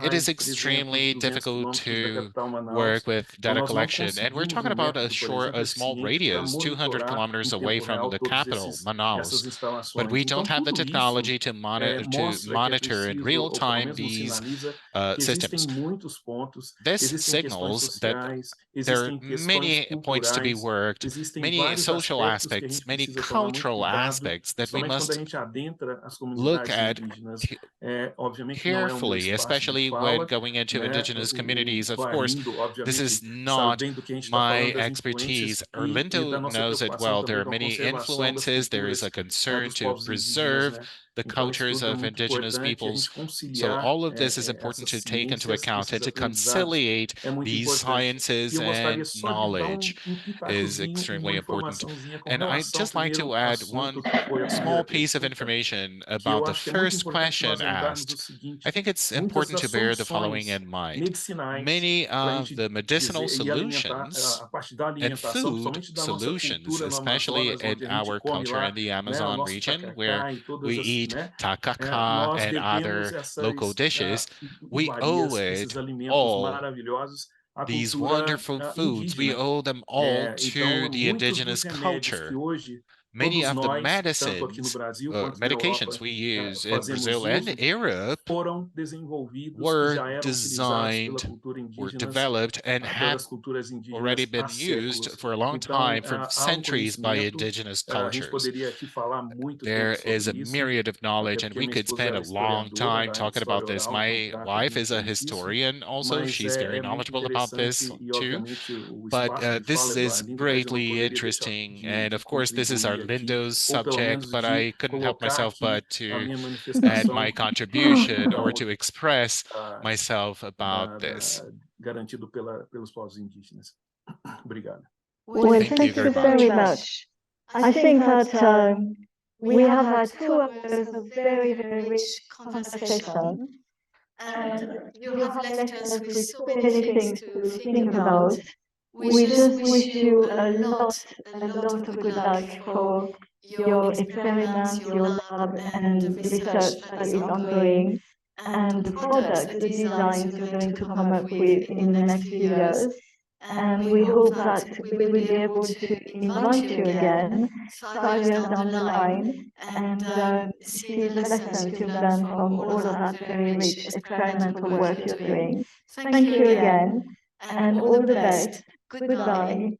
it is extremely difficult to work with data collection. And we're talking about a small radius, 200 kilometers away from the capital, Manaus. But we don't have the technology to monitor in real time these systems. This signals that there are many points to be worked, many social aspects, many cultural aspects that we must look at carefully, especially when going into indigenous communities. Of course, this is not my expertise. Arlindo knows it well. There are many influences. There is a concern to preserve the cultures of indigenous peoples. So all of this is important to take into account, and to conciliate these sciences and knowledge is extremely important. And I'd just like to add one small piece of information about the first question asked. I think it's important to bear the following in mind. Many of the medicinal solutions and food solutions, especially in our culture in the Amazon region, where we eat tacacá and other local dishes, we owe it all. These wonderful foods, we owe them all to the indigenous culture. Many of the medications we use in Brazil and Europe were designed, were developed, and have already been used for a long time, for centuries, by indigenous cultures. There is a myriad of knowledge, and we could spend a long time talking about this. My wife is a historian also. She's very knowledgeable about this too. But this is greatly interesting. And of course, this is Arlindo's subject, but I couldn't help myself but to add my contribution or to express myself about this. Well, thank you very much. I think that we have had 2 hours of very, very rich conversation, and you have left us with so many things to think about. We just wish you a lot of good luck for your experiments, your lab, and the research that is ongoing, and the products, the designs you're going to come up with in the next few years. And we hope that we will be able to invite you again 5 years down the line and see the lessons you've learned from all of that very rich experimental work you're doing. Thank you again, and all the best. Goodbye.